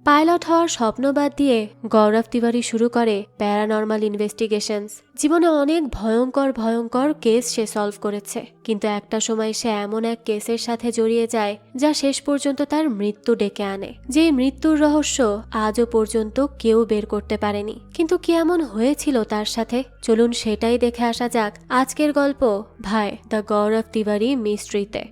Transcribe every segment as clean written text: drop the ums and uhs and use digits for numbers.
Pilot হওয়ার স্বপ্ন বাদ দিয়ে গৌরব তিওয়ারি শুরু করে প্যারানর্মাল ইনভেস্টিগেশনস। জীবনে অনেক ভয়ঙ্কর ভয়ঙ্কর কেস সে সলভ করেছে, কিন্তু একটা সময় সে এমন এক কেসের সাথে জড়িয়ে যায় যা শেষ পর্যন্ত তার মৃত্যু ডেকে আনে। যে মৃত্যুর রহস্য আজও পর্যন্ত কেউ বের করতে পারেনি। কিন্তু কি এমন হয়েছিল তার সাথে, চলুন সেটাই দেখে আসা যাক আজকের গল্প ভাই দ্য গৌরব তিওয়ারি মিস্ট্রিতে।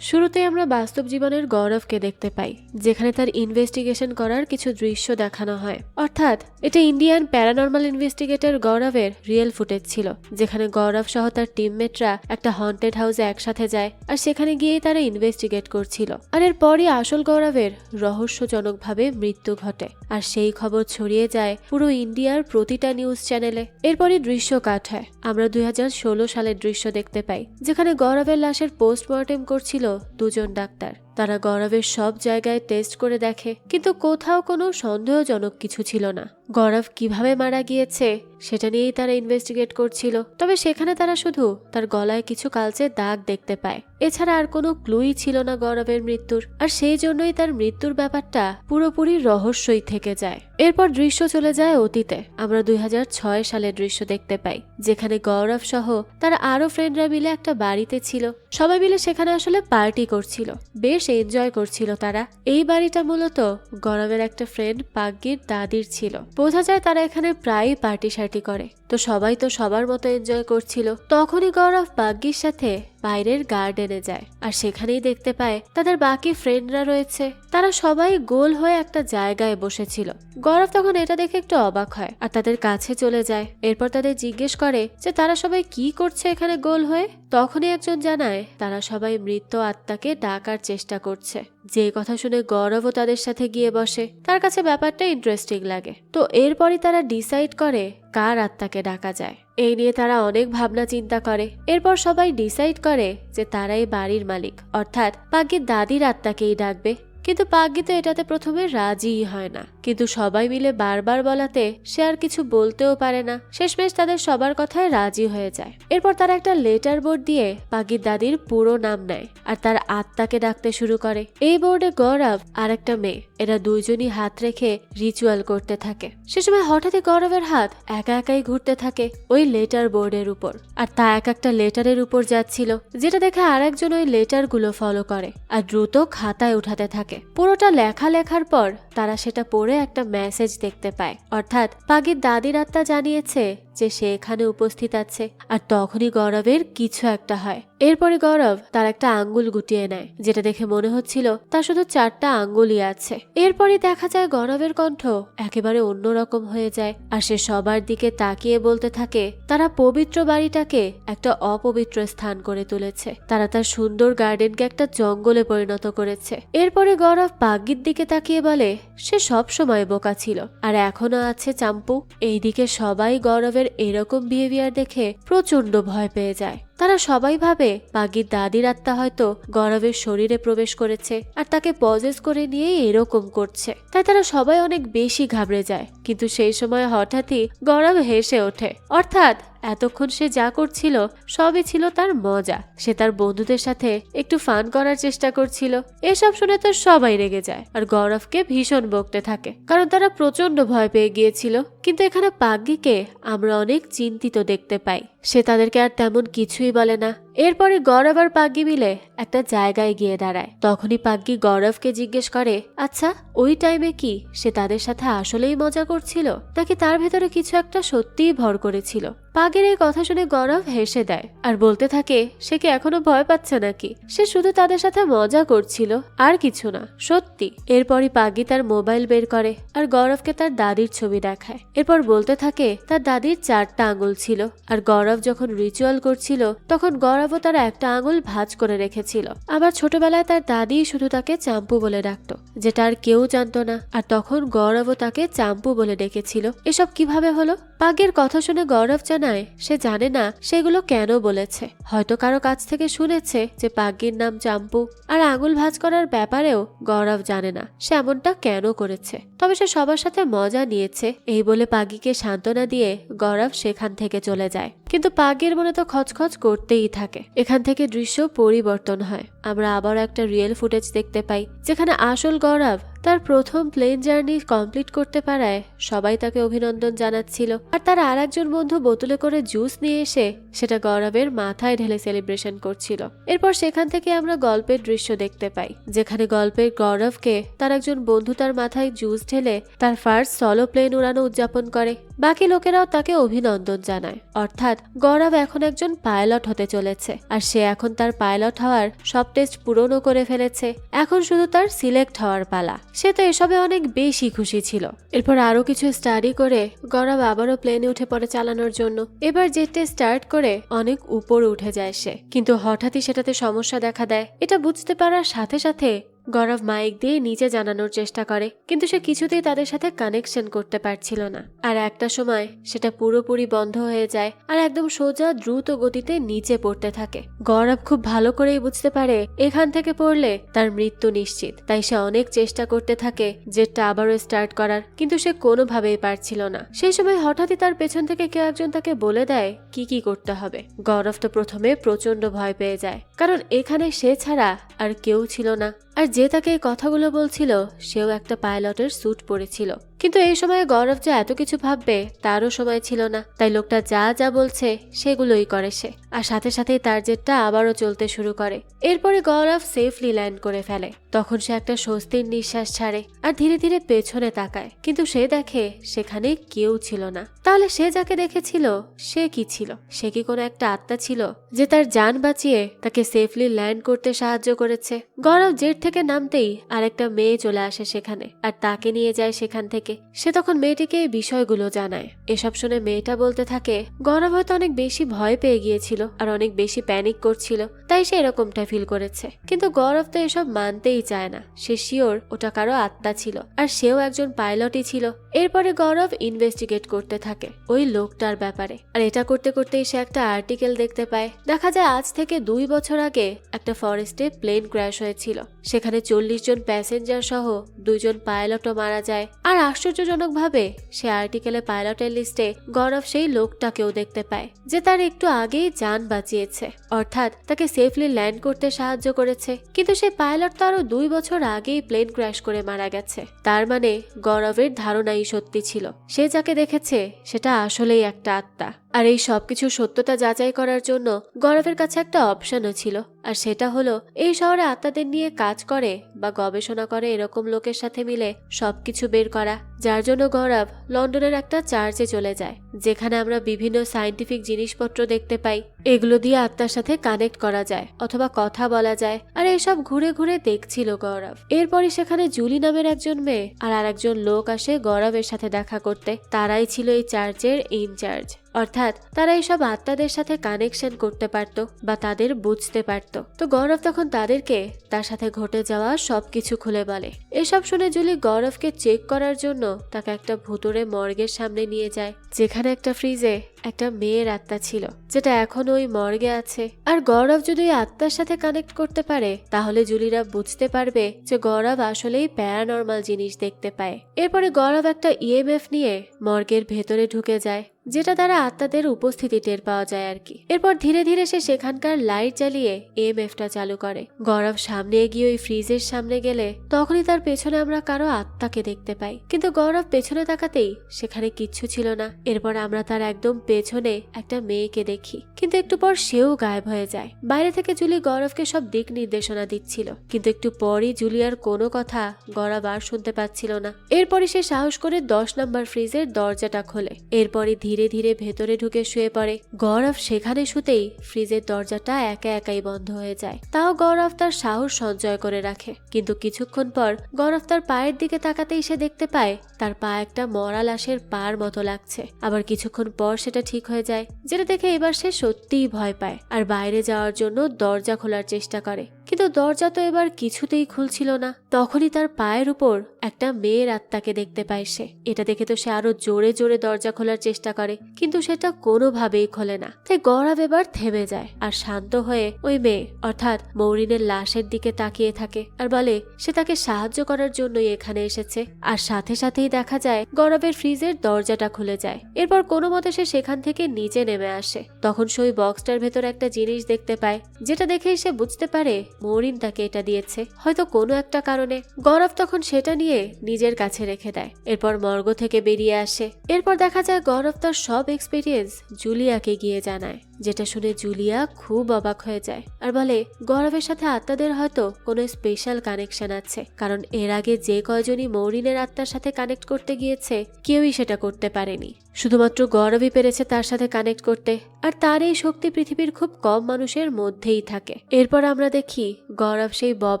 শুরুতে আমরা বাস্তব জীবনের গৌরবকে দেখতে পাই, যেখানে তার ইনভেস্টিগেশন করার কিছু দৃশ্য দেখানো হয়। অর্থাৎ এটা ইন্ডিয়ান প্যারানর্মাল ইনভেস্টিগেটর গৌরবের রিয়েল ফুটেজ ছিল, যেখানে গৌরব সহ তার টিমমেটরা একটা হন্টেড হাউসে একসাথে যায় আর সেখানে গিয়েই তারা ইনভেস্টিগেট করছিল। আর এরপরই আসল গৌরবের রহস্যজনকভাবে মৃত্যু ঘটে আর সেই খবর ছড়িয়ে যায় পুরো ইন্ডিয়ার প্রতিটা নিউজ চ্যানেলে। এরপরই দৃশ্য কাট হয়, আমরা 2016 সালের দৃশ্য দেখতে পাই, যেখানে গৌরবের লাশের পোস্টমর্টেম করছিল দুজন ডাক্তার। তারা গৌরবের সব জায়গায় টেস্ট করে দেখে, কিন্তু কোথাও কোনো সন্দেহজনক কিছু ছিল না। গৌরব কিভাবে মারা গিয়েছে সেটা নিয়েই তারা ইনভেস্টিগেট করছিল। তবে সেখানে তারা শুধু তার গলায় কিছু কালচে দাগ দেখতে পায়, এছাড়া আর কোনো ক্লুই ছিল না গৌরবের মৃত্যুর। আর সেই জন্যই তার মৃত্যুর ব্যাপারটা পুরোপুরি রহস্যই থেকে যায়। এরপর দৃশ্য চলে যায় অতীতে, আমরা 2006 সালের দৃশ্য দেখতে পাই, যেখানে গৌরব সহ তার আরো ফ্রেন্ডরা মিলে একটা বাড়িতে ছিল। সবাই মিলে সেখানে আসলে পার্টি করছিল, বেশ এনজয় করছিল তারা। এই বাড়িটা মূলত গৌরবের একটা ফ্রেন্ড পাগ্গির দাদির ছিল। বোঝা যায় তারা এখানে প্রায়ই পার্টি শার্টি করে, তো সবাই তো সবার মতো এনজয় করছিল। তখনই গৌরব পাগ্গির সাথে বাইরের গার্ডেনে যায় আর সেখানেই দেখতে পায় তাদের বাকি ফ্রেন্ডরা রয়েছে। তারা সবাই গোল হয়ে একটা জায়গায় বসেছিল। গৌরব তখন এটা দেখে একটু অবাক হয় আর তাদের কাছে চলে যায়। এরপর তাদের জিজ্ঞেস করে যে তারা সবাই কি করছে এখানে গোল হয়ে। তখনই একজন জানায় তারা সবাই মৃত আত্মাকে ডাকার চেষ্টা করছে। যে কথা শুনে গৌরবও তাদের সাথে গিয়ে বসে, তার কাছে ব্যাপারটা ইন্টারেস্টিং লাগে। তো এরপরই তারা ডিসাইড করে কার আত্মাকে ডাকা যায়। এই নিয়ে তারা অনেক ভাবনা চিন্তা করে। এরপর সবাই ডিসাইড করে যে তারাই বাড়ির মালিক, অর্থাৎ পাগ্গির দাদির আত্মাকেই ডাকবে। কিন্তু পাগ্গি তো এটাতে প্রথমে রাজিই হয় না, কিন্তু সবাই মিলে বারবার বলাতে সে আর কিছু বলতেও পারে না। শেষমেশ তাদের সবার কথায় রাজি হয়ে যায়। এরপর তারা একটা লেটার বোর্ড দিয়ে পাগ্গির দাদির পুরো নাম নেয় আর তার আত্মাকে ডাকতে শুরু করে। এই বোর্ডে গৌরব আর একটা মেয়ে, এরা দুইজনই হাত রেখে রিচুয়াল করতে থাকে। সে সময় হঠাৎই গৌরবের হাত একা একাই ঘুরতে থাকে ওই লেটার বোর্ডের উপর, আর তা এক একটা লেটারের উপর যাচ্ছিল, যেটা দেখে আরেকজন ওই লেটার গুলো ফলো করে আর দ্রুত খাতায় উঠাতে থাকে। পুরোটা লেখার পর তারা সেটা পড়ে একটা মেসেজ দেখতে পায়, অর্থাৎ পাগ্গির দাদির আত্মা জানিয়েছে যে সে এখানে উপস্থিত আছে। আর তখনই গৌরবের কিছু একটা হয়। এরপরে গৌরব তার একটা আঙ্গুল গুটিয়ে নেয়, যেটা দেখে মনে হচ্ছিল তার শুধু 4টা আঙ্গুলই আছে। এরপরই দেখা যায় গৌরবের কণ্ঠ একেবারে অন্যরকম হয়ে যায় আর সে সবার দিকে তাকিয়ে বলতে থাকে তারা পবিত্র বাড়িটাকে একটা অপবিত্র স্থান করে তুলেছে, তারা তার সুন্দর গার্ডেনকে একটা জঙ্গলে পরিণত করেছে। এরপরে গৌরব পাগ্গির দিকে তাকিয়ে বলে সে সব সময় বোকা ছিল আর এখনো আছে চাম্পু। এইদিকে সবাই গৌরবের এরকম বিহেভিয়ার দেখে প্রচন্ড ভয় পেয়ে যায়। তারা সবাই ভাবে পাগ্গির দাদির আত্মা হয়তো গৌরবের শরীরে প্রবেশ করেছে আর তাকে পজেস করে নিয়ে এরকম করছে, তাই তারা সবাই অনেক বেশি ঘাবড়ে যায়। কিন্তু সেই সময় হঠাৎই গৌরব হেসে ওঠে, অর্থাৎ এতক্ষণ সে যা করছিল সবই ছিল তার মজা। সে তার বন্ধুদের সাথে একটু ফান করার চেষ্টা করছিল। এসব শুনে তো সবাই রেগে যায় আর গৌরবকে ভীষণ বকতে থাকে, কারণ তারা প্রচন্ড ভয় পেয়ে গিয়েছিল। কিন্তু এখানে পাগ্গিকে আমরা অনেক চিন্তিত দেখতে পাই, সে তাদেরকে আর তেমন কিছুই বলে না। এরপরে গৌরব আর পাগ্গি মিলে একটা জায়গায় গিয়ে দাঁড়ায়। তখনই পাগ্গি গৌরবকে জিজ্ঞেস করে, আচ্ছা ওই টাইমে কি সে তাদের সাথে আসলেই মজা করছিল, নাকি তার ভেতরে কিছু একটা সত্যিই ভর করেছিল? পাগ্গির এই কথা শুনে গৌরব হেসে দেয় আর বলতে থাকে সে কি এখনো ভয় পাচ্ছে নাকি, সে শুধু তাদের সাথে মজা করছিল আর কিছু না, সত্যি। এরপরই পাগ্গি তার মোবাইল বের করে আর গৌরবকে তার দাদির ছবি দেখায়। এরপর বলতে থাকে তার দাদির 4টা আঙুল ছিল আর গৌরব যখন রিচুয়াল করছিল তখন গৌরবও তার একটা আঙুল ভাঁজ করে রেখেছিল। আবার ছোটবেলায় তার দাদি শুধু তাকে চাম্পু বলে ডাকতো, যেটা আর কেউ জানতো না, আর তখন গৌরবও তাকে চাম্পু বলে ডেকেছিল। এসব কিভাবে হলো? পাগ্গির কথা শুনে গৌরব জানায় সে জানে না সেগুলো কেন বলেছে, হয়তো কারো কাছ থেকে শুনেছে যে পাগ্গির নাম চাম্পু। আর আঙুল ভাঁজ করার ব্যাপারেও গৌরব জানে না সে এমনটা কেন করেছে, তবে সে সবার সাথে মজা নিয়েছে। এই বলে পাগ্গিকে সান্ত্বনা দিয়ে গৌরব সেখান থেকে চলে যায়। কিন্তু পাগ্গির মনে তো খচখচ করতেই থাকে। এখান থেকে দৃশ্য পরিবর্তন হয়, আমরা আবার একটা রিয়েল ফুটেজ দেখতে পাই, যেখানে আসল গৌরব তার প্রথম প্লেন জার্নি কমপ্লিট করতে পারায় সবাই তাকে অভিনন্দন জানাচ্ছিল, আর তার আর একজন বন্ধু বোতলে করে জুস নিয়ে এসে সেটা গৌরবের মাথায় ঢেলে সেলিব্রেশন করছিল। এরপর সেখান থেকে আমরা গল্পের দৃশ্য দেখতে পাই, যেখানে গল্পের গৌরবকে তার একজন বন্ধু তার মাথায় জুস ঢেলে তার ফার্স্ট সলো প্লেন উড়ানো উদযাপন করে। বাকি লোকেরাও তাকে অভিনন্দন জানায়, অর্থাৎ গৌরব এখন একজন পাইলট হতে চলেছে, আর সে এখন তার পাইলট হওয়ার সব টেস্ট পূরণও করে ফেলেছে। এখন শুধু তার সিলেক্ট হওয়ার পালা। সে তো এসবে অনেক বেশি খুশি ছিল। এরপর আরো কিছু স্টাডি করে গৌরব আবারও প্লেনে উঠে পড়ে চালানোর জন্য। এবার জেটে স্টার্ট করে অনেক উপরে উঠে যায় সে, কিন্তু হঠাৎই সেটাতে সমস্যা দেখা দেয়। এটা বুঝতে পারার সাথে সাথে গৌরব মাইক দিয়ে নিচে জানানোর চেষ্টা করে, কিন্তু সে কিছুতেই তাদের সাথে কানেকশন করতে পারছিল না। আর একটা সময় সেটা পুরোপুরি বন্ধ হয়ে যায় আর একদম সোজা দ্রুত গতিতে নিচে পড়তে থাকে। গৌরব খুব ভালো করেই বুঝতে পারে এখান থেকে পড়লে তার মৃত্যু নিশ্চিত, তাই সে অনেক চেষ্টা করতে থাকে জেটটা আবারও স্টার্ট করার, কিন্তু সে কোনোভাবেই পারছিল না। সেই সময় হঠাৎই তার পেছন থেকে কেউ একজন তাকে বলে দেয় কি করতে হবে। গৌরব তো প্রথমে প্রচন্ড ভয় পেয়ে যায়, কারণ এখানে সে ছাড়া আর কেউ ছিল না। আর যে তাকে এই কথাগুলো বলছিল সেও একটা পাইলটের স্যুট পরেছিল। কিন্তু এই সময় গৌরব যে এত কিছু ভাববে তারও সময় ছিল না, তাই লোকটা যা যা বলছে সেগুলোই করে সে। আর সাথে সাথেই তার জেটটা আবারও চলতে শুরু করে। এরপরে গৌরব সেফলি ল্যান্ড করে ফেলে। তখন সে একটা স্বস্তির নিঃশ্বাস ছাড়ে আর ধীরে ধীরে পেছনে তাকায়, কিন্তু সে দেখে সেখানে কেউ ছিল না। তাহলে সে যাকে দেখেছিল সে কি ছিল? সে কি কোনো একটা আত্মা ছিল যে তার জান বাঁচিয়ে তাকে সেফলি ল্যান্ড করতে সাহায্য করেছে? গৌরব জেট থেকে নামতেই আরেকটা মেয়ে চলে আসে সেখানে, আর তাকে নিয়ে যায় সেখান থেকে। সে তখন মেয়েটিকে এই বিষয়গুলো জানায়। এসব শুনে মেয়েটা বলতে থাকে গৌরব হয়তো অনেক বেশি ভয় পেয়ে গিয়েছিল আর অনেক বেশি প্যানিক করছিল, তাই সে এরকমটা ফিল করেছে। কিন্তু গৌরব তো এসব মানতেই চায় না। সে শিওর ওটা কারো আত্মা ছিল, আর সেও একজন পাইলটই ছিল। এরপরে গৌরব ইনভেস্টিগেট করতে থাকে ওই লোকটার ব্যাপারে, আর এটা করতে করতেই সে একটা আর্টিকেল দেখতে পায়। দেখা যায় আজ থেকে 2 বছর আগে একটা ফরেস্টে প্লেন ক্র্যাশ হয়েছিল। সেখানে 40 জন প্যাসেঞ্জার সহ 2 জন পাইলটও মারা যায়। আর আশ্চর্যজনকভাবে সে আর্টিকেলে পাইলটের লিস্টে গৌরব সেই লোকটাকেও দেখতে পায় যে তার একটু আগেই জান বাঁচিয়েছে, অর্থাৎ তাকে সেফলি ল্যান্ড করতে সাহায্য করেছে। কিন্তু সেই পাইলট তো আরো 2 বছর আগেই প্লেন ক্র্যাশ করে মারা গেছে। তার মানে গৌরবের ধারণাই সত্যি ছিল, সে যাকে দেখেছে সেটা আসলেই একটা আত্মা। আর এই সবকিছু সত্যতা যাচাই করার জন্য গৌরবের কাছে একটা অপশনও ছিল, আর সেটা হলো এই শহরে আত্মাদের নিয়ে কাজ করে বা গবেষণা করে এরকম লোকের সাথে মিলে সবকিছু বের করা। যার জন্য গৌরব লন্ডনের একটা চার্চে চলে যায়, যেখানে আমরা বিভিন্ন সায়েন্টিফিক জিনিসপত্র দেখতে পাই। এগুলো দিয়ে আত্মার সাথে কানেক্ট করা যায় অথবা কথা বলা যায়, আর এসব ঘুরে ঘুরে দেখছিল গৌরব। এরপরই সেখানে জুলি নামের একজন মেয়ে আর আরেকজন লোক আসে গৌরবের সাথে দেখা করতে। তারাই ছিল এই চার্চের ইনচার্জ, অর্থাৎ তারা এইসব আত্মাদের সাথে কানেকশন করতে পারত বা তাদের বুঝতে পারত। তো গৌরব তখন তাদেরকে তার সাথে ঘটে যাওয়া সবকিছু খুলে বলে। এসব শুনে জুলি গৌরবকে চেক করার জন্য তাকে একটা ভুতুড়ে মর্গের সামনে নিয়ে যায়, যেখানে একটা ফ্রিজে একটা মেয়ের আত্মা ছিল, যেটা এখন ওই মর্গে আছে। আর গৌরব যদি ওই আত্মার সাথে কানেক্ট করতে পারে তাহলে জুলিরা বুঝতে পারবে যে গৌরব আসলেই প্যারানর্মাল জিনিস দেখতে পায়। এরপরে গৌরব একটা ইএমএফ নিয়ে মর্গের ভেতরে ঢুকে যায়, যেটা দ্বারা আত্মাদের উপস্থিতি টের পাওয়া যায় আর কি। এরপর ধীরে ধীরে সে সেখানকার লাইট জ্বালিয়ে ইএমএফটা চালু করে। গৌরব সামনে এগিয়ে ওই ফ্রিজের সামনে গেলে তখনই তার পেছনে আমরা কারো আত্মাকে দেখতে পাই, কিন্তু গৌরব পেছনে তাকাতেই সেখানে কিচ্ছু ছিল না। এরপর আমরা তার একদম পেছনে একটা মেয়েকে দেখি, কিন্তু একটু পর সেও গায়েব হয়ে যায়। বাইরে থেকে জুলি গৌরবকে সব দিক নির্দেশনা দিচ্ছিল, কিন্তু একটু পরই জুলিয়ার কোনো কথা গৌরব আর শুনতে পাচ্ছিল না। এরপরই সে সাহস করে 10 নম্বর ফ্রিজের দরজাটা খোলে। এরপরই ধীরে ধীরে ভেতরে ঢুকে শুয়ে পড়ে। গৌরব সেখানে শুতেই ফ্রিজের দরজাটা একা একাই বন্ধ হয়ে যায়। তাও গৌরব তার সাহস সঞ্চয় করে রাখে, কিন্তু কিছুক্ষণ পর গৌরব তার পায়ের দিকে তাকাতেই সে দেখতে পায় তার পা একটা মরা লাশের পার মতো লাগছে। আবার কিছুক্ষণ পর সেটা ঠিক হয়ে যায়, যেটা দেখে এবার সে সত্যিই ভয় পায় আর বাইরে যাওয়ার জন্য দরজা খোলার চেষ্টা করে, কিন্তু দরজা তো এবার কিছুতেই খুলছিল না। তখনই তার পায়ের উপর একটা মেয়ের আত্মাকে দেখতে পায় সে। এটা দেখে তো সে আরো জোরে জোরে দরজা খোলার চেষ্টা করে, কিন্তু সেটা কোনোভাবেই খোলে না। তাই গৌরব এবার থেমে যায় আর শান্ত হয়ে ওই মেয়ে অর্থাৎ মৌরিনের লাশের দিকে তাকিয়ে থাকে আর বলে সে তাকে সাহায্য করার জন্যই এখানে এসেছে। আর সাথে সাথেই দেখা যায় গৌরবের ফ্রিজের দরজাটা খুলে যায়। এরপর কোনো মতে সে সেখান থেকে নিচে নেমে আসে। তখন সে ওই বক্সটার ভেতর একটা জিনিস দেখতে পায়, যেটা দেখেই সে বুঝতে পারে মৌরিন তাকে এটা দিয়েছে, হয়তো কোনো একটা কারণে। গৌরব তখন সেটা নিয়ে নিজের কাছে রেখে দেয়। এরপর মর্গ থেকে বেরিয়ে আসে। এরপর দেখা যায় গৌরব তার সব এক্সপিরিয়েন্স জুলিয়াকে গিয়ে জানায়, যেটা শুনে জুলিয়া খুব অবাক হয়ে যায় আর বলে গৌরবের সাথে আত্মাদের হয়তো কোনো স্পেশাল কানেকশন আছে, কারণ এর আগে যে কয়জনই মৌরিনের আত্মার সাথে কানেক্ট করতে গিয়েছে কেউই সেটা করতে পারেনি, শুধুমাত্র গৌরবই পেরেছে তার সাথে কানেক্ট করতে। আর তার এই শক্তি পৃথিবীর খুব কম মানুষের মধ্যেই থাকে। এরপর আমরা দেখি গৌরব সেই বব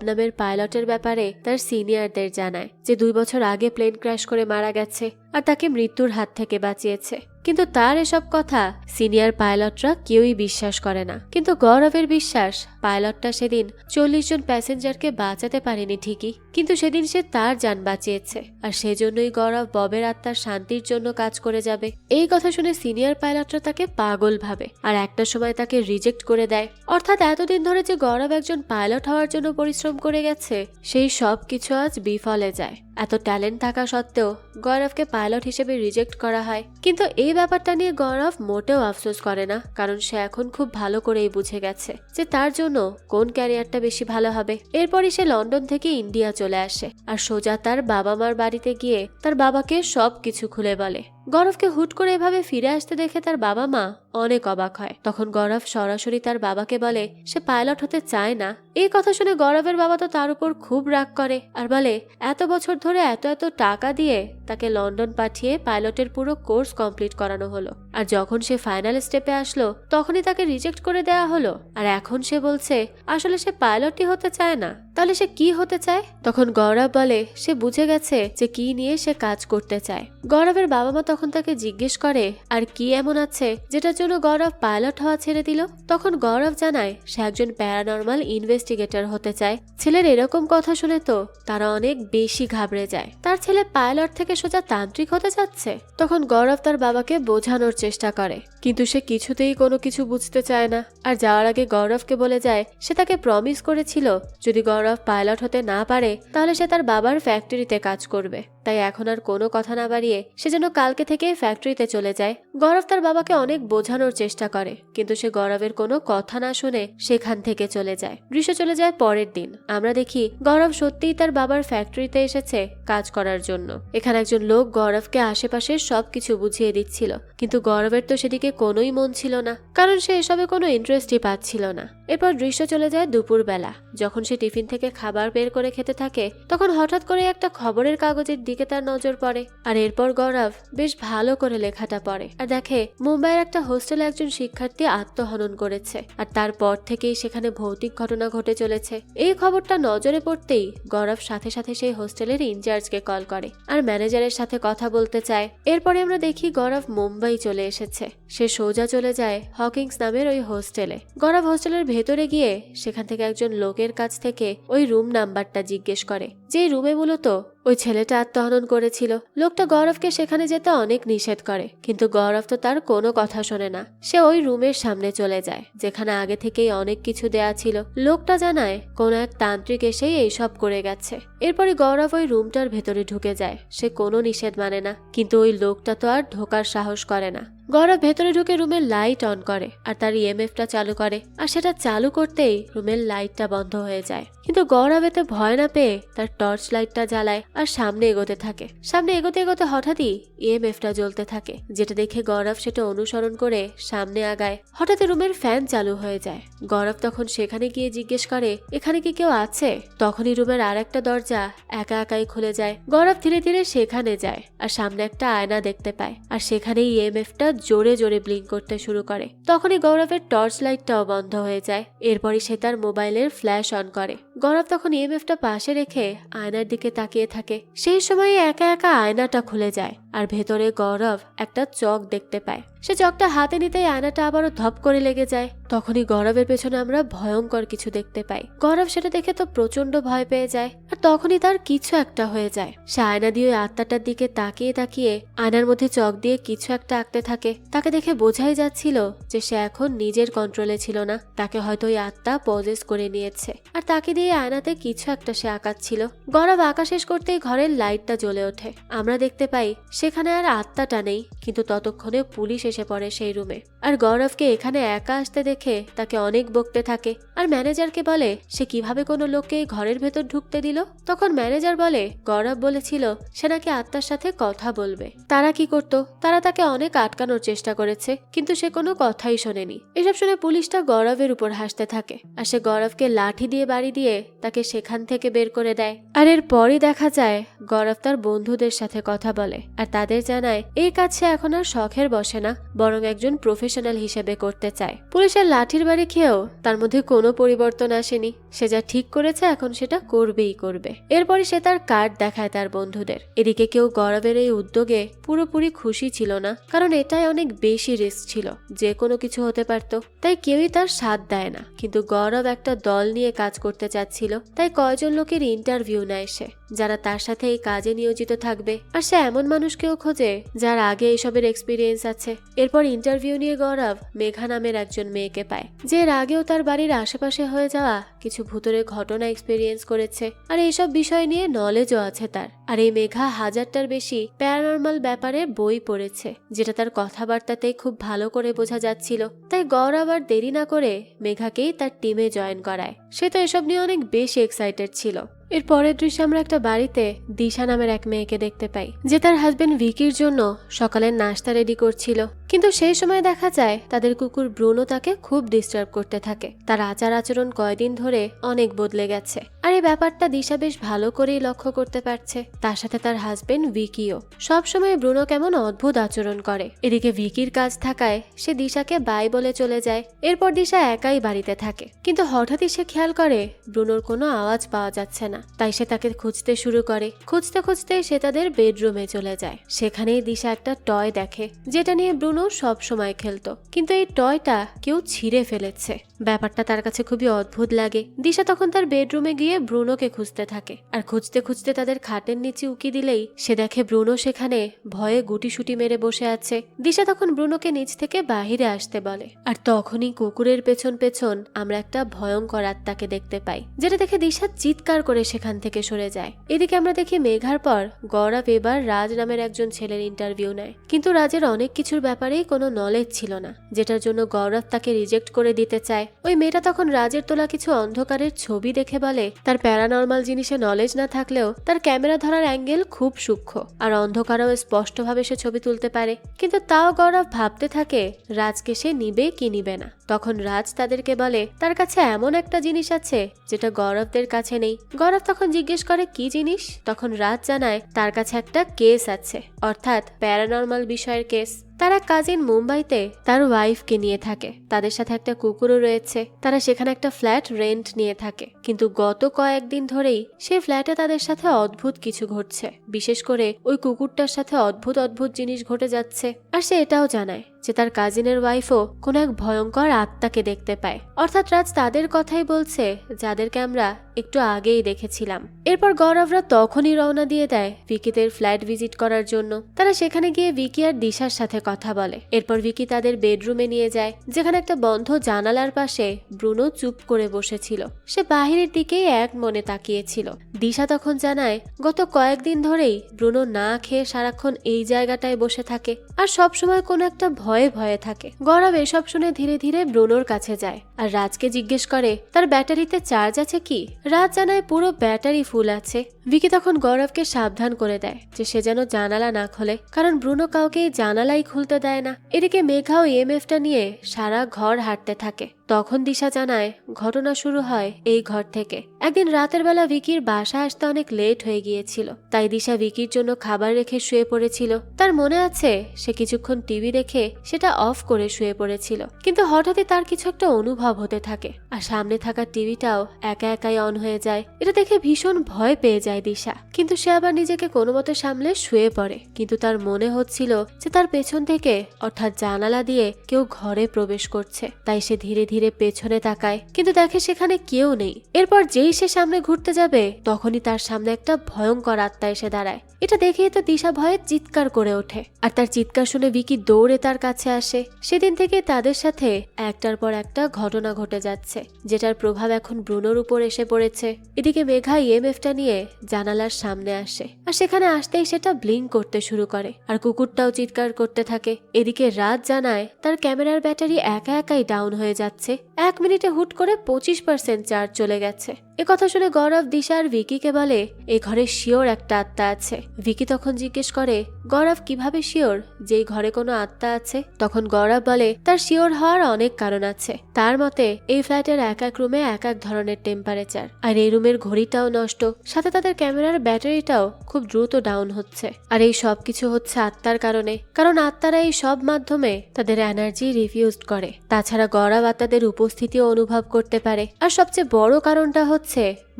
নামের পাইলটের ব্যাপারে তার সিনিয়রদের জানায় যে 2 বছর আগে প্লেন ক্র্যাশ করে মারা গেছে আর তাকে মৃত্যুর হাত থেকে বাঁচিয়েছে। কিন্তু তার এসব কথা সিনিয়র পাইলটরা কেউই বিশ্বাস করে না। কিন্তু গৌরবের বিশ্বাস পাইলটটা সেদিন 40 জন প্যাসেঞ্জারকে বাঁচাতে পারেনি ঠিকই, কিন্তু সেদিন সে তার যান বাঁচিয়েছে আর সেজন্যই গৌরব ববের আত্মার শান্তির জন্য কাজ করে যাবে। এই কথা শুনে সিনিয়র পাইলটরা তাকে পাগল ভাবে আর একটা সময় তাকে রিজেক্ট করে দেয়। অর্থাৎ এতদিন ধরে যে গৌরব একজন পাইলট হওয়ার জন্য পরিশ্রম করে গেছে সেই সব কিছু আজ বিফলে যায়। এত ট্যালেন্ট থাকা সত্ত্বেও গৌরবকে পাইলট হিসেবে রিজেক্ট করা হয়। কিন্তু এই ব্যাপারটা নিয়ে গৌরব মোটেও আফসোস করে না, কারণ সে এখন খুব ভালো করেই বুঝে গেছে যে তার জন্য কোন ক্যারিয়ারটা বেশি ভালো হবে। এরপরই সে লন্ডন থেকে ইন্ডিয়া চলে আসে আর সোজা তার বাবা মার বাড়িতে গিয়ে তার বাবাকে সব কিছু খুলে বলে। গৌরবকে হুট করে এভাবে ফিরে আসতে দেখে তার বাবা মা অনেক অবাক হয়। তখন গৌরব সরাসরি তার বাবাকে বলে সে পাইলট হতে চায় না। এই কথা শুনে গৌরবের বাবা তো তার উপর খুব রাগ করে আর বলে এত বছর ধরে এত এত টাকা দিয়ে তাকে লন্ডন পাঠিয়ে পাইলটের পুরো কোর্স কমপ্লিট করানো হলো, আর যখন সে ফাইনাল স্টেপে আসলো তখনই তাকে রিজেক্ট করে দেয়া হলো, আর এখন সে বলছে আসলে সে পাইলটই হতে চায় না, তাহলে সে কি হতে চায়? তখন গৌরব বলে সে বুঝে গেছে যে কি নিয়ে সে কাজ করতে চায়। গৌরবের বাবা মা তখন তাকে জিজ্ঞেস করে আর কি এমন আছে যেটার জন্য গৌরব পাইলট হওয়া ছেড়ে দিল। তখন গৌরব জানায় সে একজন প্যারানর্মাল ইনভেস্টিগেটর হতে চায়। ছেলের এরকম কথা শুনে তো তারা অনেক বেশি ঘাবড়ে যায়, তার ছেলে পাইলট থেকে সোজা তান্ত্রিক হতে যাচ্ছে। তখন গৌরব তার বাবাকে বোঝানোর চেষ্টা করে, কিন্তু সে কিছুতেই কোনো কিছু বুঝতে চায় না। আর যাওয়ার আগে গৌরবকে বলে যায় সে তাকে প্রমিস করেছিল যদি গৌরব পাইলট হতে না পারে তাহলে সে তার বাবার ফ্যাক্টরিতে কাজ করবে। তাই এখন আর কোনো কথা না বাড়িয়ে সে যেন কালকে থেকে ফ্যাক্টরিতে চলে যায়। গৌরব তার বাবাকে অনেক বোঝানোর চেষ্টা করে, কিন্তু সে গৌরবের কোনো কথা না শুনে সেখান থেকে চলে যায়। দৃশ্য চলে যায় পরের দিন। আমরা দেখি গৌরব সত্যিই তার বাবার ফ্যাক্টরিতে এসেছে কাজ করার জন্য। এখানে একজন লোক গৌরবকে আশেপাশে সবকিছু বুঝিয়ে দিচ্ছিল, কিন্তু গৌরবের তো সেদিকে কোনোই মন ছিল না, কারণ সে এসবে কোনো ইন্টারেস্টই পাচ্ছিল না। এরপর দৃশ্য চলে যায় দুপুর বেলা। যখন সে টিফিন থেকে খাবার বের করে খেতে থাকে তখন হঠাৎ করে একটা খবরের কাগজের দিকে তার নজর পড়ে। আর এরপর গৌরব বেশ ভালো করে লেখাটা পড়ে আর দেখে মুম্বাইয়ের একটা হোস্টেলে একজন শিক্ষার্থী আত্মহনন করেছে, আর তারপর থেকেই সেখানে ভৌতিক ঘটনা ঘটে চলেছে। এই খবরটা নজরে পড়তেই গৌরব সাথে সাথে সেই হোস্টেলের ইনচার্জকে কল করে আর ম্যানেজারের সাথে কথা বলতে চায়। এরপরে আমরা দেখি গৌরব মুম্বাই চলে এসেছে। সে সোজা চলে যায় হকিংস নামের ওই হোস্টেলে। গৌরব হোস্টেলের ভেতরে গিয়ে সেখান থেকে একজন লোকের কাছ থেকে ওই রুম নাম্বারটা জিজ্ঞেস করে, যে রুমে মূলত ওই ছেলেটা আত্মহনন করেছিল। লোকটা গৌরবকে সেখানে যেতে অনেক নিষেধ করে, কিন্তু গৌরব তো তার কোনো কথা শোনে না। সে ওই রুমের সামনে চলে যায় যেখানে আগে থেকেই অনেক কিছু দেয়া ছিল। লোকটা জানায় কোন এক তান্ত্রিক এসেই এইসব করে গেছে। এরপরে গৌরব ওই রুমটার ভেতরে ঢুকে যায়। সে কোনো নিষেধ মানে না, কিন্তু ওই লোকটা তো আর ঢোকার সাহস করে না। গৌরব ভেতরে ঢুকে রুমের লাইট অন করে আর তার ইএমএফটা চালু করে, আর সেটা চালু করতেই রুমের লাইটটা বন্ধ হয়ে যায়। কিন্তু গৌরব এতে ভয় না পেয়ে তার টর্চ লাইটটা জ্বালায় আর সামনে এগোতে থাকে। সামনে এগোতে এগোতে হঠাৎই ইএমএফটা জ্বলতে থাকে, যেটা দেখে গৌরব সেটা অনুসরণ করে সামনে আগায়। হঠাৎ রুমের ফ্যান চালু হয়ে যায়। গৌরব তখন সেখানে গিয়ে জিজ্ঞেস করে এখানে কি কেউ আছে? তখনই রুমের আর একটা দরজা একা একাই খুলে যায়। গৌরব ধীরে ধীরে সেখানে যায় আর সামনে একটা আয়না দেখতে পায়, আর সেখানে ইএমএফটা জোরে জোরে ব্লিঙ্ক করতে শুরু করে। তখনই গৌরবের টর্চ লাইটটাও বন্ধ হয়ে যায়। এরপরই সে তার মোবাইলের ফ্ল্যাশ অন করে। গৌরব তখন ইএমএফটা পাশে রেখে আয়নার দিকে তাকিয়ে থাকে। সেই সময় একা একা আয়নাটা খুলে যায় আর ভেতরে গৌরব একটা চক দেখতে পায়। সে চকটা হাতে নিতেই আয়নাটা আবারও ধপ করে লেগে যায়। তখনই গৌরবের পেছনে আমরা ভয়ঙ্কর কিছু দেখতে পাই। গৌরব সেটা দেখে তো প্রচন্ড ভয় পেয়ে যায়, আর তখনই তার কিছু একটা হয়ে যায়। সে আয়না দিয়ে ওই আত্মাটার দিকে তাকিয়ে তাকিয়ে আয়নার মধ্যে চক দিয়ে কিছু একটা আঁকতে থাকে। তাকে দেখে বোঝাই যাচ্ছিল যে সে এখন নিজের কন্ট্রোলে ছিল না, তাকে হয়তো ওই আত্মা পজেস করে নিয়েছে, আর তাকে দিয়ে আয়নাতে কিছু একটা সে আঁকাচ্ছিল। গৌরব আঁকা শেষ করতেই ঘরের লাইটটা জ্বলে ওঠে। আমরা দেখতে পাই সেখানে আর আত্মাটা নেই, কিন্তু ততক্ষণে পুলিশ এসে পড়ে সেই রুমে। আর গৌরবকে এখানে একা আসতে দেখে তাকে অনেক বকতে থাকে আর ম্যানেজারকে বলে সে কিভাবে কোনো লোককে ঘরের ভেতর ঢুকতে দিল। তখন ম্যানেজার বলে গৌরব বলেছিল সে নাকি আত্মার সাথে কথা বলবে। তারা কি করত, তারা তাকে অনেক আটকানোর চেষ্টা করেছে কিন্তু সে কোনো কথাই শোনেনি। এসব শুনে পুলিশটা গৌরবের উপর হাসতে থাকে আর সে গৌরবকে লাঠি দিয়ে বাড়ি দিয়ে তাকে সেখান থেকে বের করে দেয়। আর এরপরই দেখা যায় গৌরব তার বন্ধুদের সাথে কথা বলে আর তাদের জানায় এই কাজ সে এখন আর শখের বসে না, বরং একজন প্রফেশনাল হিসেবে করতে চায়। পুলিশের লাঠির বাড়ি খেয়েও তার মধ্যে কোনো পরিবর্তন আসেনি। সে যা ঠিক করেছে এখন সেটা করবেই করবে। এরপরে সে তার কার্ড দেখায় তার বন্ধুদের। এদিকে কেউ গৌরবের এই উদ্যোগে পুরোপুরি খুশি ছিল না, কারণ এটাই অনেক বেশি রিস্ক ছিল, যে কোনো কিছু হতে পারত। তাই কেউই তার সাথ দেয় না। কিন্তু গৌরব একটা দল নিয়ে কাজ করতে চাচ্ছিল, তাই কয়জন লোকের ইন্টারভিউ নেয় সে, যারা তার সাথে এই কাজে নিয়োজিত থাকবে। আর সে এমন মানুষকেও খোঁজে যার আগে এইসবের এক্সপিরিয়েন্স আছে। এরপর ইন্টারভিউ নিয়ে গৌরব মেঘা নামের একজন মেয়েকে পায়, যে এর আগেও তার বাড়ির আশেপাশে হয়ে যাওয়া কিছু ভুতুরে ঘটনা এক্সপিরিয়েন্স করেছে আর এইসব বিষয় নিয়ে নলেজও আছে তার। আর এই মেঘা 1000টার বেশি প্যারানর্মাল ব্যাপারে বই পড়েছে, যেটা তার কথাবার্তাতেই খুব ভালো করে বোঝা যাচ্ছিল। তাই গৌরব আর দেরি না করে মেঘাকেই তার টিমে জয়েন করায়। সে তো এসব নিয়ে অনেক বেশি এক্সাইটেড ছিল। এর পরের দৃশ্যে আমরা একটা বাড়িতে দিশা নামের এক মেয়েকে দেখতে পাই, যে তার হাজবেন্ড ভিকির জন্য সকালের নাস্তা রেডি করছিল। কিন্তু সেই সময় দেখা যায় তাদের কুকুর ব্রুনো তাকে খুব ডিস্টার্ব করতে থাকে। তার আচার আচরণ কয়দিন ধরে অনেক বদলে গেছে আর এই ব্যাপারটা দিশা বেশ ভালো করেই লক্ষ্য করতে পারছে। তার সাথে তার হাজবেন্ড ভিকিও সবসময় ব্রুনো কেমন অদ্ভুত আচরণ করে। এদিকে ভিকির কাজ থাকায় সে দিশাকে বাই বলে চলে যায়। এরপর দিশা একাই বাড়িতে থাকে, কিন্তু হঠাৎই সে খেয়াল করে ব্রুনোর কোনো আওয়াজ পাওয়া যাচ্ছে না। তাই সে তাকে খুঁজতে শুরু করে। খুঁজতে খুঁজতে সে তাদের বেডরুমে চলে যায়। সেখানেই দিশা একটা টয় দেখে, যেটা নিয়ে ব্রুনো সব সময় খেলতো, কিন্তু এই টয়টা কেউ ছিঁড়ে ফেলেছে। ব্যাপারটা তার কাছে খুবই অদ্ভুত লাগে। দিশা তখন তার বেডরুমে গিয়ে ব্রুনোকে খুঁজতে থাকে আর খুঁজতে খুঁজতে তাদের খাটের নিচে উকি দিলেই সে দেখে ব্রুনো সেখানে ভয়ে গুটিসুটি মেরে বসে আছে। দিশা তখন ব্রুনোকে নিচ থেকে বাহিরে আসতে বলে আর তখনই কুকুরের পেছন পেছন আমরা একটা ভয়ঙ্কর আত্মাকে দেখতে পাই, যেটা দেখে দিশা চিৎকার করে সেখান থেকে সরে যায়। এদিকে আমরা দেখি মেঘার পর গৌরব এবার রাজ নামের একজন ছেলের ইন্টারভিউ নেয়, কিন্তু রাজের অনেক কিছুর ব্যাপারেই কোনো নলেজ ছিল না, যেটার জন্য গৌরব তাকে রিজেক্ট করে দিতে চায়। ওই মেয়েটা তখন রাজের তোলা কিছু অন্ধকারের ছবি দেখে বলে তার প্যারানর্মাল জিনিসে নলেজ না থাকলেও তার ক্যামেরা ধরার অ্যাঙ্গেল খুব সূক্ষ্ম আর অন্ধকারেও স্পষ্টভাবে সে ছবি তুলতে পারে। কিন্তু তাও গৌরব ভাবতে থাকে রাজকে সে নিবে কি নিবে না। তখন রাজ তাদেরকে বলে তার কাছে এমন একটা জিনিস আছে যেটা গৌরবদের কাছে নেই। গৌরব তখন জিজ্ঞেস করে কি জিনিস। তখন রাজ জানায় তার কাছে একটা কেস আছে, অর্থাৎ প্যারানর্মাল বিষয়ের কেস। তার এক কাজিন মুম্বাইতে তার ওয়াইফকে নিয়ে থাকে, তাদের সাথে একটা কুকুরও রয়েছে। তারা সেখানে একটা ফ্ল্যাট রেন্ট নিয়ে থাকে, কিন্তু গত কয়েকদিন ধরেই সেই ফ্ল্যাটে তাদের সাথে অদ্ভুত কিছু ঘটছে। বিশেষ করে ওই কুকুরটার সাথে অদ্ভুত অদ্ভুত জিনিস ঘটে যাচ্ছে। আর সে এটাও জানায় যে তার কাজিনের ওয়াইফও কোনো এক ভয়ঙ্কর আত্মাকে দেখতে পায়। অর্থাৎ রাজ তাদের কথাই বলছে যাদেরকে আমরা একটু আগেই দেখেছিলাম। এরপর গৌরবরা তখনই রওনা দিয়ে দেয় ভিকিদের ফ্ল্যাট ভিজিট করার জন্য। তারা সেখানে গিয়ে ভিকি আর দিশার সাথে কথা বলে। এরপর ভিকি তাদের বেডরুমে নিয়ে যায়, যেখানে একটা বন্ধ জানালার পাশে ব্রুনো চুপ করে বসেছিল। সে বাহিরের দিকেই এক মনে তাকিয়েছিল। দিশা তখন জানায় গত কয়েকদিন ধরেই ব্রুনো না খেয়ে সারাক্ষণ এই জায়গাটায় বসে থাকে আর সবসময় কোনো একটা ভয়ে ভয়ে থাকে। গৌরব এসব শুনে ধীরে ধীরে ব্রুনোর কাছে যায় আর রাজকে জিজ্ঞেস করে তার ব্যাটারিতে চার্জ আছে কি। রাজ জানায় পুরো ব্যাটারি ফুল আছে। ভিকি তখন গৌরবকে সাবধান করে দেয় যে সে যেন জানালা না খোলে, কারণ ব্রুনো কাউকে জানালাই খুলতে দেয় না। এদিকে মেঘাও ইএমএফটা নিয়ে সারা ঘর হাঁটতে থাকে। তখন দিশা জানায় ঘটনা শুরু হয় এই ঘর থেকে। একদিন রাতের বেলা ভিকির বাসা আসতে অনেক লেট হয়ে গিয়েছিল, তাই দিশা ভিকির জন্য খাবার রেখে শুয়ে পড়েছিল। তার মনে আছে সে কিছুক্ষণ টিভি দেখে সেটা অফ করে শুয়ে পড়েছিল, কিন্তু হঠাৎই তার কিছু একটা অনুভব হতে থাকে আর সামনে থাকা টিভিটাও একা একাই অন হয়ে যায়। এটা দেখে ভীষণ ভয় পেয়ে যায় দিশা, কিন্তু সে আবার নিজেকে কোনো মতে সামলে শুয়ে পড়ে। কিন্তু তার মনে হচ্ছিল যে তার পেছন থেকে অর্থাৎ জানালা দিয়ে কেউ ঘরে প্রবেশ করছে। তাই সে ধীরে ধীরে ধীরে পেছনে তাকায়, কিন্তু দেখে সেখানে কেউ নেই। এরপর যেই সে সামনে ঘুরতে যাবে তখনই তার সামনে একটা ভয়ঙ্কর আত্মা এসে দাঁড়ায়। এটা দেখেই তো দিশা ভয়ে চিৎকার করে ওঠে, আর তার চিৎকার শুনে ভিকি দৌড়ে তার কাছে আসে। সেদিন থেকে তাদের সাথে একটার পর একটা ঘটনা ঘটে যাচ্ছে, যেটার প্রভাব এখন ব্রুনোর উপর এসে পড়েছে। এদিকে মেঘা ইএমএফটা নিয়ে জানালার সামনে আসে, আর সেখানে আসতেই সেটা ব্লিঙ্ক করতে শুরু করে, আর কুকুরটাও চিৎকার করতে থাকে। এদিকে রাত জানায় তার ক্যামেরার ব্যাটারি একা একাই ডাউন হয়ে যাচ্ছে। 1 মিনিটে হুট করে 25% চার্জ চলে গেছে। কথা শুনে গৌরব দিশা আর ভিকিকে বলে এই ঘরে শিওর একটা আত্মা আছে। ভিকি তখন জিজ্ঞেস করে গৌরব কিভাবে শিওর যে এই ঘরে কোনো আত্মা আছে? তখন গৌরব বলে তার শিওর হওয়ার অনেক কারণ আছে। তার মতে এই ফ্ল্যাটের এক এক রুমে এক এক ধরনের টেম্পারেচার, আর এই রুমের ঘড়িটাও নষ্ট, সাথে তাদের ক্যামেরার ব্যাটারিটাও খুব দ্রুত ডাউন হচ্ছে। আর এই সব কিছু হচ্ছে আত্মার কারণে, কারণ আত্মারা এই সব মাধ্যমে তাদের এনার্জি রিফিউজ করে। তাছাড়া গৌরব আত্মাদের উপস্থিতিও অনুভব করতে পারে। আর সবচেয়ে বড় কারণটা হচ্ছে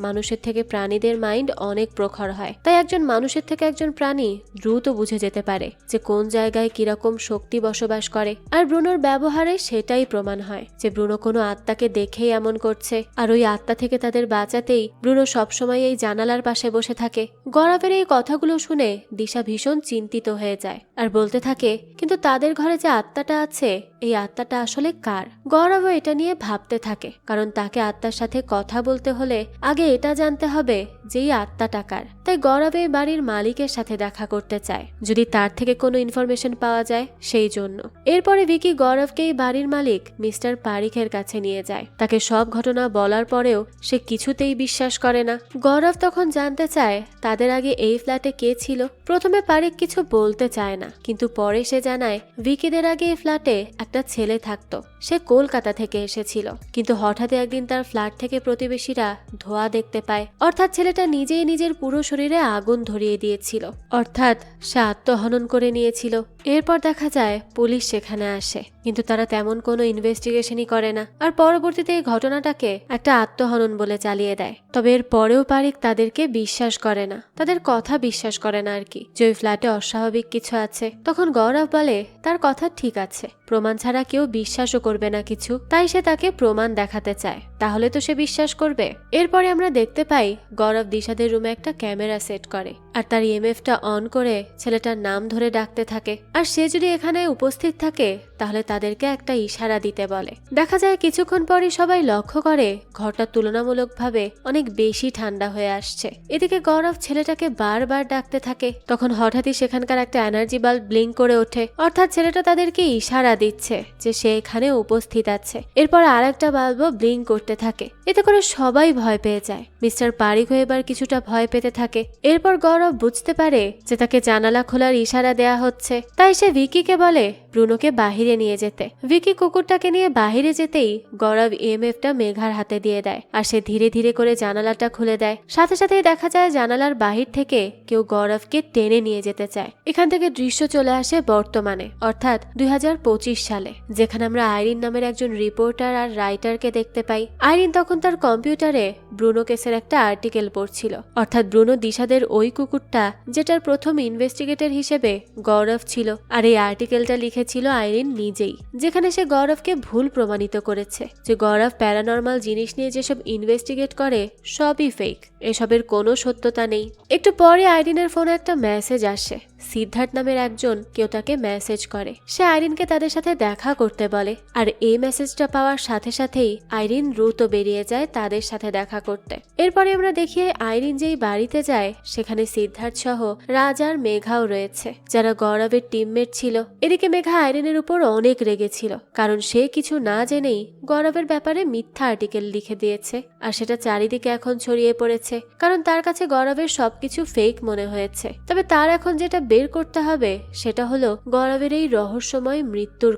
মানুষের থেকে প্রাণীদের মাইন্ড অনেক প্রখর হয়, তাই একজন মানুষের থেকে একজন প্রাণী দ্রুত বুঝে যেতে পারে যে কোন জায়গায় কিরকম শক্তি বসবাস করে। আর ব্রুনোর ব্যবহারে সেটাই প্রমাণ হয় যে ব্রুনো কোনো আত্মাকে দেখেই এমন করছে, আর ওই আত্মা থেকে তাদের বাঁচাতেই ব্রুনো সবসময় এই জানালার পাশে বসে থাকে। গৌরবের এই কথাগুলো শুনে দিশা ভীষণ চিন্তিত হয়ে যায়, আর বলতে থাকে কিন্তু তাদের ঘরে যে আত্মাটা আছে এই আত্মাটা আসলে কার? গৌরবও এটা নিয়ে ভাবতে থাকে, কারণ তাকে আত্মার সাথে কথা বলতে হলে আগে এটা জানতে হবে যে এই আত্মাটা কার। তাই গৌরব এই বাড়ির মালিকের সাথে দেখা করতে চায়, যদি তার থেকে কোনো ইনফরমেশন পাওয়া যায় সেই জন্য। এরপরে ভিকি গৌরবকে এই বাড়ির মালিক মিস্টার পারিখের কাছে নিয়ে যায়। তাকে সব ঘটনা বলার পরেও সে কিছুতেই বিশ্বাস করে না। গৌরব তখন জানতে চায় তাদের আগে এই ফ্ল্যাটে কে ছিল। প্রথমে পারিক কিছু বলতে চায় না, কিন্তু পরে সে জানায় ভিকিদের আগে এই ফ্ল্যাটে একটা ছেলে থাকতো। সে কলকাতা থেকে এসেছিল, কিন্তু হঠাৎ একদিন তার ফ্ল্যাট থেকে প্রতিবেশীরা ধোঁয়া দেখতে পায়, অর্থাৎ ছেলেটা নিজেই নিজের পুরো শরীরে আগুন ধরিয়ে দিয়েছিল, অর্থাৎ সে আত্মহনন করে নিয়েছিল। এরপর দেখা যায় পুলিশ সেখানে আসে, কিন্তু তারা তেমন কোনো ইনভেস্টিগেশনই করে না, আর পরবর্তীতে এই ঘটনাটাকে একটা আত্মহনন বলে চালিয়ে দেয়। তবে এর পরেও পারিক তাদেরকে বিশ্বাস করে না, তাদের কথা বিশ্বাস করে না আর কি, যে ওই ফ্ল্যাটে অস্বাভাবিক কিছু আছে। তখন গৌরব বলে তার কথা ঠিক আছে, প্রমাণ ছাড়া কেউ বিশ্বাসও করবে না কিছু, তাই সে তাকে প্রমাণ দেখাতে চায়, তাহলে তো সে বিশ্বাস করবে। এরপরে আমরা দেখতে পাই গৌরব দিশাদের রুমে একটা ক্যামেরা সেট করে, আর তার ইএমএফটা অন করে ছেলেটার নাম ধরে ডাকতে থাকে। আর সে যদি এখানে উপস্থিত থাকে তাহলে তাদেরকে একটা ইশারা দিতে বলে। দেখা যায় কিছুক্ষণ পরই সবাই লক্ষ্য করে ঘরটা তুলনামূলকভাবে অনেক বেশি ঠান্ডা হয়ে আসছে। এদিকে গৌরব ছেলেটাকে বারবার ডাকতে থাকে, তখন হঠাৎই সেখানকার একটা এনার্জি বাল্ব ব্লিঙ্ক করে ওঠে, অর্থাৎ ছেলেটা তাদেরকে ইশারা দিচ্ছে যে সে এখানে উপস্থিত আছে। এরপর আর একটা বাল্বও ব্লিঙ্ক করতে থাকে। এতে করে সবাই ভয় পেয়ে যায়। মিস্টার পারিকও এবার কিছুটা ভয় পেতে থাকে। এরপর গৌরব বুঝতে পারে যে তাকে জানালা খোলার ইশারা দেয়া হচ্ছে, তাই সে ভিকিকে বলে ব্রুনোকে বাহিরে নিয়ে যেতে। ভিকি কুকুরটাকে নিয়ে বাহিরে যেতেই গৌরব ইএমএফটা মেঘার হাতে দিয়ে দেয়, আর সে ধীরে ধীরে করে জানালাটা খুলে দেয়। সাথে সাথেই দেখা যায় জানালার বাহির থেকে কেউ গৌরবকে টেনে নিয়ে যেতে চায়। এখান থেকে দৃশ্য চলে আসে বর্তমানে, অর্থাৎ 2025 সালে, যেখানে আমরা আইরিন নামের একজন রিপোর্টার আর রাইটারকে দেখতে পাই। আইরিন তখন তার কম্পিউটারে ব্রুনো কেসের একটা আর্টিকেল পড়ছিল, অর্থাৎ ব্রুনো দিশাদের ওই কুকুরটা যেটার প্রথম ইনভেস্টিগেটর হিসেবে গৌরব ছিল। আর এই আর্টিকেলটা লিখেছিল আইরিন নিজেই, যেখানে সে গৌরবকে ভুল প্রমাণিত করেছে যে গৌরব প্যারানর্মাল জিনিস নিয়ে যেসব ইনভেস্টিগেট করে সবই ফেক, এসবের কোনো সত্যতা নেই। একটু পরে আইরিনের ফোনে একটা মেসেজ আসে। সিদ্ধার্থ নামের একজন কেউ তাকে মেসেজ করে, সে আইরিনকে তাদের সাথে দেখা করতে বলে। আর এই মেসেজটা পাওয়ার সাথে সাথেই আইরিন দ্রুত বেরিয়ে যায় তাদের সাথে দেখা করতে। এরপরে আমরা দেখি আইরিন যেই বাড়িতে যায় সেখানে সিদ্ধার্থ সহ রাজ আর মেঘাও রয়েছে, যারা গৌরবের টিমমেট ছিল। এদিকে মেঘা আইরিনের উপর অনেক রেগেছিল, কারণ সে কিছু না জেনেই গৌরবের ব্যাপারে মিথ্যা আর্টিকেল লিখে দিয়েছে, আর সেটা চারিদিকে এখন ছড়িয়ে পড়েছে, কারণ তার কাছে গৌরবের সবকিছু ফেক মনে হয়েছে। তবে তার এখন যেটা বের করতে হবে সেটা হলো গৌরবের এই রহস্যময় মৃত্যুর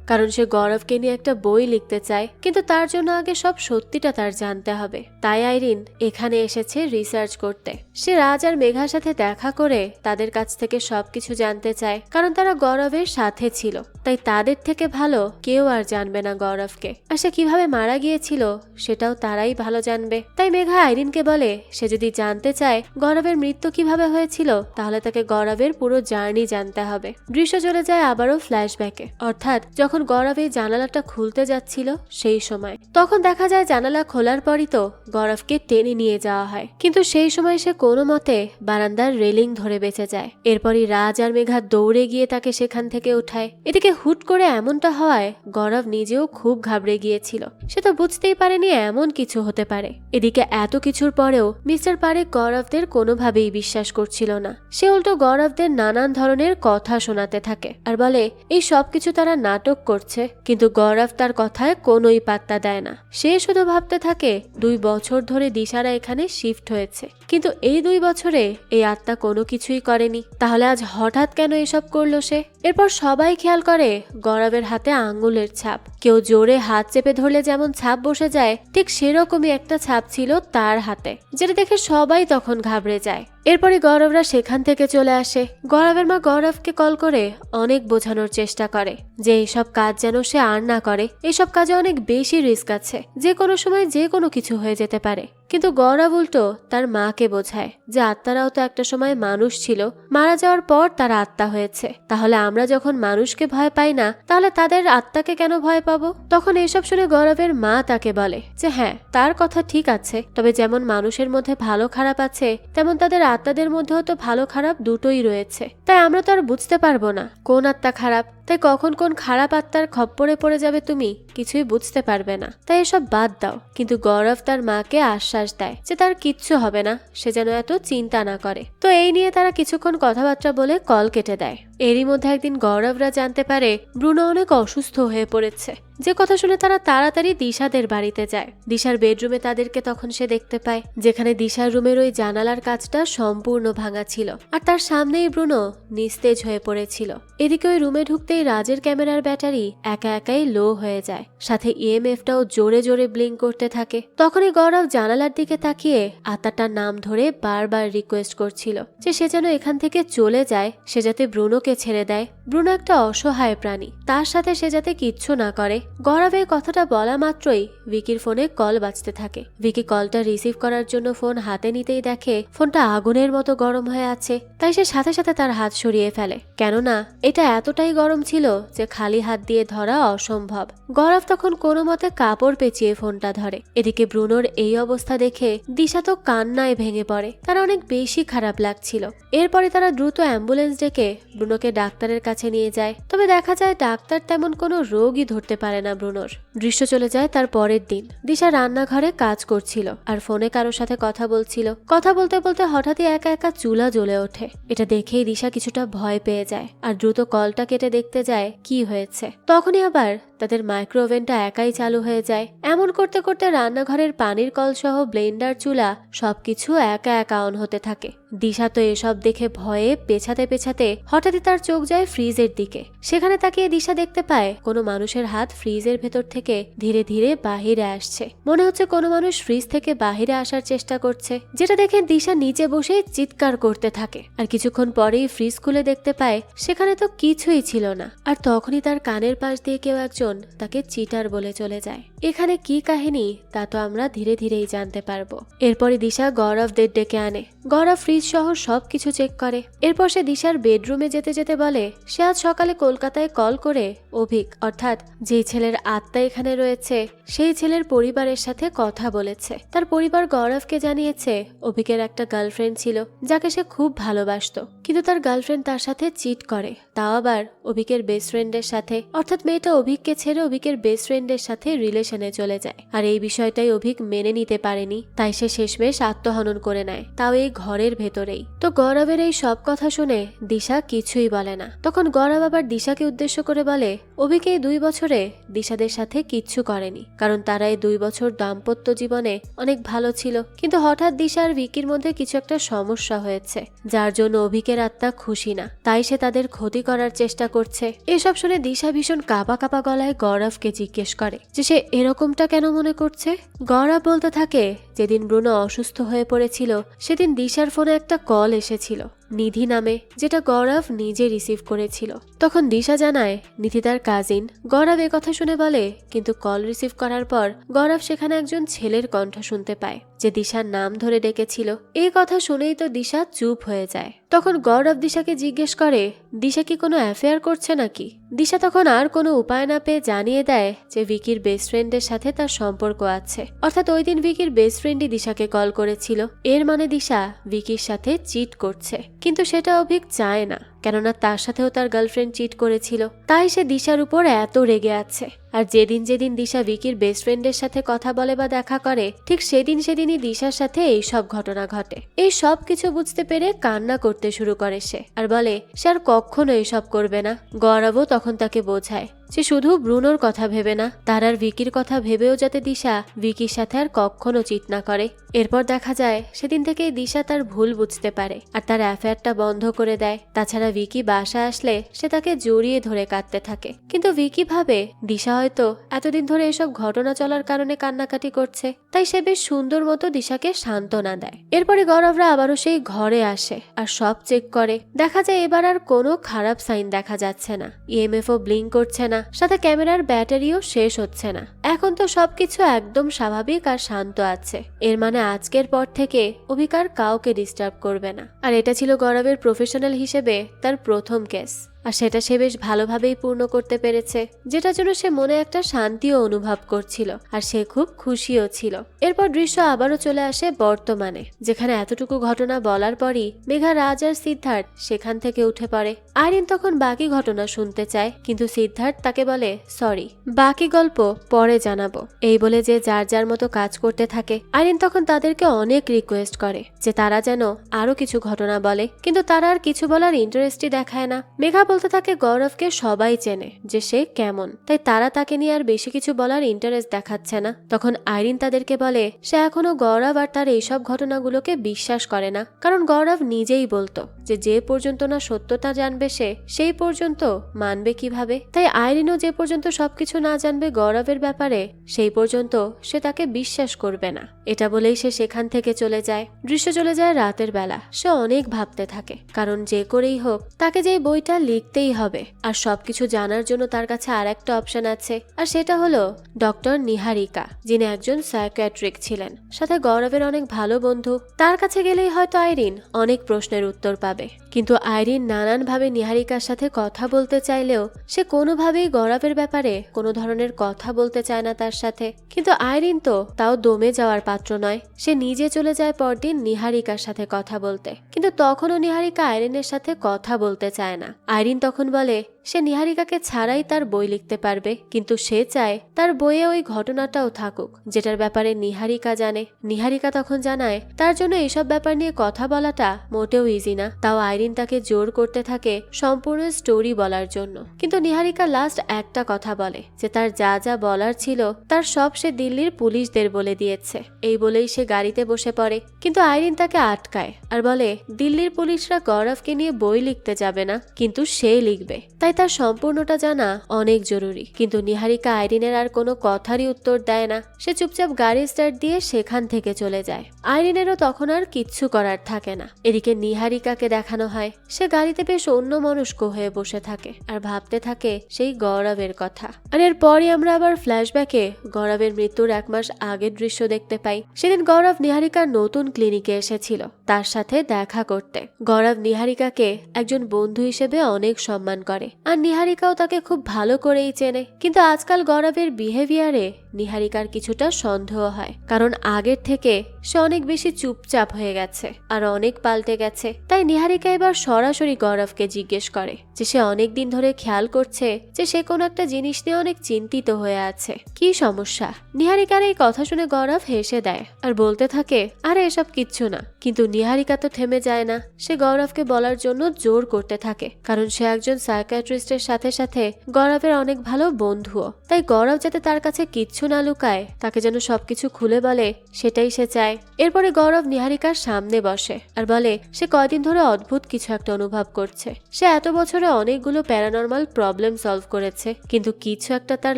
কারণ সে গৌরবকে নিয়ে একটা বই লিখতে চায়, কিন্তু তার জন্য আগে সব সত্যিটা তার জানতে হবে। তাই আইরিন এখানে এসেছে রিসার্চ করতে। সে রাজ আর মেঘার সাথে দেখা করে তাদের কাছ থেকে সবকিছু জানতে চায়, কারণ তারা গৌরবের সাথে ছিল, তাই তাদের থেকে ভালো কেউ আর জানবে না গৌরবকে। আর সে কিভাবে মারা গিয়েছিল সেটাও তারাই ভালো জানবে। তাই মেঘা আইরিনকে বলে সে যদি জানতে চায় গৌরবের মৃত্যু কিভাবে হয়েছিল তাহলে তাকে গৌরবের পুরো জার্নি জানতে হবে। দৃশ্য চলে যায় আবারও ফ্ল্যাশব্যাকে, অর্থাৎ যখন গৌরব এই জানালাটা খুলতে যাচ্ছিল সেই সময়। তখন দেখা যায় জানালা খোলার পরই তো গৌরবকে টেনে নিয়ে যাওয়া হয়, কিন্তু সেই সময় সে কোনো মতে বারান্দার রেলিং ধরে বেঁচে যায়। এরপরই রাজ আর মেঘা দৌড়ে গিয়ে তাকে সেখান থেকে উঠায়। এদিকে হুট করে এমনটা হওয়ায় গৌরব নিজেও খুব ঘাবড়ে গিয়েছিল। সে তো বুঝতেই পারেনি এমন কিছু হতে পারে। এদিকে এত কিছুর পরেও মিস্টার পারেখ গৌরবদের কোনোভাবেই বিশ্বাস করছিল না। সে উল্টো গৌরবদের নানান ধরনের কথা শোনাতে থাকে আর বলে এই সবকিছু তারা নাটক করছে, কিন্তু গৌরব তার কথায় কোনোই পাত্তা দেয় না। সে শুধু ভাবতে থাকে 2 বছর ধরে দিশারা এখানে শিফট হয়েছে, কিন্তু এই 2 বছরে এই আত্মা কোনো কিছুই করেনি, তাহলে আজ হঠাৎ কেন এসব করলো সে। এরপর সবাই খেয়াল করে গৌরবের হাতে আঙ্গুলের ছাপ। কেউ জোরে হাত চেপে ধরলে যেমন ছাপ বসে যায়, ঠিক সেরকমই একটা ছাপ ছিল তার হাতে, যেটা দেখে সবাই তখন ঘাবড়ে যায়। এরপরে গৌরবরা সেখান থেকে চলে আসে। গৌরবের মা গৌরবকে কল করে অনেক বোঝানোর চেষ্টা করে যে এইসব কাজ যেন সে আর না করে। এইসব কাজে অনেক বেশি রিস্ক আছে, যে কোনো সময় যে কোনো কিছু হয়ে যেতে পারে। কিন্তু গৌরব উল্টো তার মাকে বোঝায় যে আত্মারাও তো একটা সময় মানুষ ছিল, মারা যাওয়ার পর তারা আত্মা হয়েছে, তাহলে আমরা যখন মানুষকে ভয় পাই না, তাহলে তাদের আত্মাকে কেন ভয় পাবো। তখন এসব শুনে গৌরবের মা তাকে বলে যে হ্যাঁ, তার কথা ঠিক আছে, তবে যেমন মানুষের মধ্যে ভালো খারাপ আছে, তেমন তাদের আত্মাদের মধ্যেও তো ভালো খারাপ দুটোই রয়েছে। তাই আমরা তো আর বুঝতে পারবো না কোন আত্মা খারাপ, তাই কখন কোন খারাপ আত্মার খপ্পরে পড়ে যাবে তুমি কিছুই বুঝতে পারবে না, তাই এসব বাদ দাও। কিন্তু গৌরব তার মাকে আশ্বাস দেয় যে তার কিচ্ছু হবে না, সে যেন এত চিন্তা না করে। তো এই নিয়ে তারা কিছুক্ষণ কথাবার্তা বলে কল কেটে দেয়। এরই মধ্যে একদিন গৌরবরা জানতে পারে ব্রুনো অনেক অসুস্থ হয়ে পড়েছে, যে কথা শুনে তারা তাড়াতাড়ি দিশাদের বাড়িতে যায়। দিশার বেডরুমে তাদেরকে তখন সে দেখতে পায়, যেখানে দিশার রুমের ওই জানালার কাঁচটা সম্পূর্ণ ভাঙা ছিল আর তার সামনেই ব্রুনো নিস্তেজ হয়ে পড়েছিল। এদিকে ওই রুমে ঢুকতেই রাজের ক্যামেরার ব্যাটারি একা একাই লো হয়ে যায়, সাথে ইএমএফটাও জোরে জোরে ব্লিঙ্ক করতে থাকে। তখনই গৌরব জানালার দিকে তাকিয়ে আত্মাটার নাম ধরে বারবার রিকোয়েস্ট করছিল যে সে যেন এখান থেকে চলে যায়, সে যাতে ব্রুনোকে ছেড়ে দেয়। ব্রুনো একটা অসহায় প্রাণী, তার সাথে সে যাতে কিচ্ছু না করে। গৌরব এই কথাটা বলা মাত্রই ভিকির ফোনে কল বাজতে থাকে। ভিকি কলটা রিসিভ করার জন্য ফোন হাতে নিতেই দেখে ফোনটা আগুনের মতো গরম হয়ে আছে, তাই সে সাথে সাথে তার হাত সরিয়ে ফেলে, কেননা এটা এতটাই গরম ছিল যে খালি হাত দিয়ে ধরা অসম্ভব। গৌরব তখন কোনো মতে কাপড় পেঁচিয়ে ফোনটা ধরে। এদিকে ব্রুনোর এই অবস্থা দেখে দিশা তো কান্নায় ভেঙে পড়ে, তার অনেক বেশি খারাপ লাগছিল। এরপরে তারা দ্রুত অ্যাম্বুলেন্স ডেকে ব্রুনোকে ডাক্তারের কাছে নিয়ে যায়, তবে দেখা যায় ডাক্তার তেমন কোনো রোগই ধরতে পারে না ব্রুনোর। দৃশ্য চলে যায় তার পরের দিন। দিশা রান্নাঘরে কাজ করছিল আর ফোনে কারোর সাথে কথা বলছিল। কথা বলতে বলতে হঠাৎই একা একা চুলা জ্বলে ওঠে। এটা দেখেই দিশা কিছুটা ভয় পেয়ে যায় আর দ্রুত কলটা কেটে দেখতে যায় কি হয়েছে। তখনই আবার তাদের মাইক্রো ওভেনটা একাই চালু হয়ে যায়। এমন করতে করতে রান্নাঘরের পানির কল সহ ব্লেন্ডার, চুলা সবকিছু একা একা অন হতে থাকে। দিশা তো এসব দেখে ভয়ে পেছাতে পেছাতে হঠাৎই তার চোখ যায় ফ্রিজের দিকে। সেখানে তাকিয়ে দিশা দেখতে পায় কোনো মানুষের হাত ফ্রিজের ভেতর থেকে ধীরে ধীরে বাহিরে আসছে। মনে হচ্ছে কোনো মানুষ ফ্রিজ থেকে বাহিরে আসার চেষ্টা করছে, যেটা দেখে দিশা নিচে বসে চিৎকার করতে থাকে। আর কিছুক্ষণ পরেই ফ্রিজ খুলে দেখতে পায় সেখানে তো কিছুই ছিল না। আর তখনই তার কানের পাশ দিয়ে কেউ একজন তাকে চিটার বলে চলে যায়। এখানে কি কাহিনী তা তো আমরা ধীরে ধীরেই জানতে পারবো। এরপরে দিশা গৌরবদের ডেকে আনে। গৌরব ফ্রিজ সহ সবকিছু চেক করে। এরপর সে দিশার বেডরুমে যেতে যেতে বলে সে আজ সকালে কলকাতায় কল করে অভিক, অর্থাৎ যেই ছেলের আত্মা এখানে রয়েছে সেই ছেলের পরিবারের সাথে কথা বলেছে। তার পরিবার গৌরবকে জানিয়েছে অভিকের একটা গার্লফ্রেন্ড ছিল যাকে সে খুব ভালোবাসতো, কিন্তু তার গার্লফ্রেন্ড তার সাথে চিট করে, তাও আবার অভিকের বেস্ট ফ্রেন্ডের সাথে। অর্থাৎ মেয়েটা অভিককে ছেড়ে অভিকের বেস্ট ফ্রেন্ডের সাথে রিলেশনে চলে যায়। আর এই বিষয়টাই অভিক মেনে নিতে পারেনি, তাই সে শেষমেশ আত্মহনন করে নেয়, তাও এই ঘরের ভেতরেই। তো গৌরবের এই সব কথা শুনে দিশা কিছুই বলে না। তখন গৌরব আবার দিশাকে উদ্দেশ্য করে বলে অভিক এই 2 বছরে দিশাদের সাথে কিচ্ছু করেনি, কারণ তারা এই 2 বছর দাম্পত্য জীবনে অনেক ভালো ছিল। কিন্তু হঠাৎ দিশা আর ভিকির মধ্যে কিছু একটা সমস্যা হয়েছে, যার জন্য অভিকের আত্মা খুশি না, তাই সে তাদের ক্ষতি করার চেষ্টা করছে। এসব শুনে দিশা ভীষণ কাঁপা কাঁপা গলায় গৌরবকে জিজ্ঞেস করে যে সে এরকমটা কেন মনে করছে। গৌরব বলতে থাকে যেদিন ব্রুনো অসুস্থ হয়ে পড়েছিল সেদিন দিশার ফোনে একটা কল এসেছিল নিধি নামে, যেটা গৌরব নিজে রিসিভ করেছিল। তখন দিশা জানায় নিধি তার কাজিন। গৌরব এ কথা শুনে বলে কিন্তু কল রিসিভ করার পর গৌরব সেখানে একজন ছেলের কণ্ঠ শুনতে পায়, যে দিশার নাম ধরে ডেকেছিল। এই কথা শুনেই তো দিশা চুপ হয়ে যায়। তখন গৌরব দিশাকে জিজ্ঞেস করে দিশা কি কোনো অ্যাফেয়ার করছে নাকি। দিশা তখন আর কোনো উপায় না পেয়ে জানিয়ে দেয় যে ভিকির বেস্ট ফ্রেন্ডের সাথে তার সম্পর্ক আছে। অর্থাৎ ওই দিন ভিকির বেস্ট ফ্রেন্ডই দিশাকে কল করেছিল। এর মানে দিশা ভিকির সাথে চিট করছে, কিন্তু সেটা অভিক চায় না, কেননা তার সাথেও তার গার্লফ্রেন্ড চিট করেছিল। তাই সে দিশার উপর এত রেগে আছে। আর যেদিন যেদিন দিশা ভিকির বেস্ট ফ্রেন্ডের সাথে কথা বলে বা দেখা করে, ঠিক সেদিনই দিশার সাথে এই সব ঘটনা ঘটে। এই সব কিছু বুঝতে পেরে কান্না করতে শুরু করে সে, আর বলে সে আর কখনো এসব করবে না। গৌরবও তখন তাকে বোঝায় সে শুধু ব্রুনোর কথা ভেবে না, তার আর ভিকির কথা ভেবেও যাতে দিশা ভিকির সাথে আর কখনো চিট না করে। এরপর দেখা যায় সেদিন থেকে দিশা তার ভুল বুঝতে পারে আর তার অ্যাফেয়ারটা বন্ধ করে দেয়। তাছাড়া ভিকি বাসা আসলে সে তাকে জড়িয়ে ধরে কাঁদতে থাকে, কিন্তু ভিকি ভাবে দিশা হয়তো এতদিন ধরে এসব ঘটনা চলার কারণে কান্নাকাটি করছে, তাই সে বেশ সুন্দর মতো দিশাকে সান্ত্বনা দেয়। এরপরে গৌরবরা আবারও সেই ঘরে আসে আর সব চেক করে। দেখা যায় এবার আর কোনো খারাপ সাইন দেখা যাচ্ছে না, ইএমএফও ব্লিঙ্ক করছে না, সাথে ক্যামেরার ব্যাটারিও শেষ হচ্ছে না। এখন তো সবকিছু একদম স্বাভাবিক আর শান্ত আছে। এর মানে আজকের পর থেকে অভিকার কাউকে ডিস্টার্ব করবে না। আর এটা ছিল গৌরবের প্রফেশনাল হিসেবে তার প্রথম কেস, আর সেটা সে বেশ ভালোভাবেই পূর্ণ করতে পেরেছে, যেটার জন্য সে মনে একটা শান্তিও অনুভব করছিল আর সে খুব খুশিও ছিল। এরপর দৃশ্য আবারও চলে আসে বর্তমানে, যেখানে এতটুকু ঘটনা বলার পরই মেঘা, রাজ আর সিদ্ধার্থ সেখান থেকে উঠে পড়ে। আইরিন তখন বাকি ঘটনা শুনতে চায়, কিন্তু সিদ্ধার্থ তাকে বলে সরি, বাকি গল্প পরে জানাবো। এই বলে যে যার যার মতো কাজ করতে থাকে। আইরিন তখন তাদেরকে অনেক রিকোয়েস্ট করে যে তারা যেন আরো কিছু ঘটনা বলে, কিন্তু তারা আর কিছু বলার ইন্টারেস্টই দেখায় না। মেঘা বলতে থাকে গৌরবকে সবাই চেনে যে সে কেমন, তাই তারা তাকে নিয়ে আর বেশি কিছু বলার ইন্টারেস্ট দেখাচ্ছে না। তখন আইরিন তাদেরকে বলে সে এখনো গৌরব আর তার এইসব ঘটনাগুলোকে বিশ্বাস করে না, কারণ গৌরব নিজেই বলতো যে পর্যন্ত না সত্যতা জানবে সে, সেই পর্যন্ত মানবে কিভাবে। তাই আইরিনও যে পর্যন্ত সবকিছু না জানবে গৌরবের ব্যাপারে, সেই পর্যন্ত সে তাকে বিশ্বাস করবে না। এটা বলেই সে সেখান থেকে চলে যায়। দৃশ্য চলে যায় রাতের বেলা। সে অনেক ভাবতে থাকে, কারণ যে করেই হোক তাকে যে বইটা লিখতেই হবে, আর সবকিছু জানার জন্য তার কাছে আর একটা অপশন আছে, আর সেটা হলো ডক্টর নিহারিকা, যিনি একজন সাইকিয়াট্রিক ছিলেন, সাথে গৌরবের অনেক ভালো বন্ধু। তার কাছে গেলেই হয়তো আইরিন অনেক প্রশ্নের উত্তর পাবে। কিন্তু আইরিন নানানভাবে নিহারিকার সাথে কথা বলতে চাইলেও সে কোনোভাবেই গৌরবের ব্যাপারে কোনো ধরনের কথা বলতে চায় না তার সাথে। কিন্তু আইরিন তো তাও দমে যাওয়ার পাত্র নয়। সে নিজে চলে যায় পরদিন নিহারিকার সাথে কথা বলতে, কিন্তু তখনও নিহারিকা আইরিনের সাথে কথা বলতে চায় না। আইরিন তখন বলে সে নিহারিকাকে ছাড়াই তার বই লিখতে পারবে, কিন্তু সে চায় তার বইয়ে ওই ঘটনাটাও থাকুক যেটার ব্যাপারে নিহারিকা জানে। নিহারিকা তখন জানায় তার জন্য এইসব ব্যাপার নিয়ে কথা বলাটা মোটেও ইজি না, তাও আইরিন তাকে জোর করতে থাকে সম্পূর্ণ স্টোরি বলার জন্য। কিন্তু নিহারিকা লাস্ট একটা কথা বলে যে তার যা যা বলার ছিল তার সব সে দিল্লির পুলিশদের বলে দিয়েছে। এই বলেই সে গাড়িতে বসে পড়ে, কিন্তু আইরিন তাকে আটকায় আর বলে দিল্লির পুলিশরা গৌরবকে নিয়ে বই লিখতে যাবে না, কিন্তু সে লিখবে, তাই তার সম্পূর্ণটা জানা অনেক জরুরি। কিন্তু নিহারিকা আইরিনের আর কোনো কথারই উত্তর দেয় না। সে চুপচাপ গাড়ি স্টার্ট দিয়ে সেখান থেকে চলে যায়। আইরিনেরও তখন আর কিচ্ছু করার থাকে না। এদিকে নিহারিকাকে দেখানো হয় সে গাড়িতে বেশ অন্যমনস্ক হয়ে বসে থাকে আর ভাবতে থাকে সেই গৌরবের কথা। আর এরপরই আমরা আবার ফ্ল্যাশব্যাকে গৌরবের মৃত্যুর 1 মাস আগের দৃশ্য দেখতে পাই। সেদিন গৌরব নিহারিকার নতুন ক্লিনিকে এসেছিল তার সাথে দেখা করতে। গৌরব নিহারিকাকে একজন বন্ধু হিসেবে অনেক সম্মান করে, আর নিহারিকাও তাকে খুব ভালো করেই চেনে। কিন্তু আজকাল গৌরবের বিহেভিয়ারে নিহারিকার কিছুটা সন্দেহ হয়, কারণ আগের থেকে সে অনেক বেশি চুপচাপ হয়ে গেছে আর অনেক পাল্টে গেছে। তাই নিহারিকা এবার সরাসরি গৌরবকে জিজ্ঞেস করে যে সে অনেকদিন ধরে খেয়াল করছে যে সে কোনো একটা জিনিস নিয়ে অনেক চিন্তিত হয়ে আছে, কি সমস্যা। নিহারিকার এই কথা শুনে গৌরব হেসে দেয় আর বলতে থাকে আরে এসব কিচ্ছু না। কিন্তু নিহারিকা তো থেমে যায় না, সে গৌরবকে বলার জন্য জোর করতে থাকে, কারণ সে একজন সাইকিয়াট্রিস্টের সাথে সাথে গৌরবের অনেক ভালো বন্ধুও। তাই গৌরব যাতে তার কাছে কিচ্ছু না লুকায়, তাকে যেন সবকিছু খুলে বলে, সেটাই সে চায়। এরপরে গৌরব নিহারিকার সামনে বসে আর বলে সে কয়দিন ধরে অদ্ভুত কিছু একটা অনুভব করছে। সে এত বছরে অনেকগুলো প্যারানর্মাল প্রবলেম সলভ করেছে, কিন্তু কিছু একটা তার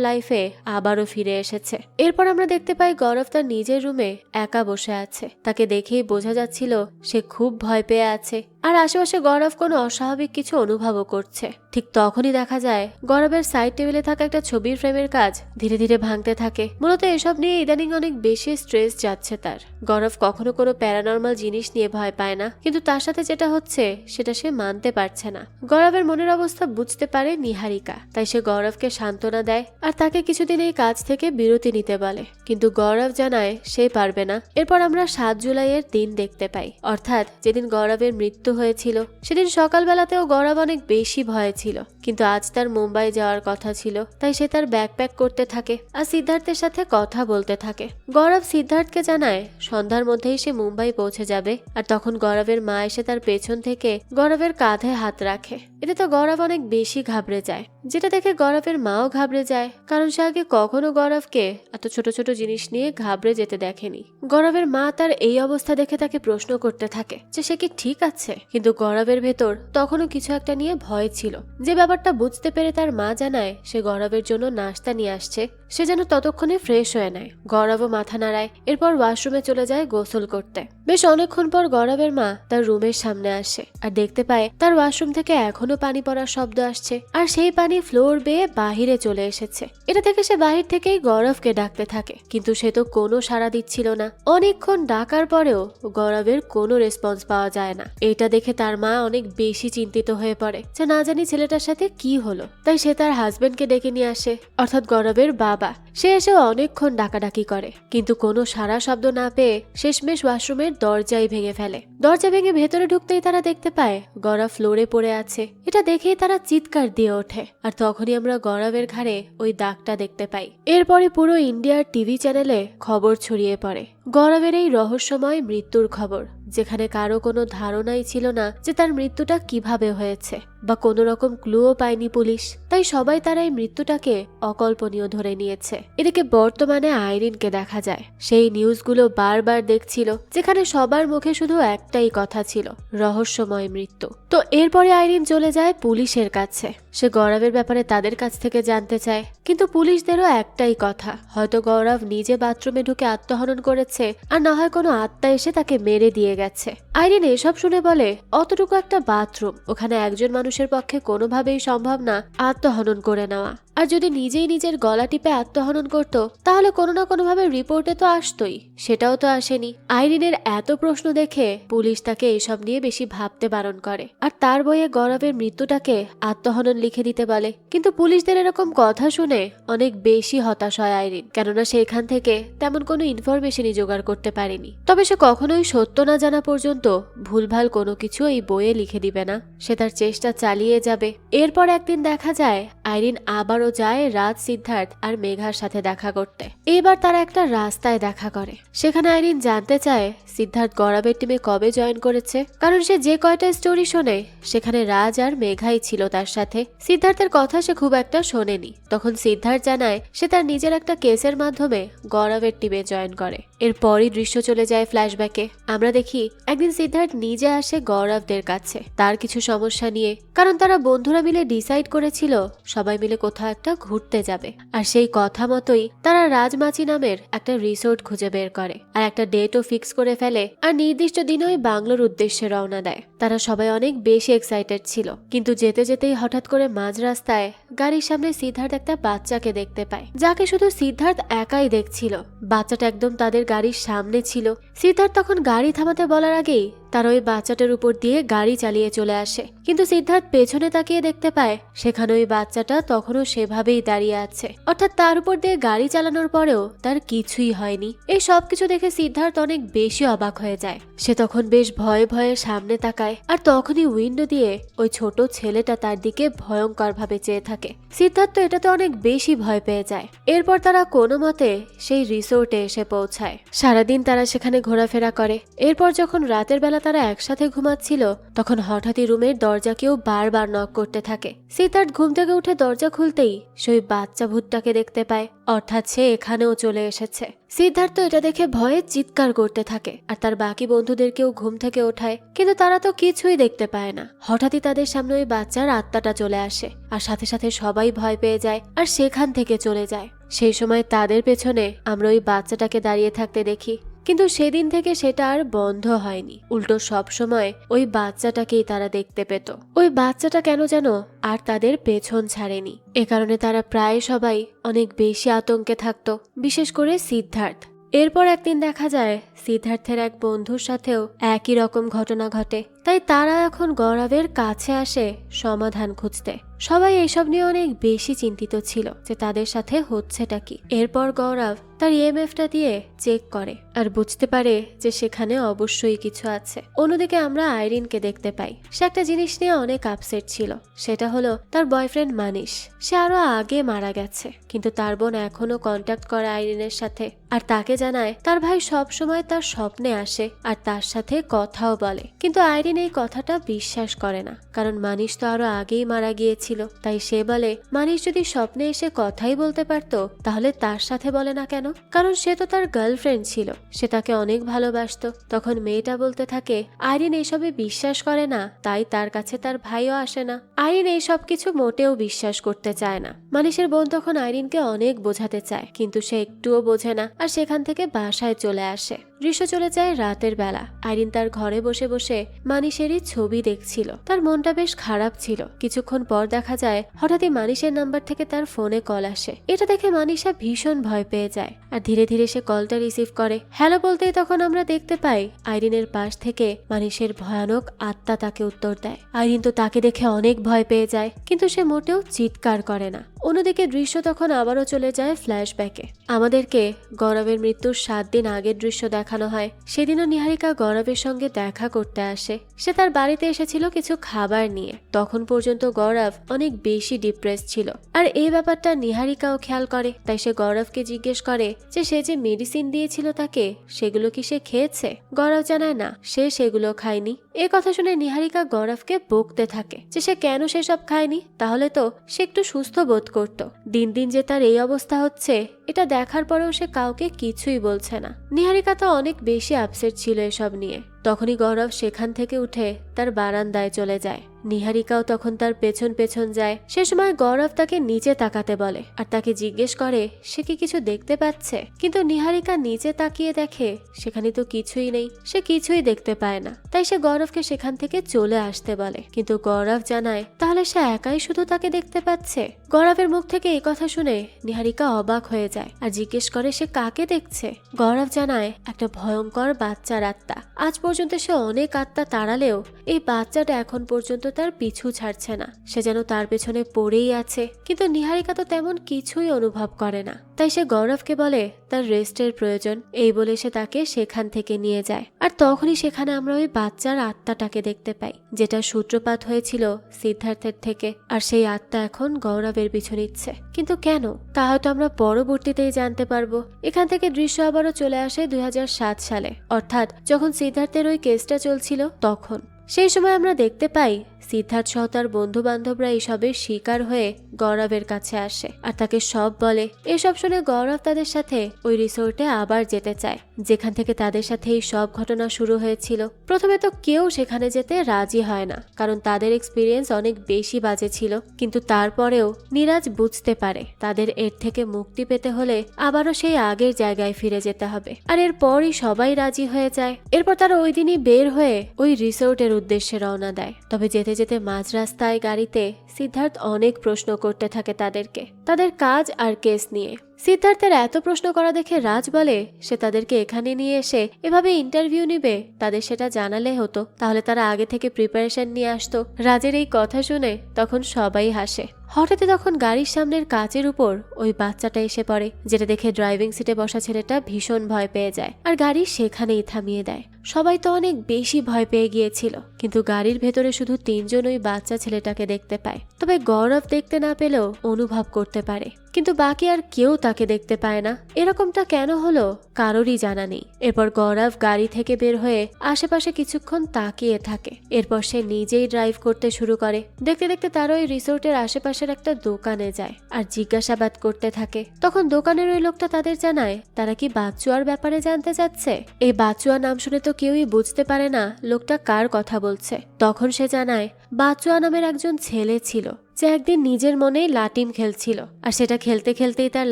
লাইফে আবারও ফিরে এসেছে। এরপর আমরা দেখতে পাই গৌরব তার নিজের রুমে একা বসে আছে। তাকে দেখেই বোঝা যাচ্ছিল সে খুব ভয় পেয়ে আছে, আর আশেপাশে গৌরব কোনো অস্বাভাবিক কিছু অনুভবও করছে। ঠিক তখনই দেখা যায় গৌরবের সাইড টেবিলে থাকা একটা ছবির ফ্রেমের কাজ ধীরে ধীরে ভাঙতে থাকে। মূলত এসব নিয়ে ইদানিং অনেক বেশি স্ট্রেস যাচ্ছে তার। গৌরব কখনো কোনো প্যারানর্মাল জিনিস নিয়ে ভয় পায় না, কিন্তু তার সাথে যেটা হচ্ছে সেটা সে মানতে পারছে না। গৌরবের মনের অবস্থা বুঝতে পারে নিহারিকা, তাই সে গৌরবকে সান্ত্বনা দেয় আর তাকে কিছুদিন এই কাজ থেকে বিরতি নিতে বলে, কিন্তু গৌরব জানায় সে পারবে না। এরপর আমরা 7 জুলাইয়ের দিন দেখতে পাই, অর্থাৎ যেদিন গৌরবের মৃত্যু হয়েছিল। সেদিন সকালবেলাতেও গৌরব অনেক বেশি ভয়ে ছিল, কিন্তু আজ তার মুম্বাই যাওয়ার কথা ছিল, তাই সে তার ব্যাকপ্যাক করতে থাকে আর সিদ্ধার্থের সাথে কথা বলতে থাকে। গৌরব সিদ্ধার্থকে জানায় সন্ধ্যার মধ্যেই সে মুম্বাই পৌঁছে যাবে, আর তখন গৌরবের মা এসে তার পেছন থেকে গৌরবের কাঁধে হাত রাখে। এতে তো গৌরব অনেক বেশি ঘাবড়ে যায়, যেটা দেখে গৌরবের মাও ঘাবড়ে যায়, কারণ সে আগে কখনো গৌরবকে এত ছোট ছোট জিনিস নিয়ে ঘাবড়ে যেতে দেখেনি। গৌরবের মা তার এই অবস্থা দেখে তাকে প্রশ্ন করতে থাকে যে সে কি ঠিক আছে, কিন্তু গৌরবের ভেতর তখনও কিছু একটা নিয়ে ভয় ছিল। যে ব্যাপারটা বুঝতে পেরে তার মা জানায় সে গৌরবের জন্য নাস্তা নিয়ে আসছে, সে যেন ততক্ষণে ফ্রেশ হয়ে নেয়। গৌরবও মাথা নাড়ায়, এরপর ওয়াশরুমে চলে যায় গোসল করতে। বেশ অনেকক্ষণ পর গৌরবের মা তার রুমের সামনে আসে আর দেখতে পায় তার ওয়াশরুম থেকে এখনো পানি পড়ার শব্দ আসছে, আর সেই পানি ফ্লোর বেয়ে বাহিরে চলে এসেছে। এটা থেকে সে বাহির থেকেই গৌরবকে ডাকতে থাকে, কিন্তু সে তো কোনো সাড়া দিচ্ছিল না। অনেকক্ষণ ডাকার পরেও গৌরবের কোনো রেসপন্স পাওয়া যায় না। এটা দেখে তার মা অনেক বেশি চিন্তিত হয়ে পড়ে যে না জানি ছেলেটার সাথে কি হলো। তাই সে তার হাজবেন্ডকে ডেকে নিয়ে আসে, অর্থাৎ গৌরবের বাবা। সে এসে অনেকক্ষণ ডাকাডাকি করে, কিন্তু কোনো সাড়া শব্দ না পেয়ে শেষমেশ ওয়াশরুমের দরজাই ভেঙে ফেলে। দরজা ভেঙে ভেতরে ঢুকতেই তারা দেখতে পায় গৌরব ফ্লোরে পড়ে আছে। এটা দেখেই তারা চিৎকার দিয়ে ওঠে, আর তখনই আমরা গৌরবের ঘাড়ে ওই দাগটা দেখতে পাই। এরপরে পুরো ইন্ডিয়ার টিভি চ্যানেলে খবর ছড়িয়ে পড়ে গৌরবের এই রহস্যময় মৃত্যুর খবর, যেখানে কারো কোনো ধারণাই ছিল না যে তার মৃত্যুটা কিভাবে হয়েছে, বা কোনো রকম ক্লুও পায়নি পুলিশ। তাই সবাই তার এই মৃত্যুটাকে অকল্পনীয় ধরে নিয়েছে। এদিকে বর্তমানে আইরিনকে দেখা যায় সেই নিউজগুলো বারবার দেখছিল, যেখানে সবার মুখে শুধু একটাই কথা ছিল, রহস্যময় মৃত্যু। তো এরপরে আইরিন চলে যায় পুলিশের কাছে। সে গৌরবের ব্যাপারে তাদের কাছ থেকে জানতে চায়, কিন্তু পুলিশদেরও একটাই কথা, হয়তো গৌরব নিজে বাথরুমে ঢুকে আত্মহনন করেছে, আর না হয় কোনো আত্মা এসে তাকে মেরে দিয়ে গেছে। আইরিন এসব শুনে বলে অতটুকু একটা বাথরুম, ওখানে একজন মানুষের পক্ষে কোনোভাবেই সম্ভব না আত্মহনন করে নেওয়া। আর যদি নিজেই নিজের গলা টিপে আত্মহনন করত, তাহলে কোনো না কোনো ভাবে রিপোর্টে তো আসতোই, সেটাও তো আসেনি। আইরিনের এত প্রশ্ন দেখে পুলিশ তাকে এসব নিয়ে বেশি ভাবতে বারণ করে, আর তার বইয়ে গৌরবের মৃত্যুটাকে আত্মহনন লিখে দিতে বলে। কিন্তু পুলিশদের এরকম কথা শুনে অনেক বেশি হতাশ হয় আইরিন, কেননা সে এখান থেকে তেমন কোনো ইনফরমেশনই জোগাড় করতে পারেনি। তবে সে কখনোই সত্য না জানা পর্যন্ত ভুলভাল কোনো কিছু এই বইয়ে লিখে দিবে না, সে তার চেষ্টা চালিয়ে যাবে। এরপর একদিন দেখা যায় আইরিন আবারও যায় রাজ, সিদ্ধার্থ আর মেঘার সাথে দেখা করতে। এবার তারা একটা রাস্তায় দেখা করে। সেখানে আইরিন জানতে চায় সিদ্ধার্থ গৌরবের টিমে কবে জয়েন করেছে, কারণ সে যে কয়টা স্টোরি শোনে সেখানে রাজ আর মেঘাই ছিল তার সাথে। সিদ্ধার্থের কথা সে খুব একটা শোনেনি। তখন সিদ্ধার্থ জানায় সে তার নিজের একটা কেসের মাধ্যমে গৌরবের টিমে জয়েন করে। এরপরই দৃশ্য চলে যায় ফ্ল্যাশব্যাকে। আমরা দেখি একদিন সিদ্ধার্থ নিজে আসে গৌরবদের কাছে তার কিছু সমস্যা নিয়ে, কারণ তারা বন্ধুরা মিলে ডিসাইড করেছিল সবাই মিলে কোথাও একটা ঘুরতে যাবে। আর সেই কথা মতোই তারা রাজমাচি নামের একটা রিসোর্ট খুঁজে বের করে আর একটা ডেটও ফিক্স করে ফেলে, আর নির্দিষ্ট দিনে ওই বাংলোর উদ্দেশ্যে রওনা দেয়। তারা সবাই অনেক বেশি এক্সাইটেড ছিল, কিন্তু যেতে যেতেই হঠাৎ করে মাঝ রাস্তায় গাড়ির সামনে সিদ্ধার্থ একটা বাচ্চাকে দেখতে পায়, যাকে শুধু সিদ্ধার্থ একাই দেখছিল। বাচ্চাটা একদম তাদের গাড়ির সামনে ছিল। সিদ্ধার্থ তখন গাড়ি থামাতে বলার আগেই তার ওই বাচ্চাটার উপর দিয়ে গাড়ি চালিয়ে চলে আসে, কিন্তু সিদ্ধার্থ পেছনে তাকিয়ে দেখতে পায় সেখানে ওই বাচ্চাটা তখনও সেভাবেই দাঁড়িয়ে আছে, অর্থাৎ তার উপর দিয়ে গাড়ি চালানোর পরেও তার কিছুই হয়নি। এই সবকিছু দেখে সিদ্ধার্থ অনেক বেশি অবাক হয়ে যায়। সে তখন বেশ ভয়ে ভয়ে সামনে তাকায়, আর তখনই উইন্ডো দিয়ে ওই ছোট ছেলেটা তার দিকে ভয়ঙ্কর ভাবে চেয়ে থাকে। সিদ্ধার্থ এটাতে অনেক বেশি ভয় পেয়ে যায়। এরপর তারা কোনো মতে সেই রিসোর্টে এসে পৌঁছায়। সারাদিন তারা সেখানে ঘোরাফেরা করে। এরপর যখন রাতের বেলা তারা একসাথে ঘুমাচ্ছিল, তখন হঠাৎই রুমের দরজা কেউ বারবার নক করতে থাকে। সিদ্ধার্থ ঘুম থেকে উঠে দরজা খুলতেই সেই বাচ্চা ভূতটাকে দেখতে পায়, অর্থাৎ সে এখানেও চলে এসেছে। সিদ্ধার্থ এটা দেখে ভয়ে চিৎকার করতে থাকে আর তার বাকি বন্ধুদেরকেও ঘুম থেকে ওঠায়, কিন্তু তারা তো কিছুই দেখতে পায় না। হঠাৎই তাদের সামনে ওই বাচ্চার আত্মাটা চলে আসে, আর সাথে সাথে সবাই ভয় পেয়ে যায় আর সেখান থেকে চলে যায়। সেই সময় তাদের পেছনে আমরা ওই বাচ্চাটাকে দাঁড়িয়ে থাকতে দেখি, কিন্তু সেদিন থেকে সেটা আর বন্ধ হয়নি। উল্টো সবসময় ওই বাচ্চাটাকেই তারা দেখতে পেত। ওই বাচ্চাটা কেন যেন আর তাদের পেছন ছাড়েনি। এ কারণে তারা প্রায় সবাই অনেক বেশি আতঙ্কে থাকতো, বিশেষ করে সিদ্ধার্থ। এরপর একদিন দেখা যায় সিদ্ধার্থের এক বন্ধুর সাথেও একই রকম ঘটনা ঘটে। তাই তারা এখন গৌরবের কাছে আসে সমাধান খুঁজতে। সবাই এসব নিয়ে অনেক বেশি চিন্তিত ছিল যে তাদের সাথে হচ্ছেটা কি। এরপর গৌরব তার ইএমএফটা দিয়ে চেক করে আর বুঝতে পারে যে সেখানে অবশ্যই কিছু আছে। অন্যদিকে আমরা আইরিনকে দেখতে পাই। সে একটা জিনিস নিয়ে অনেক আপসেট ছিল, সেটা হলো তার বয়ফ্রেন্ড মানিশ। সে আরো আগে মারা গেছে, কিন্তু তার বোন এখনো কন্ট্যাক্ট করে আইরিনের সাথে আর তাকে জানায় তার ভাই সব সময় তার স্বপ্নে আসে আর তার সাথে কথাও বলে। কিন্তু আইরিন এই কথাটা বিশ্বাস করে না, কারণ মানিশ তো আরো আগেই মারা গিয়েছিল। তাই সে বলে মানিশ যদি স্বপ্নে এসে কথাই বলতে পারতো তাহলে তার সাথে বলে না কেন, কারণ সে তো তার গার্লফ্রেন্ড ছিল, সে তাকে অনেক ভালোবাসতো। তখন মেয়েটা বলতে থাকে আইরিন এসবে বিশ্বাস করে না, তাই তার কাছে তার ভাইও আসে না। আইরিন এই সব কিছু মোটেও বিশ্বাস করতে চায় না। মানিশের বোন তখন আইরিনকে অনেক বোঝাতে চায়, কিন্তু সে একটুও বোঝে না আর সেখান থেকে বাসায় চলে আসে। দৃশ্য চলে যায় রাতের বেলা। আইরিন তার ঘরে বসে বসে মানিশেরই ছবি দেখছিল। তার মনটা বেশ খারাপ ছিল। কিছুক্ষণ পর দেখা যায় হঠাৎই মানিশের নাম্বার থেকে তার ফোনে কল আসে। এটা দেখে মানিশা ভীষণ ভয় পেয়ে যায় আর ধীরে ধীরে সে কলটা রিসিভ করে। হ্যালো বলতেই তখন আমরা দেখতে পাই আইরিনের পাশ থেকে মানিশের ভয়ানক আত্মা তাকে উত্তর দেয়। আইরিন তো তাকে দেখে অনেক ভয় পেয়ে যায়, কিন্তু সে মোটেও চিৎকার করে না। অন্যদিকে দৃশ্য তখন আবারও চলে যায় ফ্ল্যাশব্যাকে। আমাদেরকে গৌরবের মৃত্যুর 7 দিন আগের দৃশ্য দেখানো হয়। সেদিনও নিহারিকা গৌরবের সঙ্গে দেখা করতে আসে। সে তার বাড়িতে এসেছিল কিছু খাবার নিয়ে। তখন পর্যন্ত গৌরব অনেক বেশি ডিপ্রেস ছিল আর এই ব্যাপারটা নিহারিকাও খেয়াল করে। তাই সে গৌরবকে জিজ্ঞেস করে যে সে যে মেডিসিন দিয়েছিল তাকে, সেগুলো কি সে খেয়েছে? গৌরব জানায় না, সে সেগুলো খায়নি। এ কথা শুনে নিহারিকা গৌরবকে বকতে থাকে যে সে কেন সেসব খায়নি, তাহলে তো সে একটু সুস্থ বোধ করত। দিন দিন যে তার এই অবস্থা হচ্ছে এটা দেখার পরেও সে কাউকে কিছুই বলছে না। নিহারিকা তো অনেক বেশি আপসেট ছিল এসব নিয়ে। তখনই গৌরব সেখান থেকে উঠে তার বারান্দায় চলে যায়। নিহারিকাও তখন তার পেছন পেছন যায়। সে সময় গৌরব তাকে নিচে তাকাতে বলে আর তাকে জিজ্ঞেস করে সে কি কিছু দেখতে পাচ্ছে। কিন্তু নিহারিকা নিচে তাকিয়ে দেখে সেখানে তো কিছুই নেই, সে কিছুই দেখতে পায় না। তাই সে গৌরবকে সেখান থেকে চলে আসতে বলে, কিন্তু গৌরব জানায় তাহলে সে একাই শুধু তাকে দেখতে পাচ্ছে। গৌরবের মুখ থেকে এই কথা শুনে নিহারিকা অবাক হয়ে যায় আর জিজ্ঞেস করে সে কাকে দেখছে। গৌরব জানায় একটা ভয়ঙ্কর বাচ্চার আত্মা। আজ পর্যন্ত সে অনেক আত্মা তাড়ালেও এই বাচ্চাটা এখন পর্যন্ত তার পিছু ছাড়ছে না। সে যেন তার পেছনে পড়েই আছে, কিন্তু নিহারিকা তো তেমন কিছুই অনুভব করে না। তাই সে গৌরবকে বলে তার রেস্টের প্রয়োজন। এই বলে সে তাকে সেখান থেকে নিয়ে যায়। আর তখনই সেখানে আমরা ওই বাচ্চার আত্মাটাকে দেখতে পাই, যেটা সূত্রপাত হয়েছিল সিদ্ধার্থের থেকে। আর সেই আত্মা এখন গৌরবের পিছু নিচ্ছে। কিন্তু কেন, তা হয়তো আমরা পরবর্তীতেই জানতে পারবো। এখান থেকে দৃশ্য আবারও চলে আসে 2007 সালে, অর্থাৎ যখন সিদ্ধার্থের ওই কেসটা চলছিল তখন। সেই সময় আমরা দেখতে পাই সিদ্ধার্থ সহ তার বন্ধু বান্ধবরা এইসবের শিকার হয়ে গৌরবের কাছে আসে আর তাকে সব বলে। এসব শুনে গৌরব তাদের সাথে ওই রিসোর্টে আবার যেতে চায়, যেখান থেকে তাদের সাথে এই সব ঘটনা শুরু হয়েছিল। প্রথমে তো কেউ সেখানে যেতে রাজি হয় না, কারণ তাদের এক্সপিরিয়েন্স অনেক বেশি বাজে ছিল। কিন্তু তারপরেও নীরাজ বুঝতে পারে তাদের এর থেকে মুক্তি পেতে হলে আবারও সেই আগের জায়গায় ফিরে যেতে হবে। আর এরপরই সবাই রাজি হয়ে যায়। এরপর তারা ওই দিনই বের হয়ে ওই রিসোর্টের উদ্দেশ্যে রওনা দেয়। তবে যেতে যেতে মাঝ রাস্তায় গাড়িতে সিদ্ধার্থ অনেক প্রশ্ন করতে থাকে তাদেরকে, তাদের কাজ আর কেস নিয়ে। সিদ্ধার্থের এত প্রশ্ন করা দেখে রাজ বলে সে তাদেরকে এখানে নিয়ে এসে এভাবে ইন্টারভিউ নিবে, তাদের সেটা জানালে হতো, তাহলে তারা আগে থেকে প্রিপারেশন নিয়ে আসতো। রাজের এই কথা শুনে তখন সবাই হাসে। হঠাৎ তখন গাড়ির সামনের কাচের উপর ওই বাচ্চাটা এসে পড়ে, যেটা দেখে ড্রাইভিং সিটে বসা ছেলেটা ভীষণ ভয় পেয়ে যায় আর গাড়ি সেখানেই থামিয়ে দেয়। সবাই তো অনেক বেশি ভয় পেয়ে গিয়েছিল, কিন্তু গাড়ির ভেতরে শুধু 3 জন ওই বাচ্চা ছেলেটাকে দেখতে পায়। তবে গৌরব দেখতে না পেলেও অনুভব করতে পারে, কিন্তু বাকি আর কেউ তাকে দেখতে পায় না। এরকমটা কেন হলো কারোরই জানা নেই। এরপর গৌরব গাড়ি থেকে বের হয়ে আশেপাশে কিছুক্ষণ তাকিয়ে থাকে। এরপর সে নিজেই ড্রাইভ করতে শুরু করে। দেখতে দেখতে তার ওই রিসোর্টের আশেপাশের একটা দোকানে যায় আর জিজ্ঞাসাবাদ করতে থাকে। তখন দোকানের ওই লোকটা তাদের জানায় তারা কি বাচ্চুয়ার ব্যাপারে জানতে চাচ্ছে। এই বাচ্চুয়া নাম শুনে তো কেউই বুঝতে পারে না লোকটা কার কথা বলছে। তখন সে জানায় বাচ্চুয়া নামের একজন ছেলে ছিল যে একদিন নিজের মনেই লাটিম খেলছিল, আর সেটা খেলতে খেলতেই তার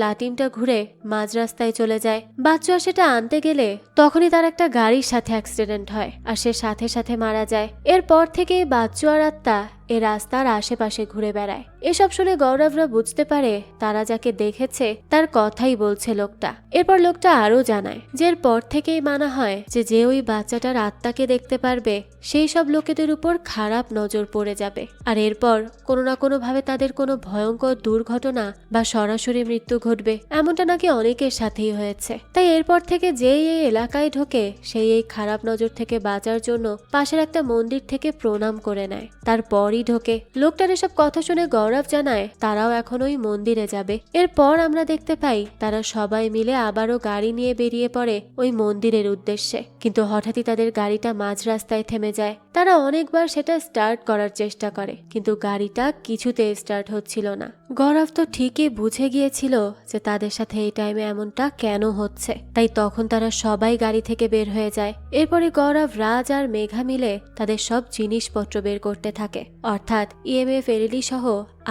লাটিমটা ঘুরে মাঝ রাস্তায় চলে যায়। বাচ্চুয়া সেটা আনতে গেলে তখনই তার একটা গাড়ির সাথে অ্যাক্সিডেন্ট হয়, আর সে সাথে সাথে মারা যায়। এরপর থেকে বাচ্চুয়ার আত্মা এ রাস্তার আশেপাশে ঘুরে বেড়ায়। এসব শুনে গৌরবরা বুঝতে পারে তারা যাকে দেখেছে তার কথাই বলছে লোকটা। এরপর লোকটা আরো জানায় যে এরপর থেকেই মানা হয় যে ওই বাচ্চাটার আত্মাকে দেখতে পারবে সেই সব লোকেদের উপর খারাপ নজর পড়ে যাবে, আর এরপর কোনো না কোনো ভাবে তাদের কোনো ভয়ঙ্কর দুর্ঘটনা বা সরাসরি মৃত্যু ঘটবে। এমনটা নাকি অনেকের সাথেই হয়েছে। তাই এরপর থেকে যেই এই এলাকায় ঢোকে সেই এই খারাপ নজর থেকে বাঁচার জন্য পাশের একটা মন্দির থেকে প্রণাম করে নেয়, তারপরই ঢোকে। লোকটার এসব কথা শুনে গৌরব জানায় তারাও এখন ওই মন্দিরে যাবে। এরপর আমরা দেখতে পাই তারা সবাই মিলে আবারও গাড়ি নিয়ে বেরিয়ে পড়ে ওই মন্দিরের উদ্দেশ্যে, কিন্তু হঠাৎই তাদের গাড়িটা মাঝ রাস্তায় থেমে যায়। তারা অনেকবার সেটা স্টার্ট করার চেষ্টা করে, কিন্তু গাড়িটা কিছুতে স্টার্ট হচ্ছিল না। গৌরব তো ঠিকই বুঝে গিয়েছিল যে তাদের সাথে এই টাইমে এমনটা কেন হচ্ছে, তাই তখন তারা সবাই গাড়ি থেকে বের হয়ে যায়। এরপরে গৌরব, রাজ আর মেঘা মিলে তাদের সব জিনিসপত্র বের করতে থাকে, অর্থাৎ ইএমএফ এলইডি সহ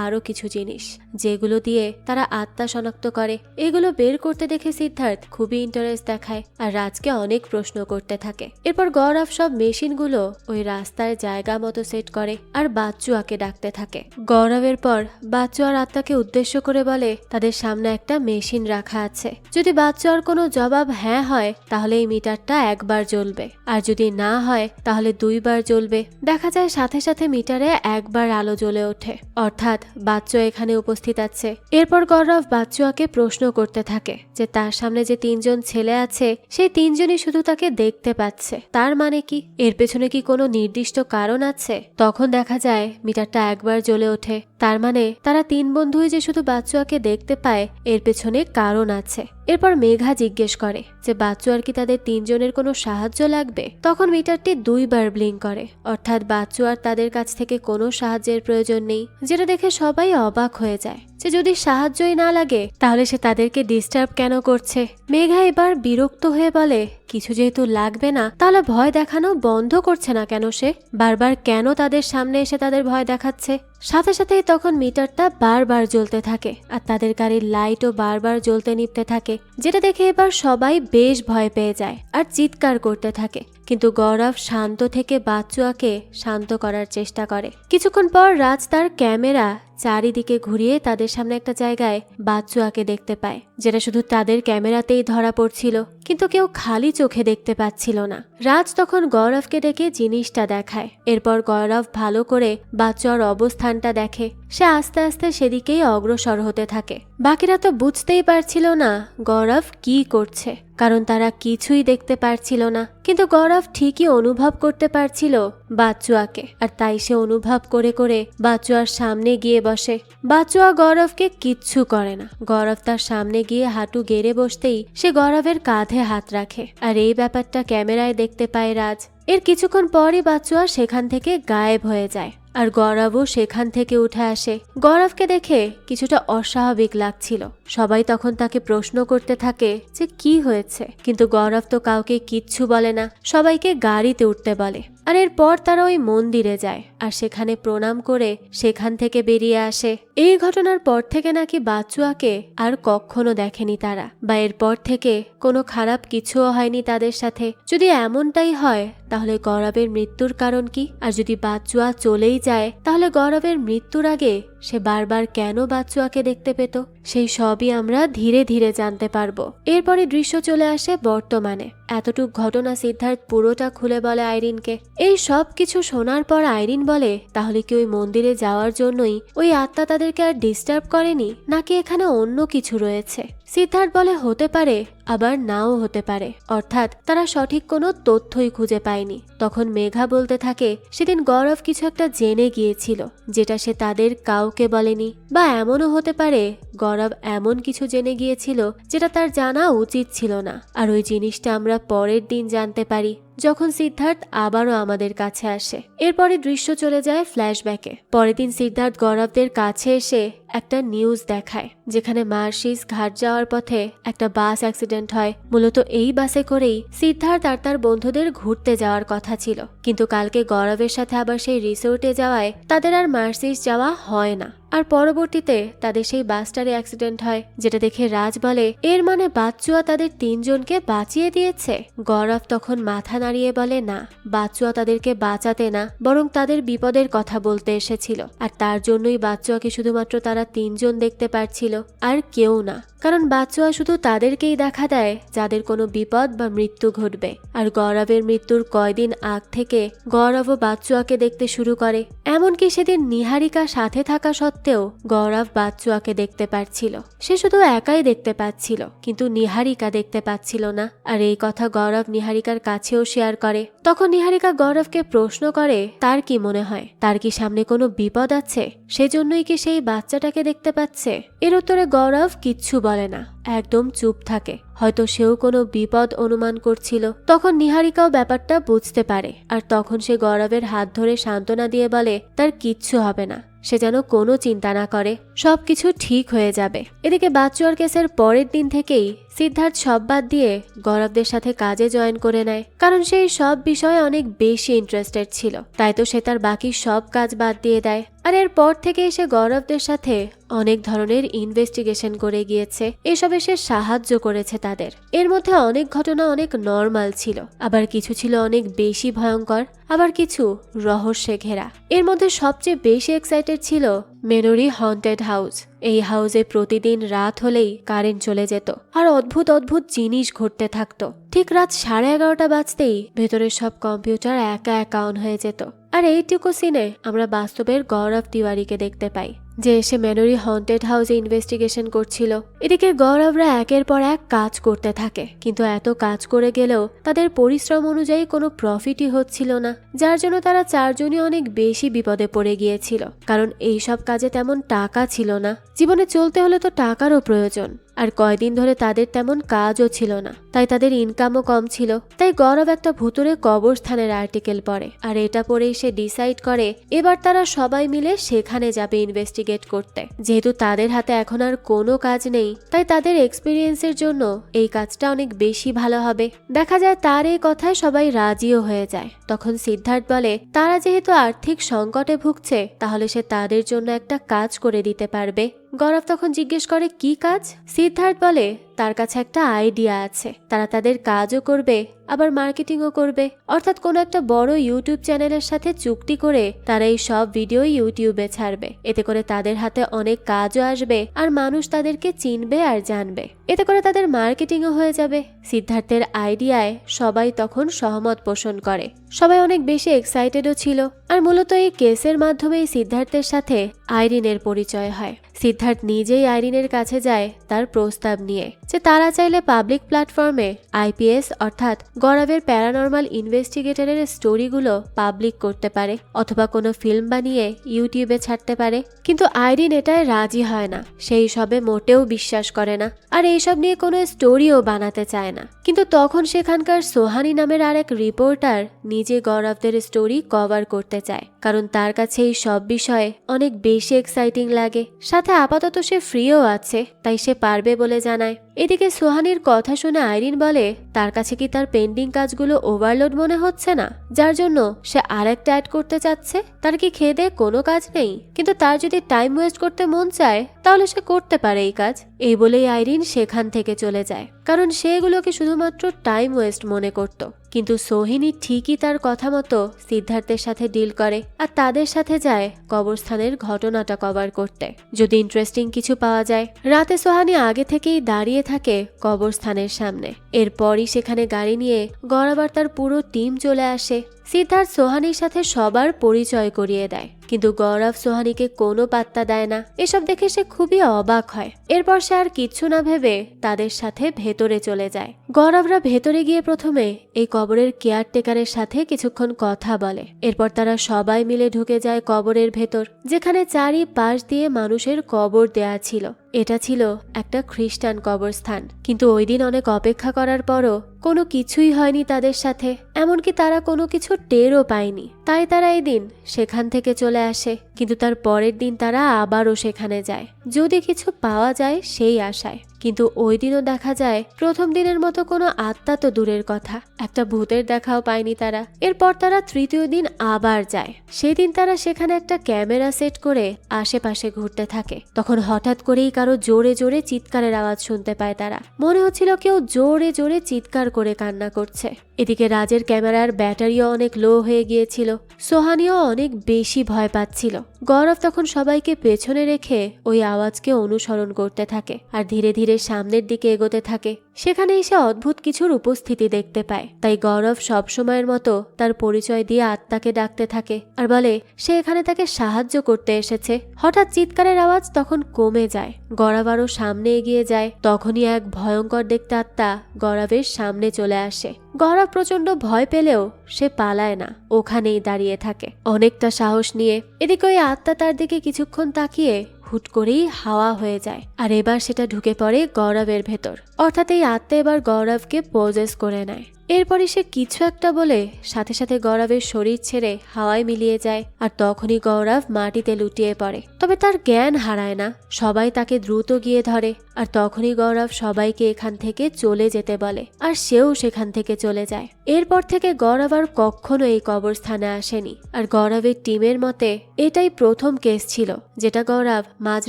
আরো কিছু জিনিস যেগুলো দিয়ে তারা আত্মা শনাক্ত করে। এগুলো বের করতে দেখে সিদ্ধার্থ খুবই ইন্টারেস্ট দেখায় আর রাজকে অনেক প্রশ্ন করতে থাকে। এরপর গৌরব সব মেশিনগুলো ওই রাস্তার জায়গা মতো সেট করে আর বাচ্চুয়াকে ডাকতে থাকে। গৌরবের পর বাচ্চুয়ার আত্মাকে উদ্দেশ্য করে বলে তাদের সামনে একটা মেশিন রাখা আছে, যদি বাচ্চুয়ার কোনো জবাব হ্যাঁ হয় তাহলে এই মিটারটা একবার জ্বলবে, আর যদি না হয় তাহলে 2 বার জ্বলবে। দেখা যায় সাথে সাথে মিটারে একবার আলো জ্বলে ওঠে, অর্থাৎ বাচ্চুয়া এখানে উপস্থিত আছে। এরপর গৌরব বাচ্চুয়াকে প্রশ্ন করতে থাকে যে তার সামনে যে 3 জন ছেলে আছে সেই 3 জনই শুধু তাকে দেখতে পাচ্ছে, তার মানে কি? এর পেছনে কি কোনো নির্দিষ্ট কারণ আছে? তখন দেখা যায় মিটারটা একবার জ্বলে ওঠে, তার মানে তারা 3 বন্ধুই যে শুধু বাচ্চুয়াকে দেখতে পায় এর পেছনে কারণ আছে। এরপর মেঘা জিজ্ঞেস করে যে বাচ্চুয়ার কি তাদের 3 জনের কোনো সাহায্য লাগবে? তখন মিটারটি 2 বার ব্লিঙ্ক করে, অর্থাৎ বাচ্চুয়ার তাদের কাছ থেকে কোনো সাহায্যের প্রয়োজন নেই, যেটা দেখে সবাই অবাক হয়ে যায় যে যদি সাহায্যই না লাগে তাহলে সে তাদেরকে ডিস্টার্ব কেন করছে। মেঘা এবার বিরক্ত হয়ে বলে কিছু যেহেতু লাগবে না তাহলে ভয় দেখানো বন্ধ করছে না কেন সে? বারবার কেন তাদের সামনে এসে তাদের ভয় দেখাচ্ছে? সাথে সাথেই তখন মিটারটা বারবার জ্বলতে থাকে আর তাদের গাড়ির লাইটও বারবার জ্বলতে নিভতে থাকে, যেটা দেখে এবার সবাই বেশ ভয় পেয়ে যায় আর চিৎকার করতে থাকে। কিন্তু গৌরব শান্ত থেকে বাচ্চুয়াকে শান্ত করার চেষ্টা করে। কিছুক্ষণ পর রাজ তার ক্যামেরা চারিদিকে ঘুরিয়ে তাদের সামনে একটা জায়গায় বাচ্চুয়াকে দেখতে পায়, যেটা শুধু তাদের ক্যামেরাতেই ধরা পড়ছিল, কিন্তু কেউ খালি চোখে দেখতে পাচ্ছিল না। রাজ তখন গৌরবকে ডেকে জিনিসটা দেখায়। এরপর গৌরব ভালো করে বাচ্চুয়ার অবস্থানটা দেখে, সে আস্তে আস্তে সেদিকেই অগ্রসর হতে থাকে। বাকিরা তো বুঝতেই পারছিল না গৌরব কি করছে, কারণ তারা কিছুই দেখতে পারছিল না, কিন্তু গৌরব ঠিকই অনুভব করতে পারছিল বাচ্চুয়াকে, আর তাই সে অনুভব করে করে বাচ্চুয়ার সামনে গিয়ে বসে। বাচ্চুয়া গৌরবকে কিচ্ছু করে না। গৌরব তার সামনে গিয়ে হাঁটু গেড়ে বসতেই সে গৌরবের কাঁধে হাত রাখে, আর এই ব্যাপারটা ক্যামেরায় দেখতে পায় রাজ। এর কিছুক্ষণ পরই বাচ্চুয়া সেখান থেকে গায়েব হয়ে যায় আর গৌরবও সেখান থেকে উঠে আসে। গৌরবকে দেখে কিছুটা অস্বাভাবিক লাগছিল। সবাই তখন তাকে প্রশ্ন করতে থাকে যে কি হয়েছে, কিন্তু গৌরব তো কাউকে কিচ্ছু বলে না, সবাইকে গাড়িতে উঠতে বলে। আর এরপর তারা ওই মন্দিরে যায় আর সেখানে প্রণাম করে সেখান থেকে বেরিয়ে আসে। এই ঘটনার পর থেকে নাকি বাচ্চুয়াকে আর কখনো দেখেনি তারা, বা এরপর থেকে কোনো খারাপ কিছুও হয়নি তাদের সাথে। যদি এমনটাই হয় তাহলে গৌরবের মৃত্যুর কারণ কি? আর যদি বাচ্চুয়া চলেই যায় তাহলে গৌরবের মৃত্যুর আগে সে বারবার কেন বাচ্চুয়াকে দেখতে পেত? সেই সবই আমরা ধীরে ধীরে জানতে পারবো। এরপরে দৃশ্য চলে আসে বর্তমানে। এতটুক ঘটনা সিদ্ধার্থ পুরোটা খুলে বলে আইরিনকে। এই সব কিছু শোনার পর আইরিন বলে তাহলে কি ওই মন্দিরে যাওয়ার জন্যই ওই আত্মা তাদেরকে আর ডিস্টার্ব করেনি, নাকি এখানে অন্য কিছু রয়েছে? সিদ্ধার্থ বলে হতে পারে আবার নাও হতে পারে, অর্থাৎ তারা সঠিক কোনো তথ্যই খুঁজে পায়নি। তখন মেঘা বলতে থাকে সেদিন গৌরব কিছু একটা জেনে গিয়েছিল যেটা সে তাদের কাউকে বলেনি, বা এমনও হতে পারে গৌরব এমন কিছু জেনে গিয়েছিল যেটা তার জানা উচিত ছিল না, আর ওই জিনিসটা আমরা পরের দিন জানতে পারি। যখন সিদ্ধার্থ আবারও আমাদের কাছে আসে। এরপরে দৃশ্য চলে যায় ফ্ল্যাশব্যাকে। পরের দিন সিদ্ধার্থ গৌরবদের কাছে এসে একটা নিউজ দেখায়, যেখানে মার্শিস ঘাট যাওয়ার পথে একটা বাস অ্যাক্সিডেন্ট হয়। মূলত এই বাসে করেই সিদ্ধার্থ আর তার বন্ধুদের ঘুরতে যাওয়ার কথা ছিল, কিন্তু কালকে গৌরবের সাথে আবার সেই রিসোর্টে যাওয়ায় তাদের আর মার্শিস যাওয়া হয় না। আর পরবর্তীতে তাদের সেই বাসটারে অ্যাক্সিডেন্ট হয়, যেটা দেখে রাজ বলে, এর মানে বাচ্চুয়া তাদের 3 জনকে বাঁচিয়ে দিয়েছে। গৌরব তখন মাথা নাড়িয়ে বলে, না, বাচ্চুয়া তাদেরকে বাঁচাতে না, বরং তাদের বিপদের কথা বলতে এসেছিল। আর তার জন্যই বাচ্চুয়াকে শুধুমাত্র তারা 3 জন দেখতে পারছিল, আর কেউ না। কারণ বাচ্চুয়া শুধু তাদেরকেই দেখা দেয় যাদের কোনো বিপদ বা মৃত্যু ঘটবে। আর গৌরবের মৃত্যুর কয়দিন আগ থেকে গৌরবও বাচ্চুয়াকে দেখতে শুরু করে। এমনকি সেদিন নিহারিকা সাথে থাকা সত্ত্বেও গৌরব বাচ্চুয়াকে দেখতে পাচ্ছিল। সে শুধু একাই দেখতে পাচ্ছিল, কিন্তু নিহারিকা দেখতে পাচ্ছিল না। আর এই কথা গৌরব নিহারিকার কাছেও শেয়ার করে। তখন নিহারিকা গৌরবকে প্রশ্ন করে, তার কি মনে হয়, তার কি সামনে কোনো বিপদ আছে, সেজন্যই কি সেই বাচ্চাটাকে দেখতে পাচ্ছে? এর উত্তরে গৌরব কিচ্ছু বলে না, একদম চুপ থাকে। হয়তো সেও কোনো বিপদ অনুমান করছিল। তখন নিহারিকাও ব্যাপারটা বুঝতে পারে, আর তখন সে গৌরবের হাত ধরে সান্ত্বনা দিয়ে বলে, তার কিচ্ছু হবে না, সে যেন কোনো চিন্তা না করে, সবকিছু ঠিক হয়ে যাবে। এদিকে বাচ্চুয়ার কেসের পরের দিন থেকেই সিদ্ধার্থ সব বাদ দিয়ে গৌরবদের সাথে কাজে জয়েন করে নেয়, কারণ সেই সব বিষয়ে অনেক বেশি ইন্টারেস্টেড ছিল। তাই তো সে তার বাকি সব কাজ বাদ দিয়ে দেয়। আর এরপর থেকে সে গৌরবদের সাথে অনেক ধরনের ইনভেস্টিগেশন করে গিয়েছে। এসবে সে সাহায্য করেছে তাদের। এর মধ্যে অনেক ঘটনা অনেক নর্মাল ছিল, আবার কিছু ছিল অনেক বেশি ভয়ঙ্কর, আবার কিছু রহস্যে ঘেরা। এর মধ্যে সবচেয়ে বেশি এক্সাইটেড ছিল মেনোরি হন্টেড হাউস। এই হাউসে প্রতিদিন রাত হলেই কারেন্ট চলে যেত, আর অদ্ভুত অদ্ভুত জিনিস ঘটতে থাকতো। ঠিক রাত 11:30 বাজতেই ভেতরের সব কম্পিউটার একা একা অন হয়ে যেত। আর এইটুকু সিনে আমরা বাস্তবের গৌরব তিওয়ারিকে দেখতে পাই, যে এসে মেনোরি হন্টেড হাউসে ইনভেস্টিগেশন করছিল। এদিকে গৌরবরা একের পর এক কাজ করতে থাকে, কিন্তু এত কাজ করে গেলেও তাদের পরিশ্রম অনুযায়ী কোনো প্রফিটই হচ্ছিল না, যার জন্য তারা 4 জনই অনেক বেশি বিপদে পড়ে গিয়েছিল। কারণ এই সব কাজে তেমন টাকা ছিল না। জীবনে চলতে হলে তো টাকারও প্রয়োজন, আর কয়দিন ধরে তাদের তেমন কাজও ছিল না, তাই তাদের ইনকামও কম ছিল। তাই গৌরব একটা ভুতুরে কবরস্থানের আর্টিকেল পড়ে, আর এটা পড়েই সে ডিসাইড করে এবার তারা সবাই মিলে সেখানে যাবে ইনভেস্টিগেট করতে। যেহেতু তাদের হাতে এখন আর কোনো কাজ নেই, তাই তাদের এক্সপিরিয়েন্সের জন্য এই কাজটা অনেক বেশি ভালো হবে। দেখা যায় তার এই কথায় সবাই রাজিও হয়ে যায়। তখন সিদ্ধার্থ বলে, তারা যেহেতু আর্থিক সংকটে ভুগছে, তাহলে সে তাদের জন্য একটা কাজ করে দিতে পারবে। গৌরব তখন জিজ্ঞেস করে, কি কাজ? সিদ্ধার্থ বলে, তার কাছে একটা আইডিয়া আছে। তারা তাদের কাজও করবে, আবার মার্কেটিংও করবে। অর্থাৎ কোনো একটা বড় ইউটিউব চ্যানেলের সাথে চুক্তি করে তারা এই সব ভিডিও ইউটিউবে ছাড়বে। এতে করে তাদের হাতে অনেক কাজও আসবে, আর মানুষ তাদেরকে চিনবে আর জানবে। এতে করে তাদের মার্কেটিংও হয়ে যাবে। সিদ্ধার্থের আইডিয়ায় সবাই তখন সহমত পোষণ করে। সবাই অনেক বেশি এক্সাইটেডও ছিল। আর মূলত এই কেসের মাধ্যমেই সিদ্ধার্থের সাথে আইরিনের পরিচয় হয়। সিদ্ধার্থ নিজেই আইরিনের কাছে যায় তার প্রস্তাব নিয়ে, যে তারা চাইলে পাবলিক প্ল্যাটফর্মে আইপিএস অর্থাৎ গৌরবের প্যারানর্মাল ইনভেস্টিগেটরের স্টোরিগুলো পাবলিক করতে পারে, অথবা কোনো ফিল্ম বানিয়ে ইউটিউবে ছাড়তে পারে। কিন্তু আইরিন এটায় রাজি হয় না, সেই সবে মোটেও বিশ্বাস করে না, আর এইসব নিয়ে কোনো স্টোরিও বানাতে চায় না। কিন্তু তখন সেখানকার সোহানি নামের আরেক রিপোর্টার নিজে গৌরবদের স্টোরি কভার করতে চায়, কারণ তার কাছে এই সব বিষয়ে অনেক বেশি এক্সাইটিং লাগে। সাথে আপাতত সে ফ্রিও আছে, তাই সে পারবে বলে জানায়। এদিকে সোহানির কথা শুনে আইরিন বলে, তার কাছে কি তার পেন্ডিং কাজগুলো ওভারলোড মনে হচ্ছে না, যার জন্য সে আরেকটা অ্যাড করতে চাচ্ছে? তার কি খেয়ে দেয়ে কোনো কাজ নেই? কিন্তু তার যদি টাইম ওয়েস্ট করতে মন চায়, তাহলে সে করতে পারে এই কাজ। এই বলেই আইরিন সেখান থেকে চলে যায়, কারণ সে এগুলোকে শুধুমাত্র টাইম ওয়েস্ট মনে করত। কিন্তু সোহিনী ঠিকই তার কথা মতো সিদ্ধার্থের সাথে ডিল করে, আর তাদের সাথে যায় কবরস্থানের ঘটনাটা কভার করতে, যদি ইন্টারেস্টিং কিছু পাওয়া যায়। রাতে সোহানি আগে থেকেই দাঁড়িয়ে থাকে কবরস্থানের সামনে। এরপরই সেখানে গাড়ি নিয়ে গৌরব আর তার পুরো টিম চলে আসে। সিদ্ধার্থ সোহানির সাথে সবার পরিচয় করিয়ে দেয়, কিন্তু গৌরব সোহানিকে কোনো পাত্তা দেয় না। এসব দেখে সে খুবই অবাক হয়। এরপর সে আর কিচ্ছু না ভেবে তাদের সাথে ভেতরে চলে যায়। গৌরবরা ভেতরে গিয়ে প্রথমে এই কবরের কেয়ারটেকারের সাথে কিছুক্ষণ কথা বলে। এরপর তারা সবাই মিলে ঢুকে যায় কবরের ভেতর, যেখানে চারি পাশ দিয়ে মানুষের কবর দেয়া ছিল। এটা ছিল একটা খ্রিস্টান কবরস্থান, কিন্তু ওই দিন অনেক অপেক্ষা করার পরও কোনো কিছুই হয়নি তাদের সাথে, এমনকি তারা কোনো কিছু টেরও পায়নি। তাই তারা এই দিন সেখান থেকে চলে আসে, কিন্তু তার পরের দিন তারা আবারও সেখানে যায় যদি কিছু পাওয়া যায় সেই আশায়। কিন্তু ওই দিনও দেখা যায় প্রথম দিনের মতো কোনো আত্মা তো দূরের কথা, একটা ভূতের দেখাও পায়নি তারা। এরপর তারা তৃতীয় দিন আবার যায়। সেদিন তারা সেখানে একটা ক্যামেরা সেট করে আশেপাশে ঘুরতে থাকে। তখন হঠাৎ করেই কারো জোরে জোরে চিৎকারের আওয়াজ শুনতে পায় তারা। মনে হচ্ছিল কেউ জোরে জোরে চিৎকার করে কান্না করছে। এদিকে রাজের ক্যামেরার ব্যাটারিও অনেক লো হয়ে গিয়েছিল। সোহানিও অনেক বেশি ভয় পাচ্ছিল। গৌরব তখন সবাইকে পেছনে রেখে ওই আওয়াজকে অনুসরণ করতে থাকে আর ধীরে ধীরে সামনের দিকে এগোতে থাকে। সেখানে এসে অদ্ভুত কিছুর উপস্থিতি দেখতে পায়। তাই গৌরব সবসময়ের মতো তার পরিচয় দিয়ে আত্মাকে ডাকতে থাকে আর বলে সে এখানে তাকে সাহায্য করতে এসেছে। হঠাৎ চিৎকারের আওয়াজ তখন কমে যায়। গৌরব আরো সামনে এগিয়ে যায়। তখনই এক ভয়ঙ্কর দেখতে আত্মা গৌরবের সামনে চলে আসে। গৌরব প্রচন্ড ভয় পেলেও সে পালায় না, ওখানেই দাঁড়িয়ে থাকে অনেকটা সাহস নিয়ে। এদিকে ওই আত্মা তার দিকে কিছুক্ষণ তাকিয়ে হুট করেই হাওয়া হয়ে যায় আর এবার সেটা ঢুকে পড়ে গৌরবের ভেতর। অর্থাৎ এই আত্মা এবার গৌরবকে পজেস করে নেয়। এরপরে সে কিছু একটা বলে সাথে সাথে গৌরবের শরীর ছেড়ে হাওয়ায় মিলিয়ে যায় আর তখনই গৌরব মাটিতে লুটিয়ে পড়ে। তবে তার জ্ঞান হারায় না, সবাই তাকে দ্রুত গিয়ে ধরে আর তখনই গৌরব সবাইকে এখান থেকে চলে যেতে বলে আর সেও সেখান থেকে চলে যায়। এরপর থেকে গৌরব আর কখনো এই কবরস্থানে আসেনি। আর গৌরবের টিমের মতে এটাই প্রথম কেস ছিল যেটা গৌরব মাঝ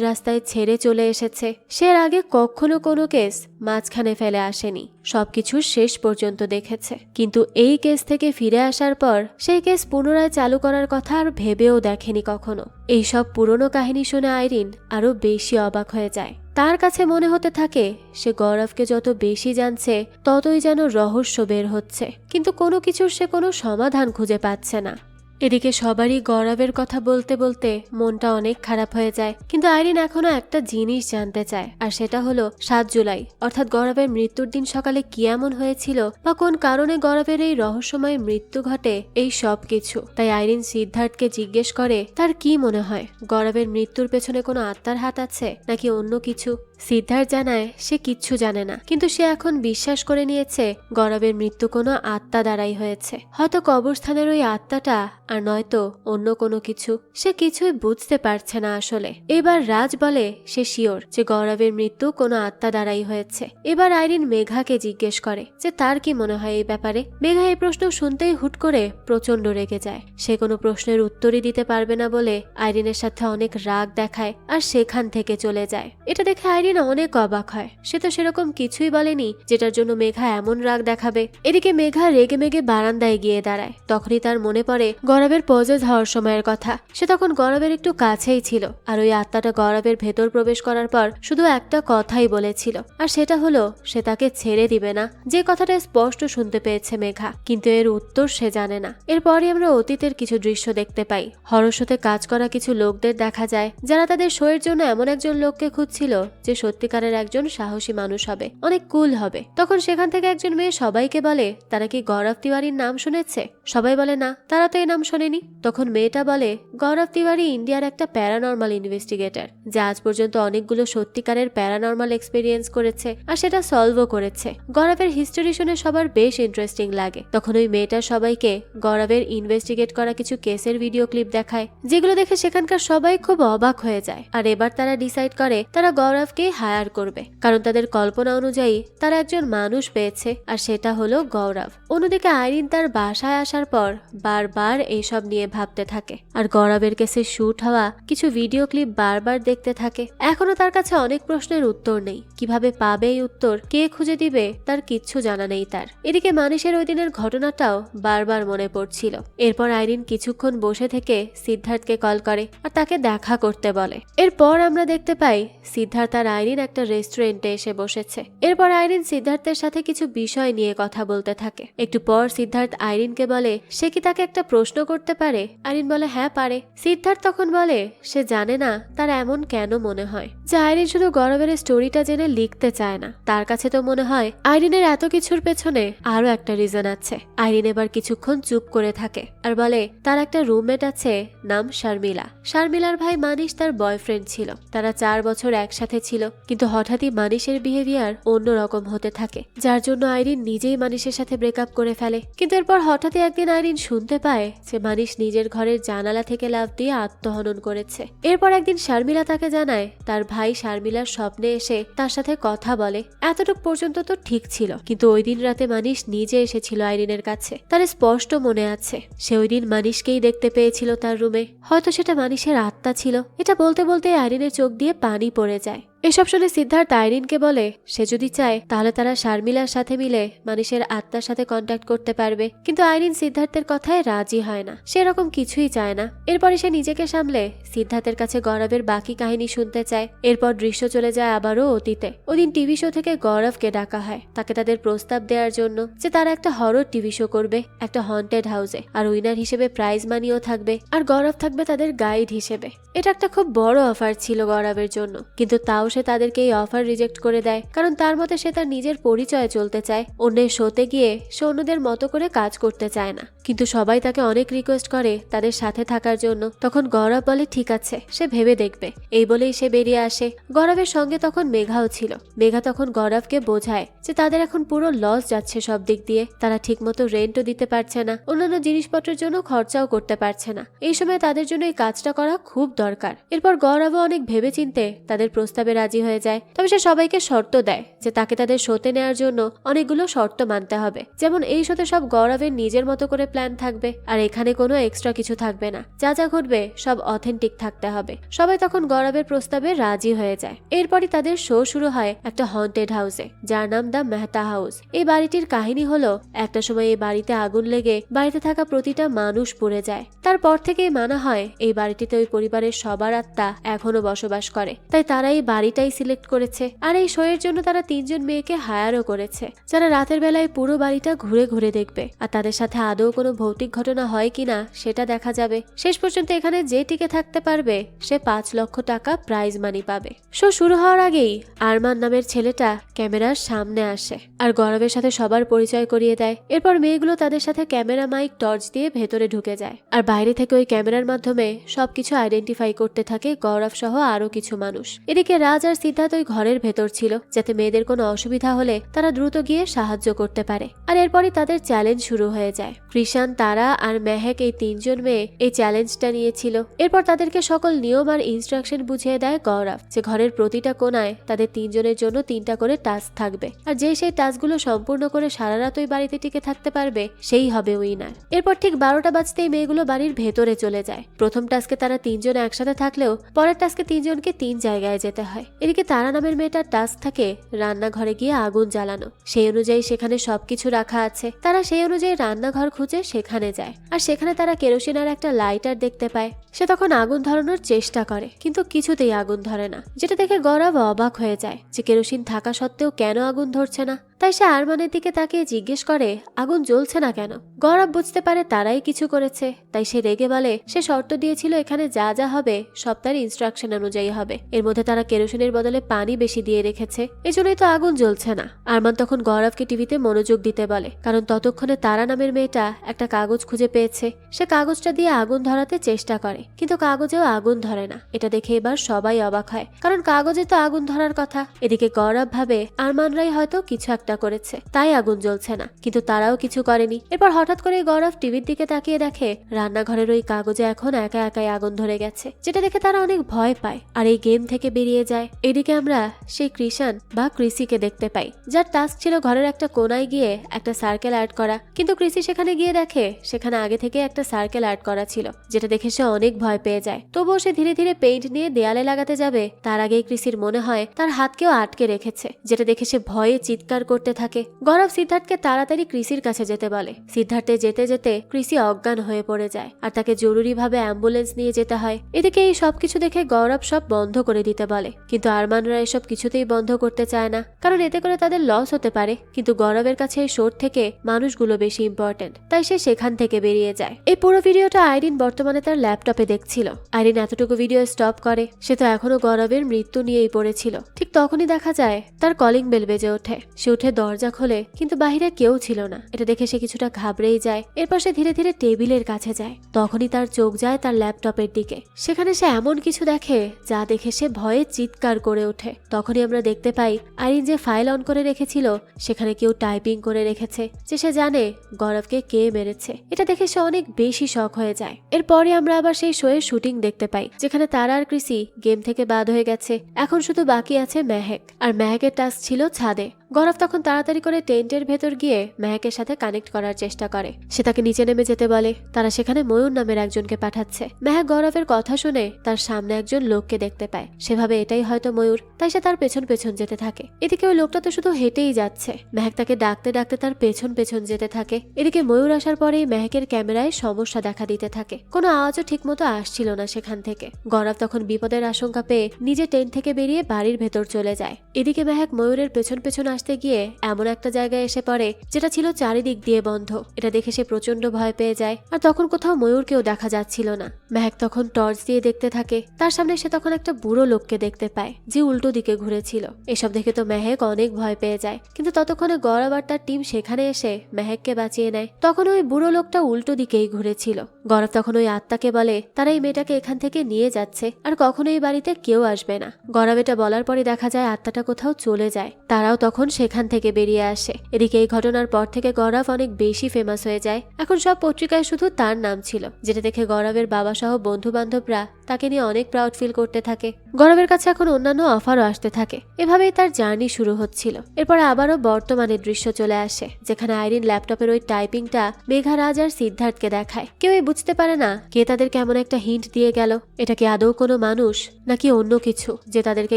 রাস্তায় ছেড়ে চলে এসেছে। সে এর আগে কখনো কোনো কেস মাঝখানে ফেলে আসেনি, সবকিছু শেষ পর্যন্ত দেখেছে। কিন্তু এই কেস থেকে ফিরে আসার পর সেই কেস পুনরায় চালু করার কথা আর ভেবেও দেখেনি কখনো। এইসব পুরনো কাহিনী শুনে আইরিন আরো বেশি অবাক হয়ে যায়। তার কাছে মনে হতে থাকে সে গৌরবকে যত বেশি জানছে ততই যেন রহস্য বের হচ্ছে, কিন্তু কোনো কিছুর সে কোনো সমাধান খুঁজে পাচ্ছে না। এদিকে সবারই গৌরবের কথা বলতে বলতে মনটা অনেক খারাপ হয়ে যায়। কিন্তু আইরিন এখনো একটা জিনিস জানতে চায়, আর সেটা হলো 7 জুলাই অর্থাৎ গৌরবের মৃত্যুর দিন সকালে কি এমন হয়েছিল বা কোন কারণে গৌরবের এই রহস্যময় মৃত্যু ঘটে, এই সব কিছু। তাই আইরিন সিদ্ধার্থকে জিজ্ঞেস করে তার কি মনে হয় গৌরবের মৃত্যুর পেছনে কোনো আত্মার হাত আছে নাকি অন্য কিছু। সিদ্ধার্থ জানায় সে কিচ্ছু জানে না, কিন্তু সে এখন বিশ্বাস করে নিয়েছে গৌরবের মৃত্যু কোনো আত্মা দ্বারাই হয়েছে, হয়তো কবরস্থানের ওই আত্মাটা আর নয়তো অন্য কোনো কিছু। সে কিছুই বুঝতে পারছে না আসলে। এবার রাজ বলে সে শিওর যে গৌরবের মৃত্যু কোনো আত্মা দ্বারাই হয়েছে। এবার আইরিন মেঘাকে জিজ্ঞেস করে যে তার কি মনে হয় এই ব্যাপারে। মেঘা এই প্রশ্ন শুনতেই হুট করে প্রচন্ড রেগে যায়। সে কোনো প্রশ্নের উত্তরই দিতে পারবে না বলে আইরিনের সাথে অনেক রাগ দেখায় আর সেখান থেকে চলে যায়। এটা দেখে আইরিন অনেক অবাক হয়। সে তো সেরকম কিছুই বলেনি যেটার জন্য মেঘা এমন রাগ দেখাবে। এদিকে মেঘা রেগে মেগে বারান্দায় গিয়ে দাঁড়ায়। তখনই তার মনে পড়ে গৌরবের পজেস হওয়ার সময়ের কথা। সে তখন গৌরবের একটু কাছেই ছিল আর ওই আত্মাটা গৌরবের ভেতর প্রবেশ করার পর শুধু একটা কথাই বলেছিল, আর সেটা হলো সে তাকে ছেড়ে দিবে না। যে কথাটা স্পষ্ট শুনতে পেয়েছে মেঘা, কিন্তু এর উত্তর সে জানে না। এরপরে আমরা অতীতের কিছু দৃশ্য দেখতে পাই। হরর শোতে কাজ করা কিছু লোকদের দেখা যায় যারা তাদের শোয়ের জন্য এমন একজন লোককে খুঁজছিল যে সত্যিকারের একজন সাহসী মানুষ হবে, অনেক কুল হবে। তখন সেখান থেকে একজন মেয়ে সবাইকে বলে তারা কি গৌরব তিওয়ারির নাম শুনেছে। সবাই বলে না, তারা তো এই নাম শোনেনি। তখন মেয়েটা বলে গৌরব তিওয়ারি ইন্ডিয়ার একটা প্যারানর্মাল ইনভেস্টিগেটর, যা আজ পর্যন্ত অনেকগুলো সত্যিকারের প্যারানর্মাল এক্সপেরিয়েন্স করেছে আর সেটা সলভও করেছে। গৌরবের হিস্টোরি শুনে সবার বেশ ইন্টারেস্টিং লাগে। তখন ওই মেয়েটা সবাইকে গৌরবের ইনভেস্টিগেট করা কিছু কেসের ভিডিও ক্লিপ দেখায়, যেগুলো দেখে সেখানকার সবাই খুব অবাক হয়ে যায়। আর এবার তারা ডিসাইড করে তারা গৌরবকে হায়ার করবে, কারণ তাদের কল্পনা অনুযায়ী তারা একজন মানুষ পেয়েছে আর সেটা হলো গৌরব। অন্যদিকে আইরিন তার বাসায় আসার পর বারবার এইসব নিয়ে ভাবতে থাকে আর গৌরবের কেসে শুট হওয়া কিছু ভিডিও ক্লিপ বারবার দেখতে থাকে। এখনো তার কাছে অনেক প্রশ্নের উত্তর নেই। কিভাবে পাবে এই উত্তর, কে খুঁজে দিবে, তার কিচ্ছু জানা নেই তার। এদিকে মানুষের ওই দিনের ঘটনাটাও বারবার মনে পড়ছিল। এরপর আইরিন কিছুক্ষণ বসে থেকে সিদ্ধার্থকে কল করে আর তাকে দেখা করতে বলে। এরপর আমরা দেখতে পাই সিদ্ধার্থ আর আইরিন একটা রেস্টুরেন্টে এসে বসেছে। এরপর আইরিন সিদ্ধার্থের সাথে কিছু বিষয় নিয়ে কথা বলতে থাকে। একটু পর সিদ্ধার্থ আইরিনকে বলে সে কি তাকে একটা প্রশ্ন করতে পারে? আইরিন বলে হ্যাঁ পারে। সিদ্ধার্থ তখন বলে সে জানে না তার এমন কেন মনে হয়, যে আইরিন শুধু গৌরবের স্টোরিটা জেনে লিখতে চায় না। তার কাছে তো মনে হয় আইরিনের এত কিছুর পেছনে আরো একটা রিজন আছে। আইরিন এবার কিছুক্ষণ চুপ করে থাকে আর বলে তার একটা রুমমেট আছে, নাম শারমিলা। শারমিলার ভাই মানিশ তার বয়ফ্রেন্ড ছিল। তারা 4 বছর একসাথে ছিল, কিন্তু হঠাৎই মানিশের বিহেভিয়ার অন্যরকম হতে থাকে, যার জন্য আইরিন নিজেই মানিশের সাথে ব্রেকআপ করে ফেলে। কিন্তু এরপর হঠাৎই একদিন আইরিন শুনতে পায় যে মানিশ নিজের ঘরের জানালা থেকে লাফ দিয়ে আত্মহনন করেছে। এরপর একদিন শারমিলা তাকে জানায় তার ভাই শারমিলার স্বপ্নে এসে তার সাথে কথা বলে। এতটুক পর্যন্ত তো ঠিক ছিল, কিন্তু ওই দিন রাতে মানিশ নিজে এসেছিল আইরিনের কাছে। তার স্পষ্ট মনে আছে সে ওই দিন মানিশকেই দেখতে পেয়েছিল তার রুমে। হয়তো সেটা মানিশের আত্মা ছিল। এটা বলতে বলতে আইরিনের চোখ দিয়ে পানি পড়ে যায়। এসব শুনে সিদ্ধার্থ আইরিনকে বলে সে যদি চায় তাহলে তারা শারমিলার সাথে মিলে মানিশের আত্মার সাথে কন্ট্যাক্ট করতে পারবে। কিন্তু আইরিন সিদ্ধার্থের কথায় রাজি হয় না, সেরকম কিছুই চায় না। এরপরে সে নিজেকে সামলে সিদ্ধার্থের কাছে গৌরবের বাকি কাহিনী শুনতে চায়। এরপর দৃশ্য চলে যায় আবারও অতীতে। ওদিন টিভি শো থেকে গৌরবকে ডাকা হয় তাকে তাদের প্রস্তাব দেওয়ার জন্য, যে তারা একটা হরর টিভি শো করবে একটা হন্টেড হাউসে, আর উইনার হিসেবে প্রাইজ মানিও থাকবে, আর গৌরব থাকবে তাদের গাইড হিসেবে। এটা একটা খুব বড় অফার ছিল গৌরবের জন্য, কিন্তু তাও সে তাদেরকে এই অফার রিজেক্ট করে দেয়, কারণ তার মতে সে তার নিজের পরিচয়ে চলতে চায়। অন্যের শোতে গিয়ে সে অন্যদের মতো করে কাজ করতে চায় না। কিন্তু সবাই তাকে অনেক রিকোয়েস্ট করে তাদের সাথে থাকার জন্য। তখন গৌরব বলে ঠিক আছে, সে ভেবে দেখবে। এই বলেই সে বেরিয়ে আসে। গৌরবের সঙ্গে তখন মেঘাও ছিল। মেঘা তখন গৌরবকে বোঝায় যে তাদের এখন পুরো লস যাচ্ছে সব দিক দিয়ে। তারা ঠিকমতো রেন্টও দিতে পারছে না, অন্যান্য জিনিসপত্রের জন্য খরচাও করতে পারছে না। এই সময় তাদের জন্য এই কাজটা করা খুব দরকার। এরপর গৌরবও অনেক ভেবেচিন্তে তাদের প্রস্তাবে রাজি হয়ে যায়। তবে সে সবাইকে শর্ত দেয় যে তাকে তাদের শোতে নেওয়ার জন্য অনেকগুলো শর্ত মানতে হবে। যেমন এই শোতে সব গৌরবের নিজের মতো করে প্ল্যান থাকবে, আর এখানে কোনো এক্সট্রা কিছু থাকবে না। যা যা ঘটবে সব অথেন্টিক থাকতে হবে। সবাই তখন গৌরবের প্রস্তাবে রাজি হয়ে যায়। এরপরই তাদের শো শুরু হয় একটা হন্টেড হাউসে, যার নাম দ্য মেহতা হাউস। এই বাড়িটির কাহিনী হলো একটা সময় এই বাড়িতে আগুন লেগে বাড়িতে থাকা প্রতিটা মানুষ পুড়ে যায়। তারপর থেকেই মানা হয় এই বাড়িটিতে ওই পরিবারের সবার আত্মা এখনো বসবাস করে, তাই তারা এই বাড়িটাই সিলেক্ট করেছে। আর এই শো এর জন্য তারা 3 জন মেয়েকে হায়ারও করেছে, যারা রাতের বেলায় পুরো বাড়িটা ঘুরে ঘুরে দেখবে, আর তাদের সাথে আদৌ কোনো ভৌতিক ঘটনা হয় কিনা সেটা দেখা যাবে। শেষ পর্যন্ত এখানে যে টিকে থাকতে পারবে সে 5 লক্ষ টাকা প্রাইজ মানি পাবে। শো শুরু হওয়ার আগেই আরমান নামের ছেলেটা ক্যামেরার সামনে আসে আর গৌরবের সাথে সবার পরিচয় করিয়ে দেয়। এরপর মেয়েগুলো তাদের সাথে ক্যামেরা, মাইক, টর্চ দিয়ে ভেতরে ঢুকে যায়, আর বাইরে থেকে ওই ক্যামেরার মাধ্যমে সবকিছু আইডেন্টিফাই করতে থাকে গৌরব সহ আরো কিছু মানুষ। এদিকে রাজ আর সিদ্ধার্থ ওই ঘরের ভেতর ছিল, যাতে মেয়েদের কোনো অসুবিধা হলে তারা দ্রুত গিয়ে সাহায্য করতে পারে। আর এরপরই তাদের চ্যালেঞ্জ শুরু হয়ে যায়। কৃষান, তারা আর মেহেক এই 3 জন মেয়ে এই চ্যালেঞ্জটা নিয়েছিল। এরপর তাদেরকে সকল নিয়ম আর ইনস্ট্রাকশন বুঝিয়ে দেয় গৌরব, যে ঘরের প্রতিটা কোনায় তাদের 3 জনের জন্য 3টা করে টাস্ক থাকবে, আর যে সেই টাস্কগুলো সম্পূর্ণ করে সারা রাত ওই বাড়িতে টিকে থাকতে পারবে সেই হবে উইনার। এরপর ঠিক 12টা বাজতেই মেয়েগুলো বাড়ির ভেতরে চলে যায়। প্রথম টাস্কে তারা 3 জন একসাথে থাকলেও পরের টাস্কে 3 জনকে 3 জায়গায় যেতে হয়। এদিকে তারা নামের মেয়েটার টাস্ক থাকে রান্নাঘরে গিয়ে আগুন জ্বালানো। সেই অনুযায়ী সেখানে সবকিছু রাখা আছে। তারা সেই অনুযায়ী রান্নাঘর খুঁজে সেখানে যায়, আর সেখানে তারা কেরোসিন আর একটা লাইটার দেখতে পায়। সে তখন আগুন ধরানোর চেষ্টা করে, কিন্তু কিছুতেই আগুন ধরে না, যেটা দেখে গৌরব অবাক হয়ে যায় যে কেরোসিন থাকা সত্ত্বেও কেন আগুন ধরছে না। তাই সে আরমানের দিকে তাকিয়ে জিজ্ঞেস করে আগুন জ্বলছে না কেন। গৌরব বুঝতে পারে তারাই কিছু করেছে, তাই সে রেগে বলে সে শর্ত দিয়েছিল এখানে যা যা হবে সব তার ইনস্ট্রাকশন অনুযায়ী হবে। এর মধ্যে তারা কেরোসিনের বদলে পানি বেশি দিয়ে রেখেছে, এজন্যই তো আগুন জ্বলছে না। আরমান তখন গৌরবকে টিভিতে মনোযোগ দিতে বলে, কারণ ততক্ষণে তারা নামের মেয়েটা একটা কাগজ খুঁজে পেয়েছে। সে কাগজটা দিয়ে আগুন ধরাতে চেষ্টা করে, কিন্তু কাগজেও আগুন ধরে না। এটা দেখে এবার সবাই অবাক হয়, কারণ কাগজে তো আগুন ধরার কথা। এদিকে গৌরব ভাবে আরমানরাই হয়তো কিছু একটা করেছে, তাই আগুন জ্বলছে না, কিন্তু তারাও কিছু করেনি। এরপর হঠাৎ করে গৌরব টিভির দিকে তাকিয়ে দেখে রান্নাঘরের ওই কাগজে এখন একা একাই আগুন ধরে গেছে, যেটা দেখে তারা অনেক ভয় পায় আর এই গেম থেকে বেরিয়ে যায়। এদিকে আমরা সেই কৃষান বা কৃষিকে দেখতে পাই, যার টাস্ক ছিল ঘরের একটা কোনায় গিয়ে একটা সার্কেল আর্ট করা। কিন্তু কৃষি সেখানে গিয়ে দেখে সেখানে আগে থেকে একটা সার্কেল আর্ট করা ছিল, যেটা দেখে সে অনেক ভয় পেয়ে যায়। তবুও সে ধীরে ধীরে পেইন্ট নিয়ে দেয়ালে লাগাতে যাবে, তার আগেই কৃষির মনে হয় তার হাত কেউ আটকে রেখেছে, যেটা দেখে সে ভয়ে চিৎকার করতে থাকে। গৌরব সিদ্ধার্থকে তাড়াতাড়ি ক্রিসির কাছে যেতে বলে। সিদ্ধার্থে যেতে যেতে ক্রিসি অজ্ঞান হয়ে পড়ে যায় আর তাকে জরুরিভাবে অ্যাম্বুলেন্স নিয়ে যেতে হয়। এদিকে এই সবকিছু দেখে গৌরব সব বন্ধ করে দিতে বলে, কিন্তু আরমানরা এসব কিছুতেই বন্ধ করতে চায় না, কারণ এতে করে তাদের লস হতে পারে। কিন্তু গৌরবের কাছে এই শোর থেকে মানুষগুলো বেশি ইম্পর্টেন্ট, তাই সে সেখান থেকে বেরিয়ে যায়। এই পুরো ভিডিওটা আইরিন বর্তমানে তার ল্যাপটপে দেখছিল। আইরিন এতটুকু ভিডিও স্টপ করে, সে তো এখনো গৌরবের মৃত্যু নিয়েই পড়েছিল। ঠিক তখনই দেখা যায় তার কলিং বেল বেজে ওঠে। সে উঠে দরজা খোলে, কিন্তু বাহিরে কেউ ছিল না। এটা দেখে সে কিছুটা ঘাবড়েই যায়। এরপর সে ধীরে ধীরে টেবিলের কাছে যায়। তখনই তার চোখ যায় তার ল্যাপটপের দিকে। সেখানে সে এমন কিছু দেখে যা দেখে সে ভয়ে চিৎকার করে ওঠে। তখনই আমরা দেখতে পাই আইরিন যে ফাইল অন করে রেখেছিল সেখানে কেউ টাইপিং করে রেখেছে যে সে জানে গৌরবকে কে মেরেছে। এটা দেখে সে অনেক বেশি শক হয়ে যায়। এরপরে আমরা আবার সেই শো এর শুটিং দেখতে পাই, যেখানে তারা আর ক্রিসি গেম থেকে বাদ হয়ে গেছে। এখন শুধু বাকি আছে মেহেক, আর মেহেকের টাস্ক ছিল ছাদে। গৌরব তখন তাড়াতাড়ি করে টেন্টের ভেতর গিয়ে মেহেকের সাথে কানেক্ট করার চেষ্টা করে। সে তাকে নিচে নেমে যেতে বলে। তারা সেখানে ময়ূর নামের একজনকে পাঠাচ্ছে। মেহেক গৌরবের কথা শুনে তার সামনে একজন লোককে দেখতে পায়। সেভাবে এটাই হয়তো ময়ূর, তাই সে তার পেছন পেছন যেতে থাকে। এদিকে ওই লোকটা তো শুধু হেঁটেই যাচ্ছে। মেহেক তাকে ডাকতে ডাকতে তার পেছন পেছন যেতে থাকে। এদিকে ময়ূর আসার পরেই মেহেকের ক্যামেরায় সমস্যা দেখা দিতে থাকে। কোনো আওয়াজও ঠিক মতো আসছিল না সেখান থেকে। গৌরব তখন বিপদের আশঙ্কা পেয়ে নিজে টেন্ট থেকে বেরিয়ে বাড়ির ভেতর চলে যায়। এদিকে মেহেক ময়ূরের পেছন পেছন আসতে গিয়ে এমন একটা জায়গায় এসে পড়ে যেটা ছিল চারিদিক দিয়ে বন্ধ। এটা দেখে সে প্রচন্ড ভয় পেয়ে যায়। আর তখন কোথাও ময়ূরকেও দেখা যাচ্ছিল না। মেহেক তখন টর্চ দিয়ে দেখতে থাকে। তার সামনে সে তখন একটা বুড়ো লোককে দেখতে পায় যে উল্টো দিকে ঘুরেছিল। এসব দেখে তো মেহেক অনেক ভয় পেয়ে যায়, কিন্তু ততক্ষণে গৌরব আর তার টিম সেখানে এসে মেহেককে বাঁচিয়ে নেয়। তখন ওই বুড়ো লোকটা উল্টো দিকেই ঘুরেছিল। গৌরব তখন ওই আত্মাকে বলে তারা এই মেয়েটাকে এখান থেকে নিয়ে যাচ্ছে আর কখনো এই বাড়িতে কেউ আসবে না। গৌরব এটা বলার পরে দেখা যায় আত্মাটা কোথাও চলে যায়। তারাও তখন সেখান থেকে বেরিয়ে আসে। এদিকে এই ঘটনার পর থেকে গৌরব অনেক বেশি ফেমাস হয়ে যায়। এখন সব পত্রিকায় শুধু তার নাম ছিল, যেটা দেখে গৌরবের বাবা সহ বন্ধু বান্ধবরা তাকে নিয়ে অনেক প্রাউড ফিল করতে থাকে। গৌরবের কাছে এখন অন্যান্য অফারও আসতে থাকে। এভাবেই তার জার্নি শুরু হচ্ছিল। এরপর আবারও বর্তমানের দৃশ্য চলে আসে, যেখানে আইরিন ল্যাপটপের ওই টাইপিংটা মেঘারাজ আর সিদ্ধার্থকে দেখায়। কেউই বুঝতে পারে না কে তাদের কেমন একটা হিন্ট দিয়ে গেল। এটা কি আদৌ কোনো মানুষ নাকি অন্য কিছু যে তাদেরকে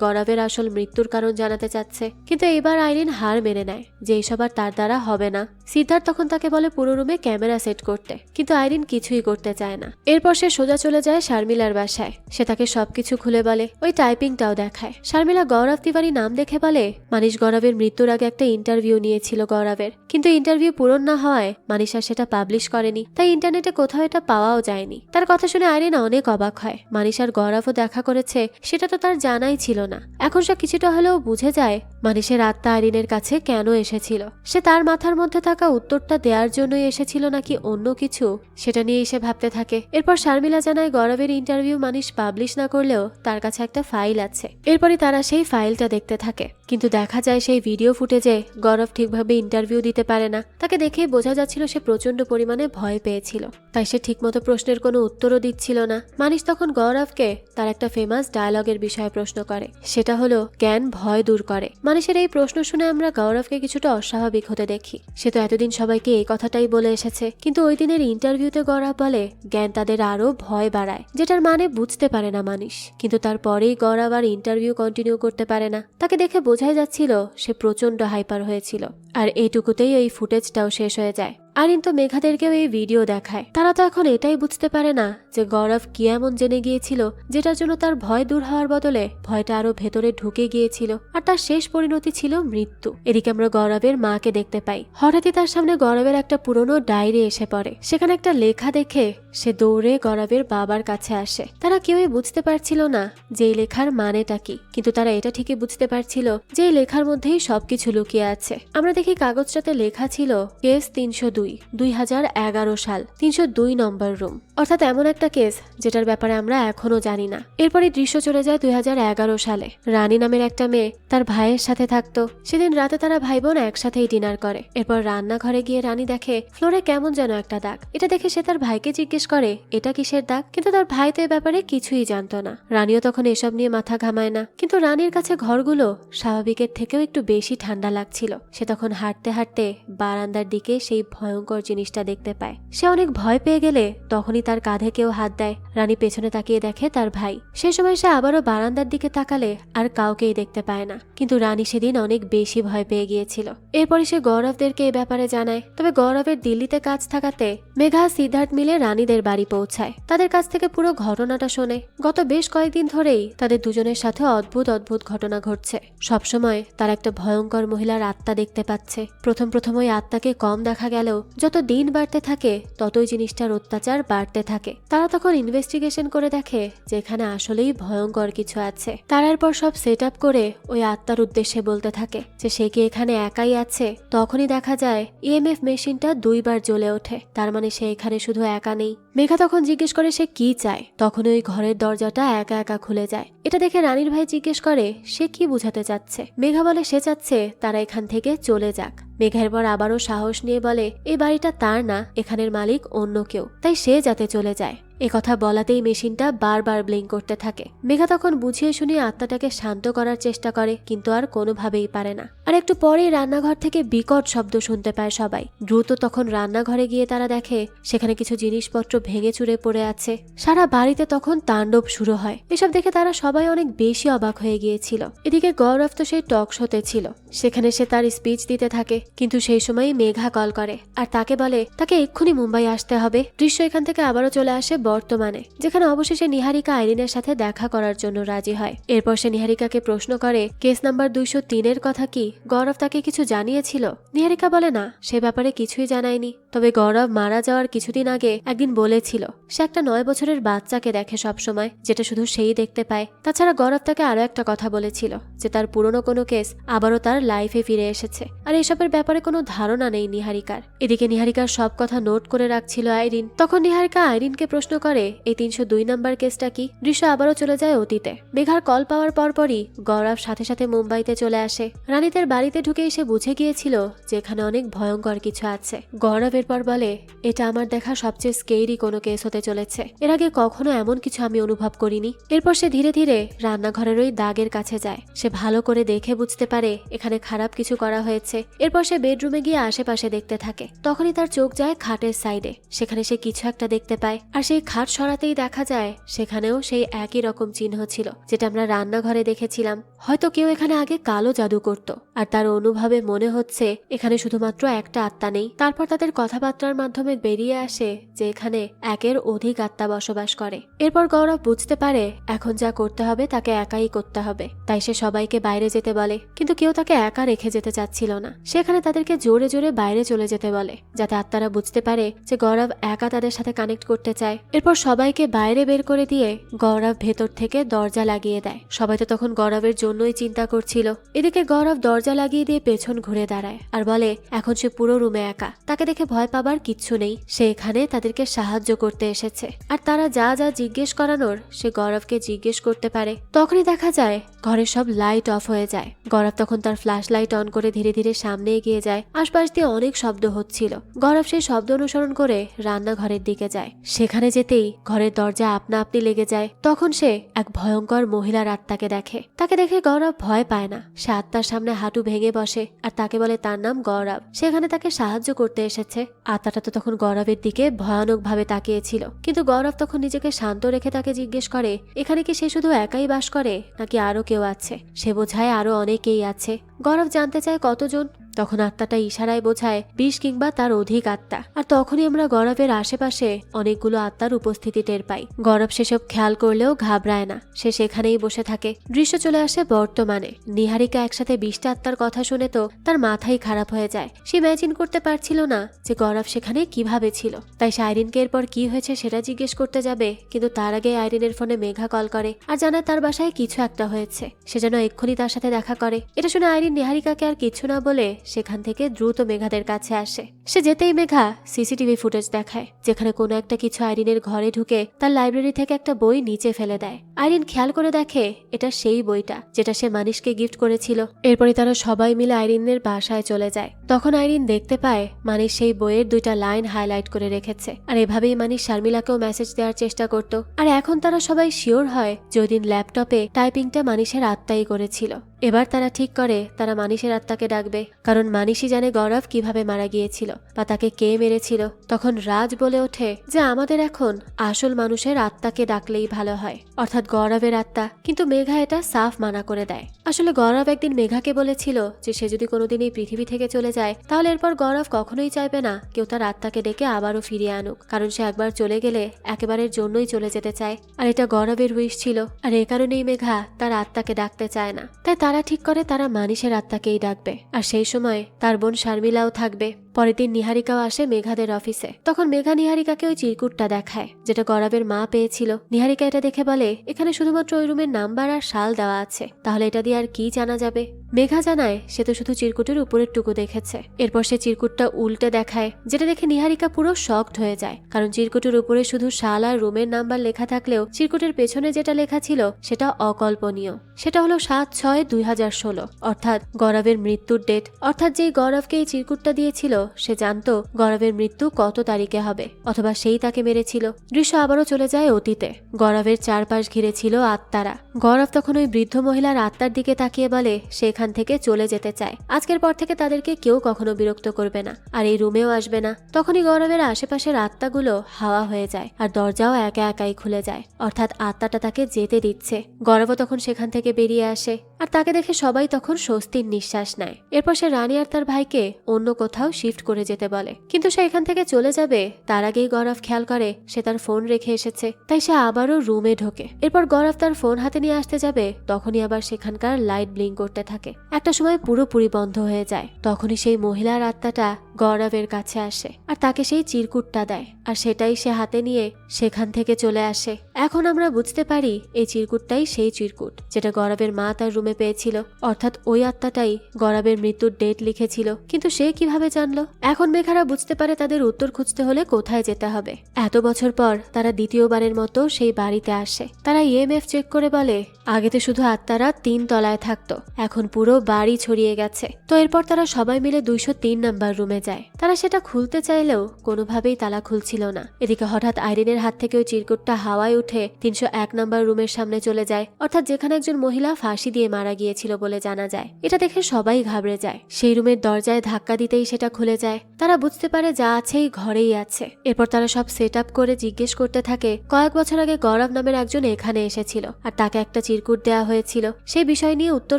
গৌরবের আসল মৃত্যুর কারণ জানাতে চাচ্ছে। কিন্তু এবার আইরিন হার মেনে নেয় যে এইসব আর তার দ্বারা হবে না। সিদ্ধার্থ তখন তাকে বলে পুরো রুমে ক্যামেরা সেট করতে, কিন্তু আইরিন কিছুই করতে চায় না। এরপর সে সোজা চলে যায় শারমিলার বাসায়। সে তাকে সবকিছু খুলে বলে, ওই টাইপিংটাও দেখায়। শারমিলা গৌরব তিওয়ারি নাম দেখে বলে মানিশ গৌরবের মৃত্যুর আগে একটা ইন্টারভিউ নিয়েছিল গৌরবের, কিন্তু ইন্টারভিউ পূরণ না হওয়ায় মানিশ আর সেটা পাবলিশ করেনি, তাই ইন্টারনেটে কোথাও এটা পাওয়াও যায়নি। তার কথা শুনে আইরিন অনেক অবাক হয়। মানিশ আর গৌরবও দেখা করেছে সেটা তো তার জানাই ছিল না। এখন সে কিছুটা হলেও বুঝে যায় মানিশের আত্মা আইরিনের কাছে কেন এসেছিল। সে তার মাথার মধ্যে থাকা উত্তরটা দেওয়ার জন্যই এসেছিল নাকি অন্য কিছু, সেটা নিয়ে সে ভাবতে থাকে। এরপর শারমিলা জানায় গৌরবের ইন্টারভিউ মানিশ পাবলিশ না করলেও তার কাছে একটা ফাইল আছে। এরপরই তারা সেই ফাইলটা দেখতে থাকে, কিন্তু দেখা যায় সেই ভিডিও ফুটেজে গৌরব ঠিকভাবে ইন্টারভিউ দিতে পারে না। তাকে দেখেই বোঝা যাচ্ছিল সে প্রচন্ড পরিমাণে ভয় পেয়েছিল, তাই সে ঠিকমতো প্রশ্নের কোনো উত্তরও দিচ্ছিল না। মানিশ তখন গৌরবকে তার একটা ফেমাস ডায়লগের বিষয়ে প্রশ্ন করে, সেটা হলো জ্ঞান ভয় দূর করে। মানিশের এই প্রশ্ন শুনে আমরা গৌরবকে কিছুটা অস্বাভাবিক হতে দেখি। সে তো এতদিন সবাইকে এই কথাটাই বলে এসেছে, কিন্তু ওই দিনের ইন্টারভিউতে গৌরব বলে জ্ঞান তাদের আরো ভয় বাড়ায়, যেটার মানে বুঝতে পারে না মানিশ। কিন্তু তারপরেই গৌরব আর ইন্টারভিউ কন্টিনিউ করতে পারে না। তাকে দেখে বোঝাই যাচ্ছিল সে প্রচন্ড হাইপার হয়েছিল। আর এইটুকুতেই এই ফুটেজটাও শেষ হয়ে যায়। আইরিন তো মেঘাদেরকেও এই ভিডিও দেখায়। তারা তো এখন এটাই বুঝতে পারে না যে গৌরব কি এমন জেনে গিয়েছিল যেটার জন্য তার ভয় দূর হওয়ার বদলে ভয়টা আরো ভেতরে ঢুকে গিয়েছিল, আর তার শেষ পরিণতি ছিল মৃত্যু। এদিকে আমরা গৌরবের মাকে দেখতে পাই। হঠাৎই তার সামনে গৌরবের একটা পুরনো ডায়েরি এসে পড়ে। সেখানে একটা লেখা দেখে সে দৌড়ে গৌরবের বাবার কাছে আসে। তারা কেউই বুঝতে পারছিল না যে এই লেখার মানেটা কি, কিন্তু তারা এটা ঠিকই বুঝতে পারছিল যে এই লেখার মধ্যেই সবকিছু লুকিয়ে আছে। আমরা দেখি কাগজটাতে লেখা ছিল কেস 302, 2011 সাল, 302 নম্বর রুম। অর্থাৎ এমন একটা কেস যেটার ব্যাপারে আমরা এখনো জানি না। এরপরে দৃশ্য চলে যায় 2011 সালে। রানী নামের একটা মেয়ে তার ভাইয়ের সাথে থাকতো। সেদিন রাতে তারা ভাই বোন একসাথেই ডিনার করে। এরপর রান্নাঘরে গিয়ে রানী দেখে ফ্লোরে কেমন যেন একটা দাগ। এটা দেখে সে তার ভাইকে জিজ্ঞেস করে এটা কিসের দাগ, কিন্তু তার ভাই তো এ ব্যাপারে কিছুই জানতো না। রানীও তখন এসব নিয়ে মাথা ঘামায় না, কিন্তু রানীর কাছে ঘরগুলো স্বাভাবিকের থেকেও একটু বেশি ঠান্ডা লাগছিল। সে তখন হাঁটতে হাঁটতে বারান্দার দিকে সেই ভয়ঙ্কর জিনিসটা দেখতে পায়। সে অনেক ভয় পেয়ে গেলে তখনই তার কাঁধে কেউ হাত দেয়। রানী পেছনে তাকিয়ে দেখে তার ভাই। সে সময় সে আবারও বারান্দার দিকে তাকালে আর কাউকেই দেখতে পায় না, কিন্তু রানী সেদিন অনেক বেশি ভয় পেয়ে গিয়েছিল। এরপরে সে গৌরবদেরকে এ ব্যাপারে জানায়। তবে গৌরবের দিল্লিতে কাজ থাকাতে মেঘা সিদ্ধার্থ মিলে রানীদের বাড়ি পৌঁছায়। তাদের কাছ থেকে পুরো ঘটনাটা শোনে। গত বেশ কয়েকদিন ধরেই তাদের দুজনের সাথে অদ্ভুত অদ্ভুত ঘটনা ঘটছে। সবসময় তার একটা ভয়ঙ্কর মহিলার আত্মা দেখতে পাচ্ছে। প্রথম ওই আত্মাকে কম দেখা গেলেও যত দিন বাড়তে থাকে ততই জিনিসটার অত্যাচার বাড়তে থাকে। তারা তখন ইনভেস্টিগেশন করে দেখে যে এখানে আসলেই ভয়ঙ্কর কিছু আছে। তারা এরপর সব সেট আপ করে ওই আত্মার উদ্দেশ্যে বলতে থাকে যে সে কি এখানে একাই আছে। তখনই দেখা যায় ইএমএফ মেশিনটা 2 বার জ্বলে ওঠে। তার মানে সে এখানে শুধু একা নেই। মেঘা তখন জিজ্ঞেস করে সে কি চায়। তখন ওই ঘরের দরজাটা একা একা খুলে যায়। এটা দেখে রানীর ভাই জিজ্ঞেস করে সে কি বোঝাতে চাচ্ছে। মেঘা বলে সে চাচ্ছে তারা এখান থেকে চলে যাক। মেঘা এরপর আবারও সাহস নিয়ে বলে এই বাড়িটা তার না, এখানের মালিক অন্য কেউ, তাই সে যাতে চলে যায়। কথা বলাতেই মেশিনটা বারবার ব্লিঙ্ক করতে থাকে। মেঘা তখন বুঝিয়ে শুনিয়ে আত্মাটাকে শান্ত করার চেষ্টা করে, কিন্তু আর কোনোভাবেই পারে না। আর একটু পরেই রান্নাঘর থেকে বিকট শব্দ শুনতে পায় সবাই। দ্রুত তখন রান্নাঘরে গিয়ে তারা দেখে সেখানে কিছু জিনিসপত্র ভেঙে চুরে পড়ে আছে। সারা বাড়িতে তখন তাণ্ডব শুরু হয়। এসব দেখে তারা সবাই অনেক বেশি অবাক হয়ে গিয়েছিল। এদিকে গৌরব তো সেই টক শোতে ছিল, সেখানে সে তার স্পিচ দিতে থাকে। কিন্তু সেই সময় মেঘা কল করে আর তাকে বলে তাকে এক্ষুনি মুম্বাই আসতে হবে। দৃশ্য এখান থেকে আবারও চলে আসে বর্তমানে, যেখানে অবশেষে নিহারিকা আইরিনের সাথে দেখা করার জন্য রাজি হয়। এরপর সে নিহারিকাকে প্রশ্ন করে কেস নাম্বার 203-এর কথা কি গৌরব তাকে কিছু জানিয়েছিল। নিহারিকা বলে না, সে ব্যাপারে কিছুই জানায়নি। তবে গৌরব মারা যাওয়ার কিছুদিন আগে একদিন বলেছিল সে একটা 9 বছরের বাচ্চাকে দেখে সব সময়, যেটা শুধু সেই দেখতে পায়। তাছাড়া গৌরব তাকে আরো একটা কথা বলেছিল যে তার পুরনো কোনো কেস আবারও তার লাইফে ফিরে এসেছে। আর এসবের ব্যাপারে কোনো ধারণা নেই নিহারিকার। এদিকে নিহারিকার সব কথা নোট করে রাখছিল আইরিন। তখন নিহারিকা আইরিনকে প্রশ্ন করে এই 302 নাম্বার কেসটা কি। দৃশ্য আবারও চলে যায় অতীতে। মেঘার কল পাওয়ার পরপরই গৌরব সাথে সাথে মুম্বাইতে চলে আসে। রানীদের বাড়িতে ঢুকেই সে বুঝে গিয়েছিল যে এখানে অনেক ভয়ঙ্কর কিছু আছে। গৌরব এরপর বলে এটা আমার দেখা সবচেয়ে স্কেরি কোনো কেস হতে চলেছে। এর আগে কখনো এমন কিছু আমি অনুভব করিনি। এরপর সে ধীরে ধীরে রান্নাঘরের ওই দাগের কাছে যায়। সে ভালো করে দেখে বুঝতে পারে এখানে খারাপ কিছু করা হয়েছে। এরপর সে বেডরুমে গিয়ে আশেপাশে দেখতে থাকে। তখনই তার চোখ যায় খাটের সাইডে। সেখানে সে কিছু একটা দেখতে পায়। আর সেই খাট সরাতেই দেখা যায় সেখানেও সেই একই রকম চিহ্ন ছিল যেটা আমরা রান্নাঘরে দেখেছিলাম। হয়তো কেউ এখানে আগে কালো জাদু করত। আর তার অনুভবে মনে হচ্ছে এখানে শুধুমাত্র একটা আত্মা নেই। তারপর তাদের কথাবার্তার মাধ্যমে বেরিয়ে আসে যে এখানে একের অধিক আত্মা বসবাস করে। এরপর গৌরব বুঝতে পারে এখন যা করতে হবে তাকে একাই করতে হবে। তাই সে সবাইকে বাইরে যেতে বলে, কিন্তু কেউ তাকে একা রেখে যেতে চাচ্ছিল না। সেখানে তাদেরকে জোরে জোরে বাইরে চলে যেতে বলে, যাতে আত্মারা বুঝতে পারে যে গৌরব একা তাদের সাথে কানেক্ট করতে চায়। এরপর সবাইকে বাইরে বের করে দিয়ে গৌরব ভেতর থেকে দরজা লাগিয়ে দেয়। সবাই তো তখন গৌরবের জন্যই চিন্তা করছিল। এদিকে গৌরব দরজা লাগিয়ে দিয়ে পেছন ঘুরে দাঁড়ায় আর বলে এখন সে পুরো রুমে একা। তাকে দেখে ভয় পাবার কিচ্ছু নেই। সে এখানে তাদেরকে সাহায্য করতে এসেছে। আর তারা যা যা জিজ্ঞেস করানোর সে গৌরবকে জিজ্ঞেস করতে পারে। তখনই দেখা যায় ঘরের সব লাইট অফ হয়ে যায়। গৌরব তখন তার ফ্ল্যাশ লাইট অন করে ধীরে ধীরে সামনে এগিয়ে যায়। আশপাশ দিয়ে অনেক শব্দ হচ্ছিল। গৌরব সেই শব্দ অনুসরণ করে রান্নাঘরের দিকে যায়। সেখানে যেতেই ঘরের দরজা আপনা আপনি লেগে যায়। তখন সে এক ভয়ঙ্কর মহিলার আত্মাকে দেখে। তাকে দেখে গৌরব ভয় পায় না। সে আত্মার সামনে হাঁটু ভেঙে বসে আর তাকে বলে তার নাম গৌরব। সেখানে তাকে সাহায্য করতে এসেছে। আত্মাটা তো তখন গৌরবের দিকে ভয়ানক ভাবে তাকিয়েছিল। কিন্তু গৌরব তখন নিজেকে শান্ত রেখে তাকে জিজ্ঞেস করে এখানে কি সে শুধু একাই বাস করে নাকি আরো কেউ আছে। সে বোঝায় আরো অনেকেই আছে। গৌরব জানতে চায় কতজন। তখন আত্মাটা ইশারায় বোঝায় 20 কিংবা তার অধিক আত্মা। আর তখনই আমরা গৌরবের আশেপাশে অনেকগুলো আত্মার উপস্থিতি টের পাই। গৌরব সেসব খেয়াল করলেও ঘাবড়ায় না। সে সেখানেই বসে থাকে। দৃশ্য চলে আসে বর্তমানে। নিহারিকা একসাথে 20টা আত্মার কথা শুনে তো তার মাথাই খারাপ হয়ে যায়। সে ইমাজিন করতে পারছিল না যে গৌরব সেখানে কিভাবে ছিল। তাই সে আইরিনকে এরপর কি হয়েছে সেটা জিজ্ঞেস করতে যাবে, কিন্তু তার আগে আইরিনের ফোনে মেঘা কল করে আর জানায় তার বাসায় কিছু একটা হয়েছে। সে যেন এক্ষুনি তার সাথে দেখা করে। এটা শুনে আইরিন নিহারিকাকে আর কিছু না বলে সেখান থেকে দ্রুত মেঘাদের কাছে আসে। সে যেতেই মেঘা সিসিটিভি ফুটেজ দেখায়, যেখানে কোনো একটা কিছু আইরিনের ঘরে ঢুকে তার লাইব্রেরি থেকে একটা বই নিচে ফেলে দেয়। আইরিন খেয়াল করে দেখে এটা সেই বইটা যেটা সে মানিশকে গিফট করেছিল। এরপরে তারা সবাই মিলে আইরিনের বাসায় চলে যায়। তখন আইরিন দেখতে পায় মানিশ সেই বইয়ের 2টা লাইন হাইলাইট করে রেখেছে। আর এভাবেই মানিশ শারমিলাকেও মেসেজ দেওয়ার চেষ্টা করত। আর এখন তারা সবাই শিওর হয় যে ওই দিন ল্যাপটপে টাইপিংটা মানিশের আত্মাই করেছিল। এবার তারা ঠিক করে তারা মানিশের আত্মাকে ডাকবে, কারণ মানিশই জানে গৌরব কিভাবে মারা গিয়েছিল বা তাকে কে মেরেছিল। তখন রাজ বলে ওঠে যে আমাদের এখন আসল মানুষের আত্মাকে ডাকলেই ভালো হয়, অর্থাৎ গৌরবের আত্মা। কিন্তু মেঘা এটা সাফ মানা করে দেয়। আসলে গৌরব একদিন মেঘাকে বলেছিল যে সে যদি কোনোদিন এই পৃথিবী থেকে চলে যায় তাহলে এরপর গৌরব কখনোই চাইবে না কেউ তার আত্মাকে ডেকে আবারও ফিরিয়ে আনুক, কারণ সে একবার চলে গেলে একেবারের জন্যই চলে যেতে চায়। আর এটা গৌরবের উইশ ছিল, আর এ কারণেই মেঘা তার আত্মাকে ডাকতে চায় না। তাই তারা ঠিক করে তারা মানিশের আত্মাকেই ডাকবে। আর সেই সময় তার বোন শারমিলাও থাকবে। পরের দিন নিহারিকাও আসে মেঘাদের অফিসে। তখন মেঘা নিহারিকাকে ওই চিরকুটটা দেখায় যেটা গৌরবের মা পেয়েছিল। নিহারিকা এটা দেখে বলে এখানে শুধুমাত্র ওই রুমের নাম্বার আর সাল দেওয়া আছে, তাহলে এটা দিয়ে আর কি জানা যাবে। মেঘা জানায় সে তো শুধু চিরকুটের উপরের টুকু দেখেছে। এরপর সে চিরকুটটা উল্টে দেখায়, যেটা দেখে নিহারিকা পুরো শকড হয়ে যায়, কারণ চিরকুটের উপরে শুধু সাল আর রুমের নাম্বার লেখা থাকলেও চিরকুটের পেছনে যেটা লেখা ছিল সেটা অকল্পনীয়। সেটা হলো 7/6/2016, অর্থাৎ গৌরবের মৃত্যুর ডেট। অর্থাৎ যেই গৌরবকে এই চিরকুটটা দিয়েছিল সে জানতো গৌরবের মৃত্যু কত তারিখে হবে, অথবা সেই তাকে মেরেছিল। দৃশ্য আবারও চলে যায় অতীতে। গৌরবের চারপাশ ঘিরে ছিল আত্মারা। গৌরব তখন ওই বৃদ্ধ মহিলার আত্মার দিকে তাকিয়ে বলে সে এখান থেকে চলে যেতে চায়। আজকের পর থেকে তাদেরকে কেউ কখনো বিরক্ত করবে না, আর এই রুমেও আসবে না। তখনই গৌরবের আশেপাশের আত্মাগুলো হাওয়া হয়ে যায়, আর দরজাও একা একাই খুলে যায়, অর্থাৎ আত্মাটা তাকে যেতে দিচ্ছে। গৌরবও তখন সেখান থেকে বেরিয়ে আসে, আর তাকে দেখে সবাই তখন স্বস্তির নিঃশ্বাস নেয়। এরপর সে রানী আর তার ভাইকে অন্য কোথাও শিফট করে যেতে বলে, কিন্তু সে এখান থেকে চলে যাবে তার আগেই গৌরব খেয়াল করে সে তার ফোন রেখে এসেছে। তাই সে আবারও রুমে ঢোকে। এরপর গৌরব তার ফোন হাতে নিয়ে আসতে যাবে, তখনই আবার সেখানকার লাইট ব্লিঙ্ক করতে থাকে। একটা সময় পুরোপুরি বন্ধ হয়ে যায়। তখনই সেই মহিলার আত্মাটা গৌরবের কাছে আসে আর তাকে সেই চিরকুটটা দেয়, আর সেটাই সে হাতে নিয়ে সেখান থেকে চলে আসে। এখন আমরা বুঝতে পারি এই চিরকুটটাই সেই চিরকুট যেটা গৌরবের মা তার রুমে পেয়েছিল, অর্থাৎ ওই আত্মাটাই গৌরবের মৃত্যুর ডেট লিখেছিল। কিন্তু সে কিভাবে জানলো? এখন মেঘারা বুঝতে পারে তাদের উত্তর খুঁজতে হলে কোথায় যেতে হবে। এত বছর পর তারা দ্বিতীয়বারের মতো সেই বাড়িতে আসে। তারা ইএমএফ চেক করে বলে আগেতে শুধু আত্মারা 3 তলায় থাকতো, এখন পুরো বাড়ি ছড়িয়ে গেছে। তো এরপর তারা সবাই মিলে 203 নাম্বার রুমে যায়। তারা সেটা খুলতে চাইলেও কোনোভাবেই তালা খুলছিল না। এদিকে হঠাৎ আইরিনের হাত থেকে ওই চিরকুটটা হাওয়ায় উঠে 301 নাম্বার রুমের সামনে চলে যায়, অর্থাৎ যেখানে একজন মহিলা ফাঁসি দিয়ে মারা গিয়েছিল বলে জানা যায়। এটা দেখে সবাই ঘাবড়ে যায়। সেই রুমের দরজায় ধাক্কা দিতেই সেটা খুলে যায়। তারা বুঝতে পারে যা আছে এই ঘরেই আছে। এরপর তারা সব সেট আপ করে জিজ্ঞেস করতে থাকে কয়েক বছর আগে গৌরব নামের একজন এখানে এসেছিল আর তাকে একটা চিরকুট দেওয়া হয়েছিল। সেই বিষয় নিয়ে উত্তর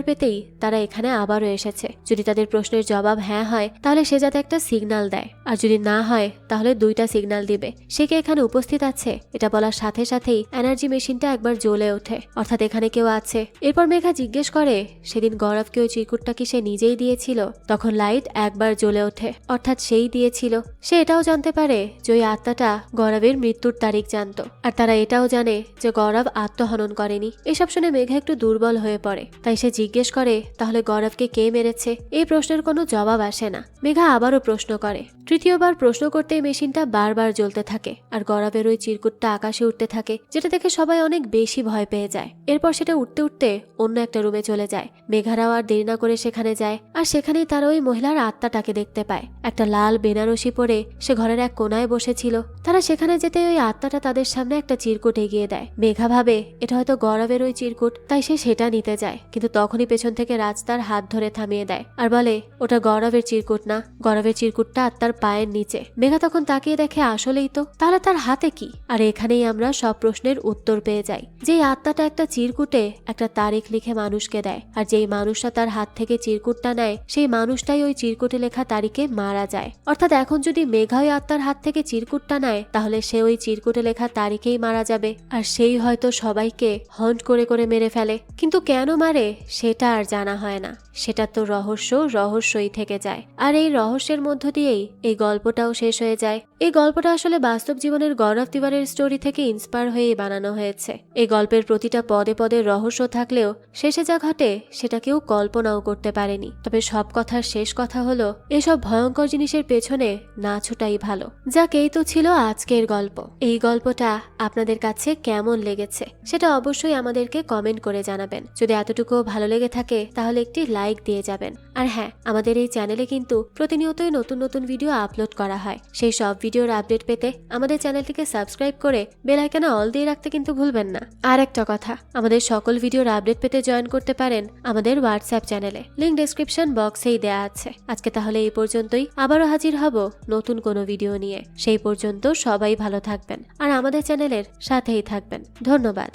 পেতেই তারা এখানে আবারও এসেছে। যদি তাদের প্রশ্নের জবাব হ্যাঁ হয় তাহলে সে যাতে একটা সিগন্যাল দেয়, আর যদি না হয় তাহলে 2টা সিগন্যাল দিবে। সে কে এখানে উপস্থিত আছে এটা বলার সাথে সাথেই এনার্জি মেশিনটা একবার জ্বলে ওঠে, অর্থাৎ এখানে কেউ আছে। এরপর মেঘা জিজ্ঞেস করে সেদিন গৌরবকে ওই চিরকুটটা কি সে নিজেই দিয়েছিল? তখন লাইট একবার জ্বলে ওঠে, অর্থাৎ সেই দিয়েছিল। সে এটাও জানতে পারে যে ওই আত্মাটা গৌরবের মৃত্যুর তারিখ জানতো, আর তারা এটাও জানে যে গৌরব আত্মহনন করেনি। এসব শুনে মেঘা একটু দুর্বল হয়ে পড়ে। তাই সে জিজ্ঞেস করে তাহলে গৌরবকে কে মেরেছে? এই প্রশ্নের কোনো জবাব আসে না। মেঘা আবারও প্রশ্ন করে। তৃতীয়বার প্রশ্ন করতেই মেশিনটা বারবার জ্বলতে থাকে, আর গৌরবের ওই চিরকুটটা আকাশে উঠতে থাকে, যেটা দেখে সবাই অনেক বেশি ভয় পেয়ে যায়। এরপর সেটা উঠতে উঠতে অন্য একটা রুমে চলে যায়। মেঘারাও আর দেরি না করে সেখানে যায়, আর সেখানেই তারা ওই মহিলার আত্মাটাকে দেখতে পায়। একটা লাল বেনারসি পরে সে ঘরের এক কোনায় বসেছিল। তারা সেখানে যেতে ওই আত্মাটা তাদের সামনে একটা চিরকুট এগিয়ে দেয়। মেঘা ভাবে এটা হয়তো গৌরবের ওই চিরকুট, তাই সে সেটা নিতে যায়। কিন্তু তখনই পেছন থেকে রাজ তার হাত ধরে থামিয়ে দেয় আর বলে ওটা গৌরবের চিরকুট না, গৌরবের চিরকুটটা আত্মার পায়ের নিচে। মেঘা তখন তাকিয়ে দেখে আসলেই তো, তাহলে তার হাতে কি? আর এখানেই আমরা সব প্রশ্নের উত্তর পেয়ে যাই। যেই আত্মাটা একটা চিরকুটে একটা তারিখ লিখে মানুষকে দেয়, আর যেই মানুষটা তার হাত থেকে চিরকুটটা নেয় সেই মানুষটাই ওই চিরকুটে লেখা তারিখে মারা যায়। অর্থাৎ এখন যদি মেঘা ওই আত্মার হাত থেকে চিরকুটটা নেয় তাহলে সে ওই চিরকুটে লেখা তারিখেই মারা যাবে, আর সেই হয়তো সবাইকে হন্ট করে করে মেরে ফেলে। কিন্তু কেন মারে সেটা আর জানা হয় না। সেটা তো রহস্যই থেকে যায়। আর এই রহস্যের মধ্য দিয়েই এই গল্পটাও শেষ হয়ে যায়। এই গল্পটা আসলে বাস্তব জীবনের গৌরব তিওয়ারির স্টোরি থেকে ইন্সপায়ার হয়েই বানানো হয়েছে। এই গল্পের প্রতিটা পদে পদে রহস্য থাকলেও শেষে যা ঘটে সেটা কেউ কল্পনাও করতে পারেনি। তবে সব কথার শেষ কথা হলো, এসব ভয়ঙ্কর জিনিসের পেছনে না ছোটাই ভালো। যাক, এই তো ছিল আজকের গল্প। এই গল্পটা আপনাদের কাছে কেমন লেগেছে সেটা অবশ্যই আমাদেরকে কমেন্ট করে জানাবেন। যদি এতটুকু ভালো লেগে থাকে তাহলে একটি লাইক দিয়ে যাবেন। আর হ্যাঁ, আমাদের এই চ্যানেলে কিন্তু প্রতিনিয়তই নতুন নতুন ভিডিও আপলোড করা হয়। সেই সব ভিডিওর আপডেট পেতে আমাদের চ্যানেলটিকে সাবস্ক্রাইব করে বেল আইকনে অল দিয়ে রাখতে কিন্তু ভুলবেন না। আর একটা কথা, আমাদের সকল ভিডিওর আপডেট পেতে জয়েন করতে পারেন আমাদের হোয়াটসঅ্যাপ চ্যানেলে, লিংক ডেসক্রিপশন বক্সেই দেয়া আছে। আজকে তাহলে এই পর্যন্তই, আবারও হাজির হব নতুন কোনো ভিডিও নিয়ে। সেই পর্যন্ত সবাই ভালো থাকবেন আর আমাদের চ্যানেলের সাথেই থাকবেন। ধন্যবাদ।